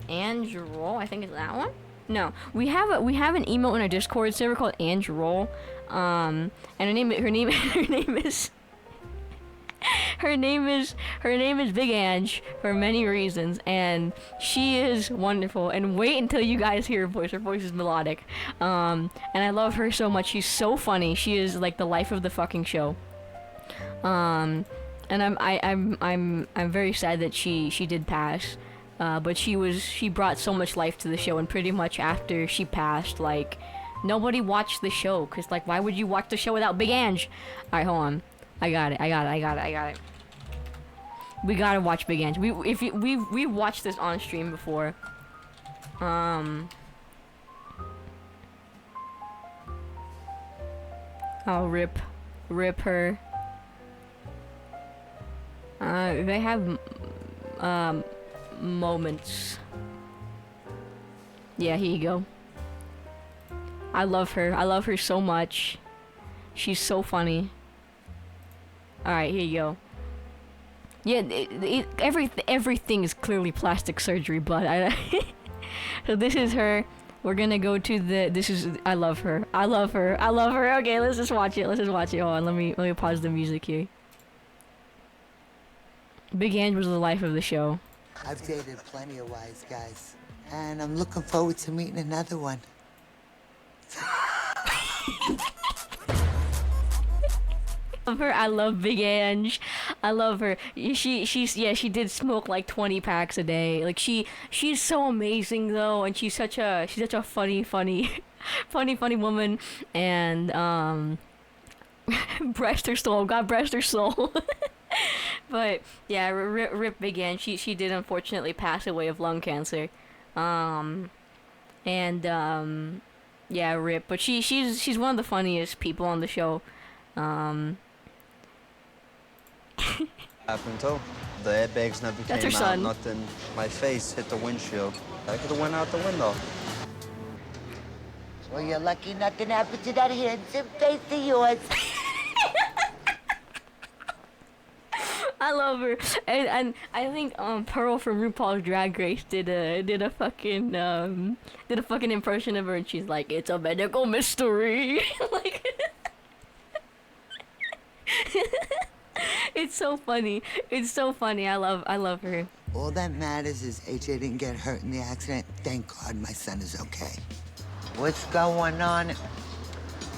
Ange Roll. I think it's that one. No, we have an emote in our Discord server called Ange Roll. And her name is Big Ange for many reasons, and she is wonderful. And wait until you guys hear her voice. Her voice is melodic. And I love her so much. She's so funny. She is like the life of the fucking show. And I'm very sad that she did pass. But she brought so much life to the show, and pretty much after she passed, like, nobody watched the show, cause like, why would you watch the show without Big Ange? Alright, hold on. I got it. We gotta watch Big Ange. We've watched this on stream before. Oh, rip her. They have moments. Yeah, here you go. I love her so much. She's so funny. Alright, here you go. Yeah, everything is clearly plastic surgery, but so this is her. We're gonna go to I love her. Okay, let's just watch it. Hold on, let me pause the music here. Big Ange was the life of the show. I've dated plenty of wise guys, and I'm looking forward to meeting another one. Love her. I love Big Ange. I love her. She did smoke like 20 packs a day. Like she's so amazing though, and she's such a funny funny woman, and rest her soul. God rest her soul. But yeah, rip Big Ange. She did unfortunately pass away of lung cancer. Yeah, rip. But she's one of the funniest people on the show. Happened too. The airbags never That's her came out. son. Nothing. My face hit the windshield. I could have went out the window. Well, you're lucky nothing happened to that handsome face of yours. I love her, and I think Pearl from RuPaul's Drag Race did a fucking impression of her, and she's like, "It's a medical mystery." Like, it's so funny. It's so funny. I love her. All that matters is AJ didn't get hurt in the accident. Thank God my son is okay. What's going on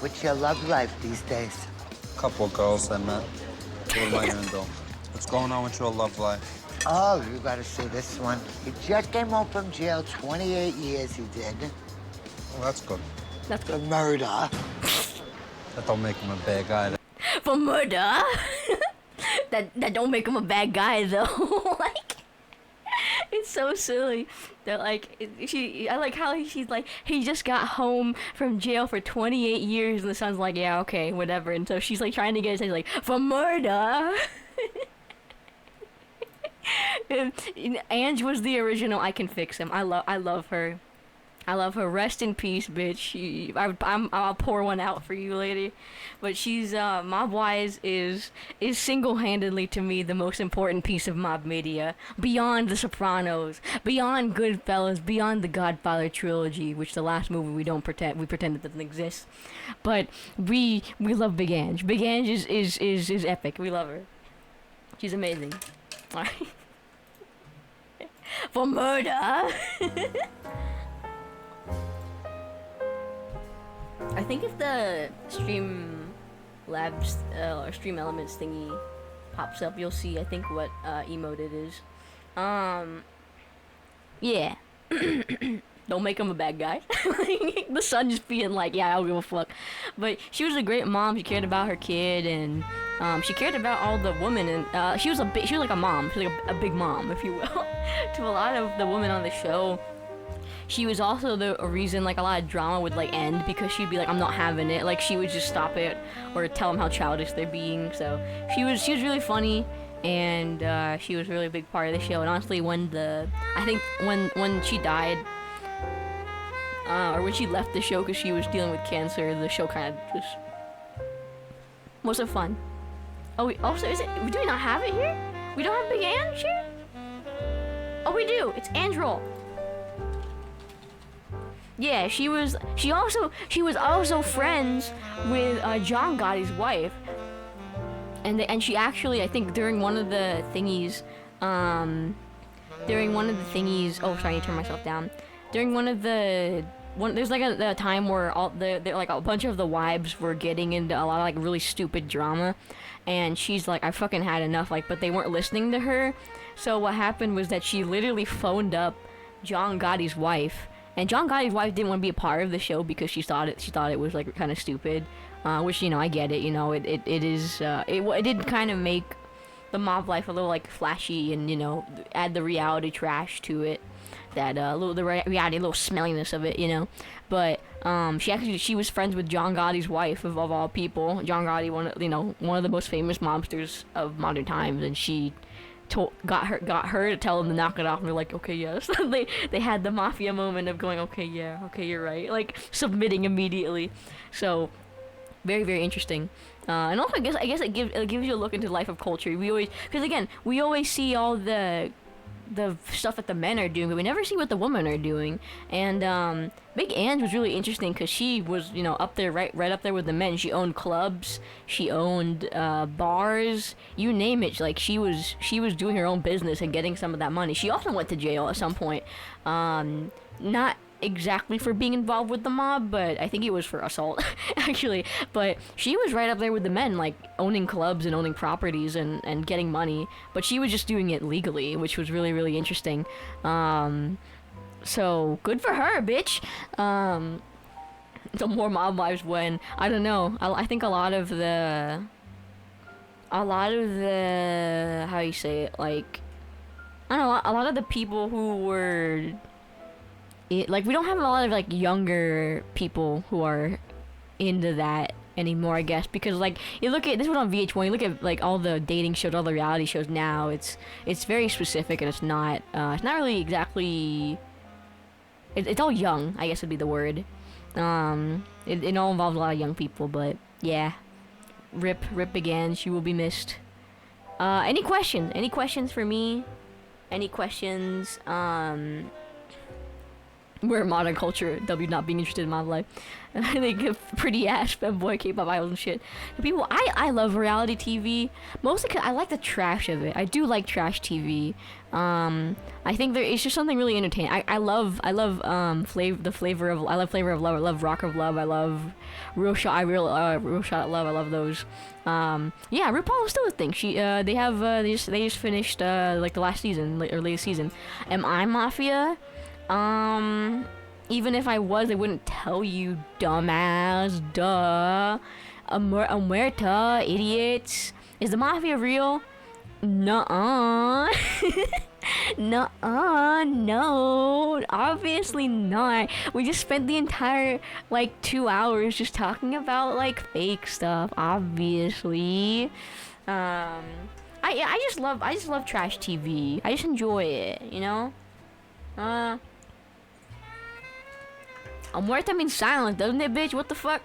with your love life these days? Couple of girls I met. What am I gonna do? What's going on with your love life? Oh, you gotta see this one. He just came home from jail, 28 years he did. Well, that's good. That's For good. murder. That don't make him a bad guy. For murder. that don't make him a bad guy though. Like, it's so silly that like I like how she's like, he just got home from jail for 28 years, and the son's like, yeah, okay, whatever, and so she's like trying to get it, like, for murder. Ange was the original I Can Fix Him. I love her. I love her. Rest in peace, bitch. I'll pour one out for you, lady. But she's Mob Wise is single-handedly to me the most important piece of mob media, beyond The Sopranos, beyond Goodfellas, beyond the Godfather trilogy, which the last movie we pretend it doesn't exist. But we love Big Ange. Big Ange is epic. We love her. She's amazing. All right. For murder. I think if the Stream Labs or Stream Elements thingy pops up, you'll see, I think, what emote it is. Yeah. Don't make him a bad guy. The son just being like, yeah, I don't give a fuck. But she was a great mom. She cared about her kid, and she cared about all the women, and she was like a mom. She was like a big mom, if you will, to a lot of the women on the show. She was also the reason like a lot of drama would like end, because she'd be like, I'm not having it. Like, she would just stop it or tell them how childish they're being. So she was really funny, and she was really a big part of the show. And honestly, when she died, or when she left the show because she was dealing with cancer, the show kind of just wasn't fun. Oh, do we not have it here? We don't have Big Ange here? Oh, we do. It's Androl. Yeah, she was also friends with John Gotti's wife, and she actually, I think, during one of the thingies, oh, sorry, I need to turn myself down. During there's like a time where like a bunch of the wives were getting into a lot of like really stupid drama, and she's like, I fucking had enough, like, but they weren't listening to her. So what happened was that she literally phoned up John Gotti's wife. And John Gotti's wife didn't want to be a part of the show because she thought it was like kind of stupid, which, you know, I get it. You know, it did kind of make the mob life a little like flashy, and, you know, add the reality trash to it, that reality, little smelliness of it, you know. But she was friends with John Gotti's wife, of all people. John Gotti, one of the most famous mobsters of modern times, and she got her to tell him to knock it off, and they're like, okay, yes. they had the Mafia moment of going, okay, yeah, okay, you're right, like submitting immediately. So very, very interesting. And also, I guess it gives you a look into the life of culture. We always see all the stuff that the men are doing, but we never see what the women are doing. And Big Ange was really interesting because she was, you know, up there, right up there with the men. She owned clubs, she owned bars, you name it. Like, she was doing her own business and getting some of that money. She also went to jail at some point. Not exactly for being involved with the mob, but I think it was for assault, actually. But she was right up there with the men, like owning clubs and owning properties and getting money. But she was just doing it legally, which was really, really interesting. So good for her, bitch. The more mob wives when, I don't know, I think a lot of the, how you say it, like, I don't know, a lot of the people who were, like, we don't have a lot of, like, younger people who are into that anymore, I guess, because, like, you look at, this was on VH1, you look at, like, all the dating shows, all the reality shows now, it's very specific, and it's not really exactly, it's all young, I guess would be the word. It all involves a lot of young people, but, yeah. Rip again, she will be missed. Any questions for me? Any questions? Where modern culture, W not being interested in modern life. They give pretty ass femboy K-pop idols and shit. The people, I love reality TV, mostly 'cause I like the trash of it. I do like trash TV. I think it's just something really entertaining. I love Flavor of Love, I love Rock of Love, I love Real Shot at Love, I love those. Yeah, RuPaul is still a thing. They just finished like the last season, or latest season. Am I Mafia? Even if I was, I wouldn't tell you, dumbass. Duh. Muerta, idiots. Is the Mafia real? Nuh-uh. Nuh-uh, no. Obviously not. We just spent the entire, like, 2 hours just talking about, like, fake stuff, obviously. I just love trash TV. I just enjoy it, you know? Muerta means silent, doesn't it, bitch? What the fuck?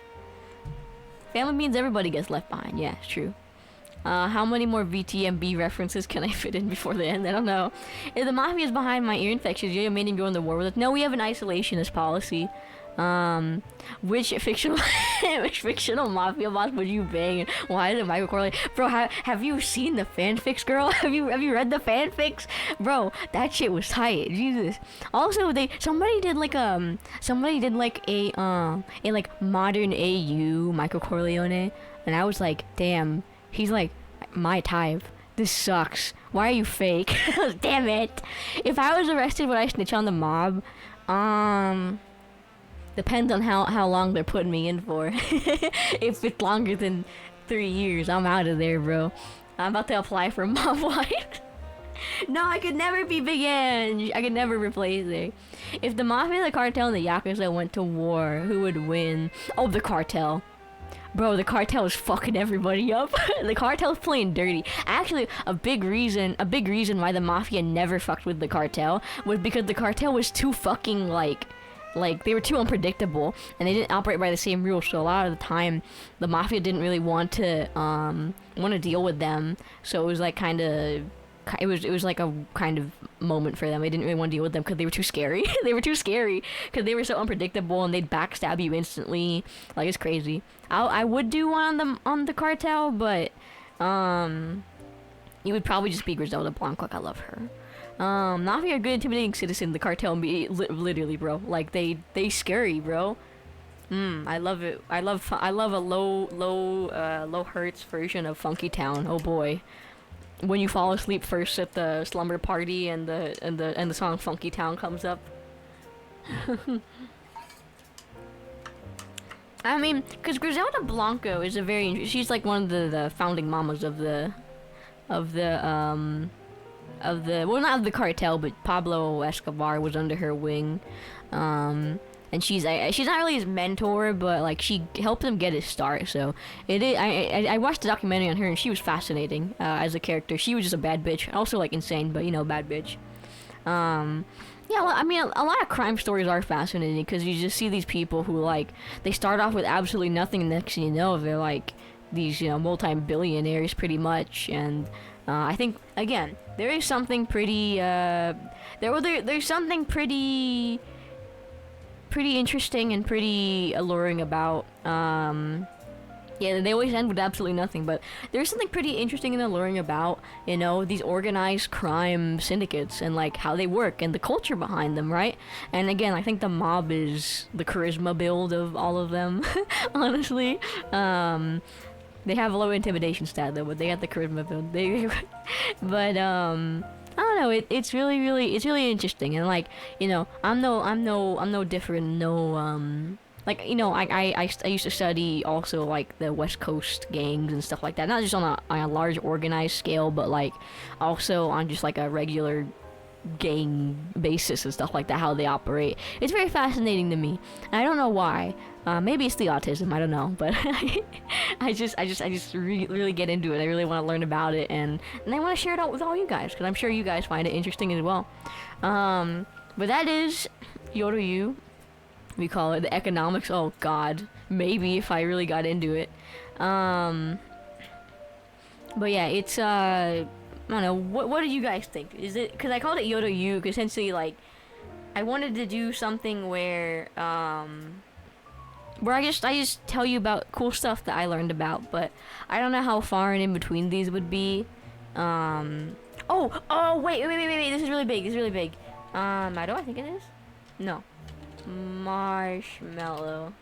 Family means everybody gets left behind. Yeah, it's true. How many more VTMB references can I fit in before the end? I don't know. If the Mafia is behind my ear infections, you made him go in the war with us. No, we have an isolationist policy. Which fictional Mafia boss would you bang? And why is it Michael Corleone? Bro, have you seen the fanfics, girl? Have you read the fanfics? Bro, that shit was tight. Jesus. Also, somebody did like a modern AU Michael Corleone, and I was like, damn, he's like my type. This sucks. Why are you fake? Damn it. If I was arrested, would I snitch on the mob? Depends on how long they're putting me in for. If it's longer than 3 years, I'm out of there, bro. I'm about to apply for mob wife. No, I could never be Big Ange. I could never replace her. If the Mafia, the Cartel, and the Yakuza went to war, who would win? Oh, the Cartel. Bro, the Cartel is fucking everybody up. The Cartel's playing dirty. Actually, a big reason why the Mafia never fucked with the Cartel was because the Cartel was too fucking, like they were too unpredictable, and they didn't operate by the same rules, so a lot of the time the Mafia didn't really want to deal with them. So it was like it was like a kind of moment for them. They didn't really want to deal with them because they were too scary. They were too scary because they were so unpredictable, and they'd backstab you instantly. Like, it's crazy. I would do one on the Cartel, but it would probably just be Griselda Blanco. I love her. Mafia are good intimidating citizen. The Cartel, literally, bro. Like, they scary, bro. I love it. I love a low hertz version of Funky Town. Oh boy. When you fall asleep first at the slumber party and the song Funky Town comes up. I mean, cause Griselda Blanco is she's like one of the founding mamas of the well, not of the Cartel, but Pablo Escobar was under her wing. And she's not really his mentor, but like she helped him get his start. So I watched the documentary on her, and she was fascinating as a character. She was just a bad bitch, also like insane, but you know, bad bitch. Yeah, well, I mean, a lot of crime stories are fascinating because you just see these people who, like, they start off with absolutely nothing, and next thing you know, they're like these, you know, multi-billionaires pretty much. And I think, again, there is something pretty there's something pretty interesting and pretty alluring about Yeah, they always end with absolutely nothing, but there's something pretty interesting and alluring about, you know, these organized crime syndicates and like how they work and the culture behind them, right? And again, I think the mob is the charisma build of all of them, honestly. They have a low intimidation stat though, but they got the charisma build. But I don't know. It's really interesting, and like, you know, I'm no different. No like, you know, I used to study also like the West Coast gangs and stuff like that. Not just on a large organized scale, but like also on just like a regular gang basis and stuff like that, how they operate. It's very fascinating to me. And I don't know why. Maybe it's the autism, I don't know, but I just really get into it. I really want to learn about it, and I want to share it out with all you guys, because I'm sure you guys find it interesting as well. But that is Yodo U. We call it the economics. Oh god, maybe if I really got into it. But yeah, it's I don't know. What do you guys think? Is it, because I called it Yodo U because essentially like I wanted to do something where I just tell you about cool stuff that I learned about, but I don't know how far and in between these would be. Oh wait, this is really big. I don't think it is. No. Marshmallow.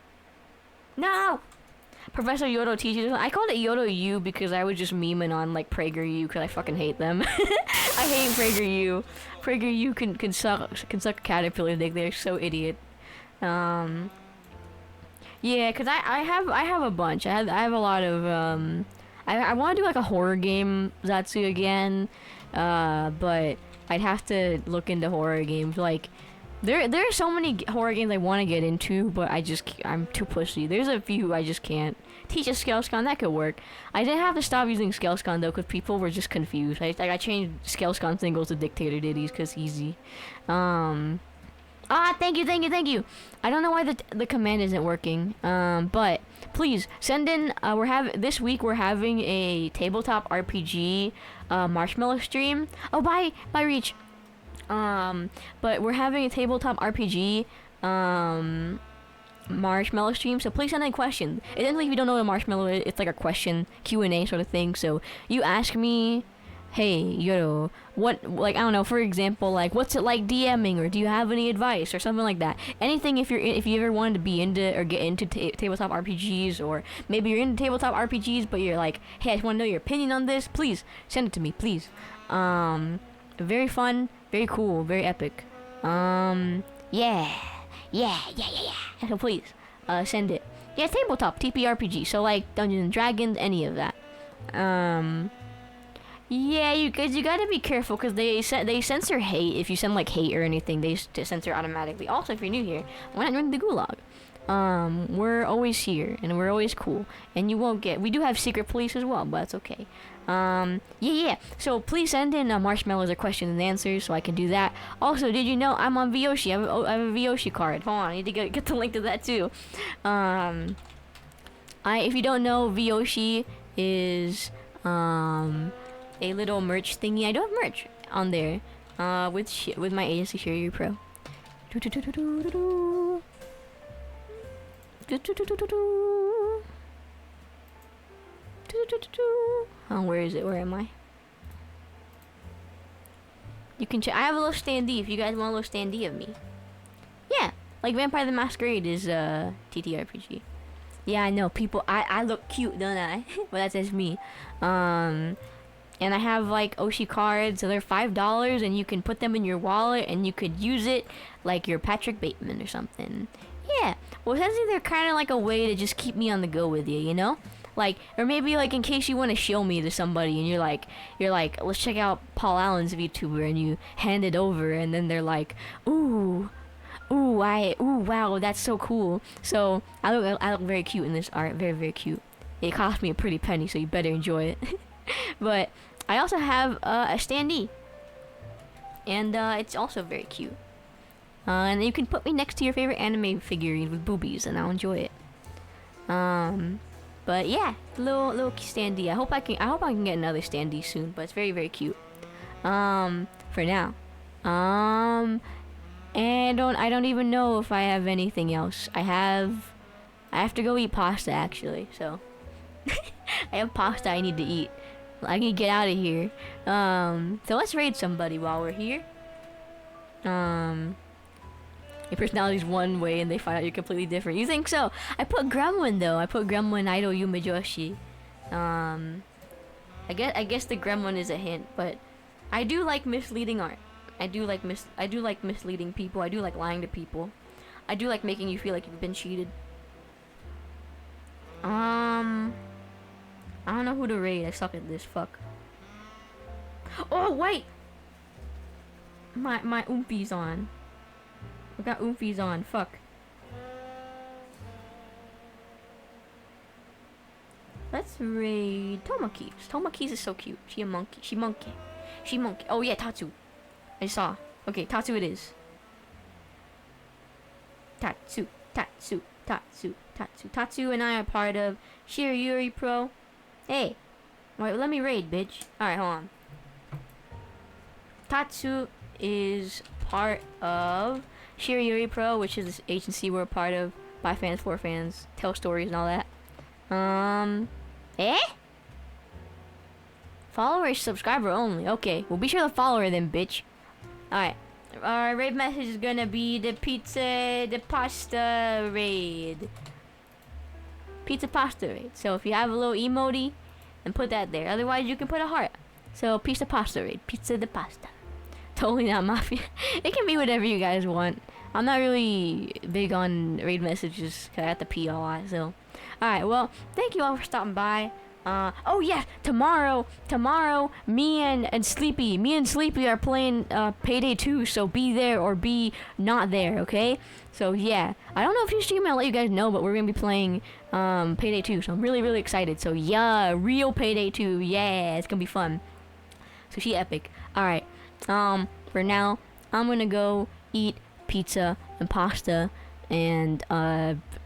No! Professor Yodo teaches. I called it Yodo U because I was just memeing on like PragerU because I fucking hate them. I hate PragerU. PragerU can suck a caterpillar dick. They're so idiot. Yeah, cause I have a bunch. I have a lot of I want to do like a horror game Zatsu again, but I'd have to look into horror games. Like there are so many horror games I want to get into, but I'm too pussy. There's a few I just can't. Teach a Scalescon, that could work. I didn't have to stop using Scalescon though, because people were just confused. I changed Scalescon singles to Dictator Ditties because easy. Thank you. I don't know why the command isn't working. But please send in. This week we're having a tabletop RPG marshmallow stream. Oh, bye Reach. But we're having a tabletop RPG marshmallow stream, so please send in questions. Essentially, if you don't know what a marshmallow is, it's like a question Q&A sort of thing. So you ask me, hey Yodo, what, like, I don't know, for example, like, what's it like DMing, or do you have any advice or something like that. Anything. If you ever wanted to be into or get into tabletop RPGs, or maybe you're into tabletop RPGs but you're like, hey, I just want to know your opinion on this, please send it to me, please. Very fun, very cool, very epic. Yeah. So please, send it. Yeah, tabletop, TPRPG, so like Dungeons and Dragons, any of that. Yeah, you gotta be careful, because they censor hate. If you send like hate or anything, they censor automatically. Also, if you're new here, why not join the Gulag? We're always here, and we're always cool, and we do have secret police as well, but that's okay. Yeah. So please send in marshmallows or questions and answers so I can do that. Also, did you know I'm on Vyoshi? I have a Vyoshi card. Hold on, I need to get the link to that too. If you don't know, Vyoshi is a little merch thingy. I do have merch on there with my agency Shiryu Pro. Oh, where is it? Where am I? You can check. I have a little standee if you guys want a little standee of me. Yeah, like Vampire the Masquerade is TTRPG. Yeah, I know, people. I look cute, don't I? But that's just me. And I have like Oshi cards, so they're $5, and you can put them in your wallet, and you could use it like you're Patrick Bateman or something. Yeah. Well, essentially, they're kind of like a way to just keep me on the go with you, you know? Like, or maybe like in case you want to show me to somebody, and you're like, let's check out Paul Allen's VTuber, and you hand it over, and then they're like, ooh, wow, that's so cool. So I look very cute in this art, very, very cute. It cost me a pretty penny, so you better enjoy it. But I also have a standee, and it's also very cute. And you can put me next to your favorite anime figurine with boobies, and I'll enjoy it. But yeah, little standee. I hope I can get another standee soon. But it's very, very cute. For now. And I don't even know if I have anything else. I have to go eat pasta actually. So I have pasta I need to eat. I need to get out of here. So let's raid somebody while we're here. Your personality's one way and they find out you're completely different. You think so? I put Gremlin though. I put Gremlin Idol Yumajoshi. I guess the Gremlin is a hint, but I do like misleading art. I do like misleading people. I do like lying to people. I do like making you feel like you've been cheated. I don't know who to raid. I suck at this. Fuck. Oh wait. My oompies on. I got oompies on. Fuck. Let's raid Tomokeys. Tomokeys is so cute. She a monkey. She monkey. She monkey. Oh yeah, Tatsu. I saw. Okay, Tatsu it is. Tatsu. Tatsu. Tatsu. Tatsu. Tatsu and I are part of Shiryuri Pro. Hey. Wait, let me raid, bitch. Alright, hold on. Tatsu is part of Shiryuri Pro, which is this agency we're a part of. By fans, for fans. Tell stories and all that. Follower, subscriber only. Okay, well be sure to follow her then, bitch. Alright. Our raid message is gonna be the pasta raid. Pizza pasta raid. So if you have a little emoji, then put that there. Otherwise you can put a heart. So pizza pasta raid. Pizza de pasta. Totally not Mafia. It can be whatever you guys want. I'm not really big on raid messages because I have to pee a lot, so. Alright, well, thank you all for stopping by. Oh yeah, tomorrow, me and Sleepy are playing Payday 2, so be there or be not there, okay? So yeah, I don't know if you stream, I'll let you guys know, but we're gonna be playing Payday 2, so I'm really, really excited. So yeah, real Payday 2, yeah, it's gonna be fun. So she epic. Alright, for now, I'm gonna go eat pizza and pasta and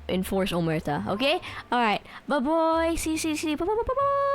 enforce omerta, okay? Alright, bye bye, see, bye bye.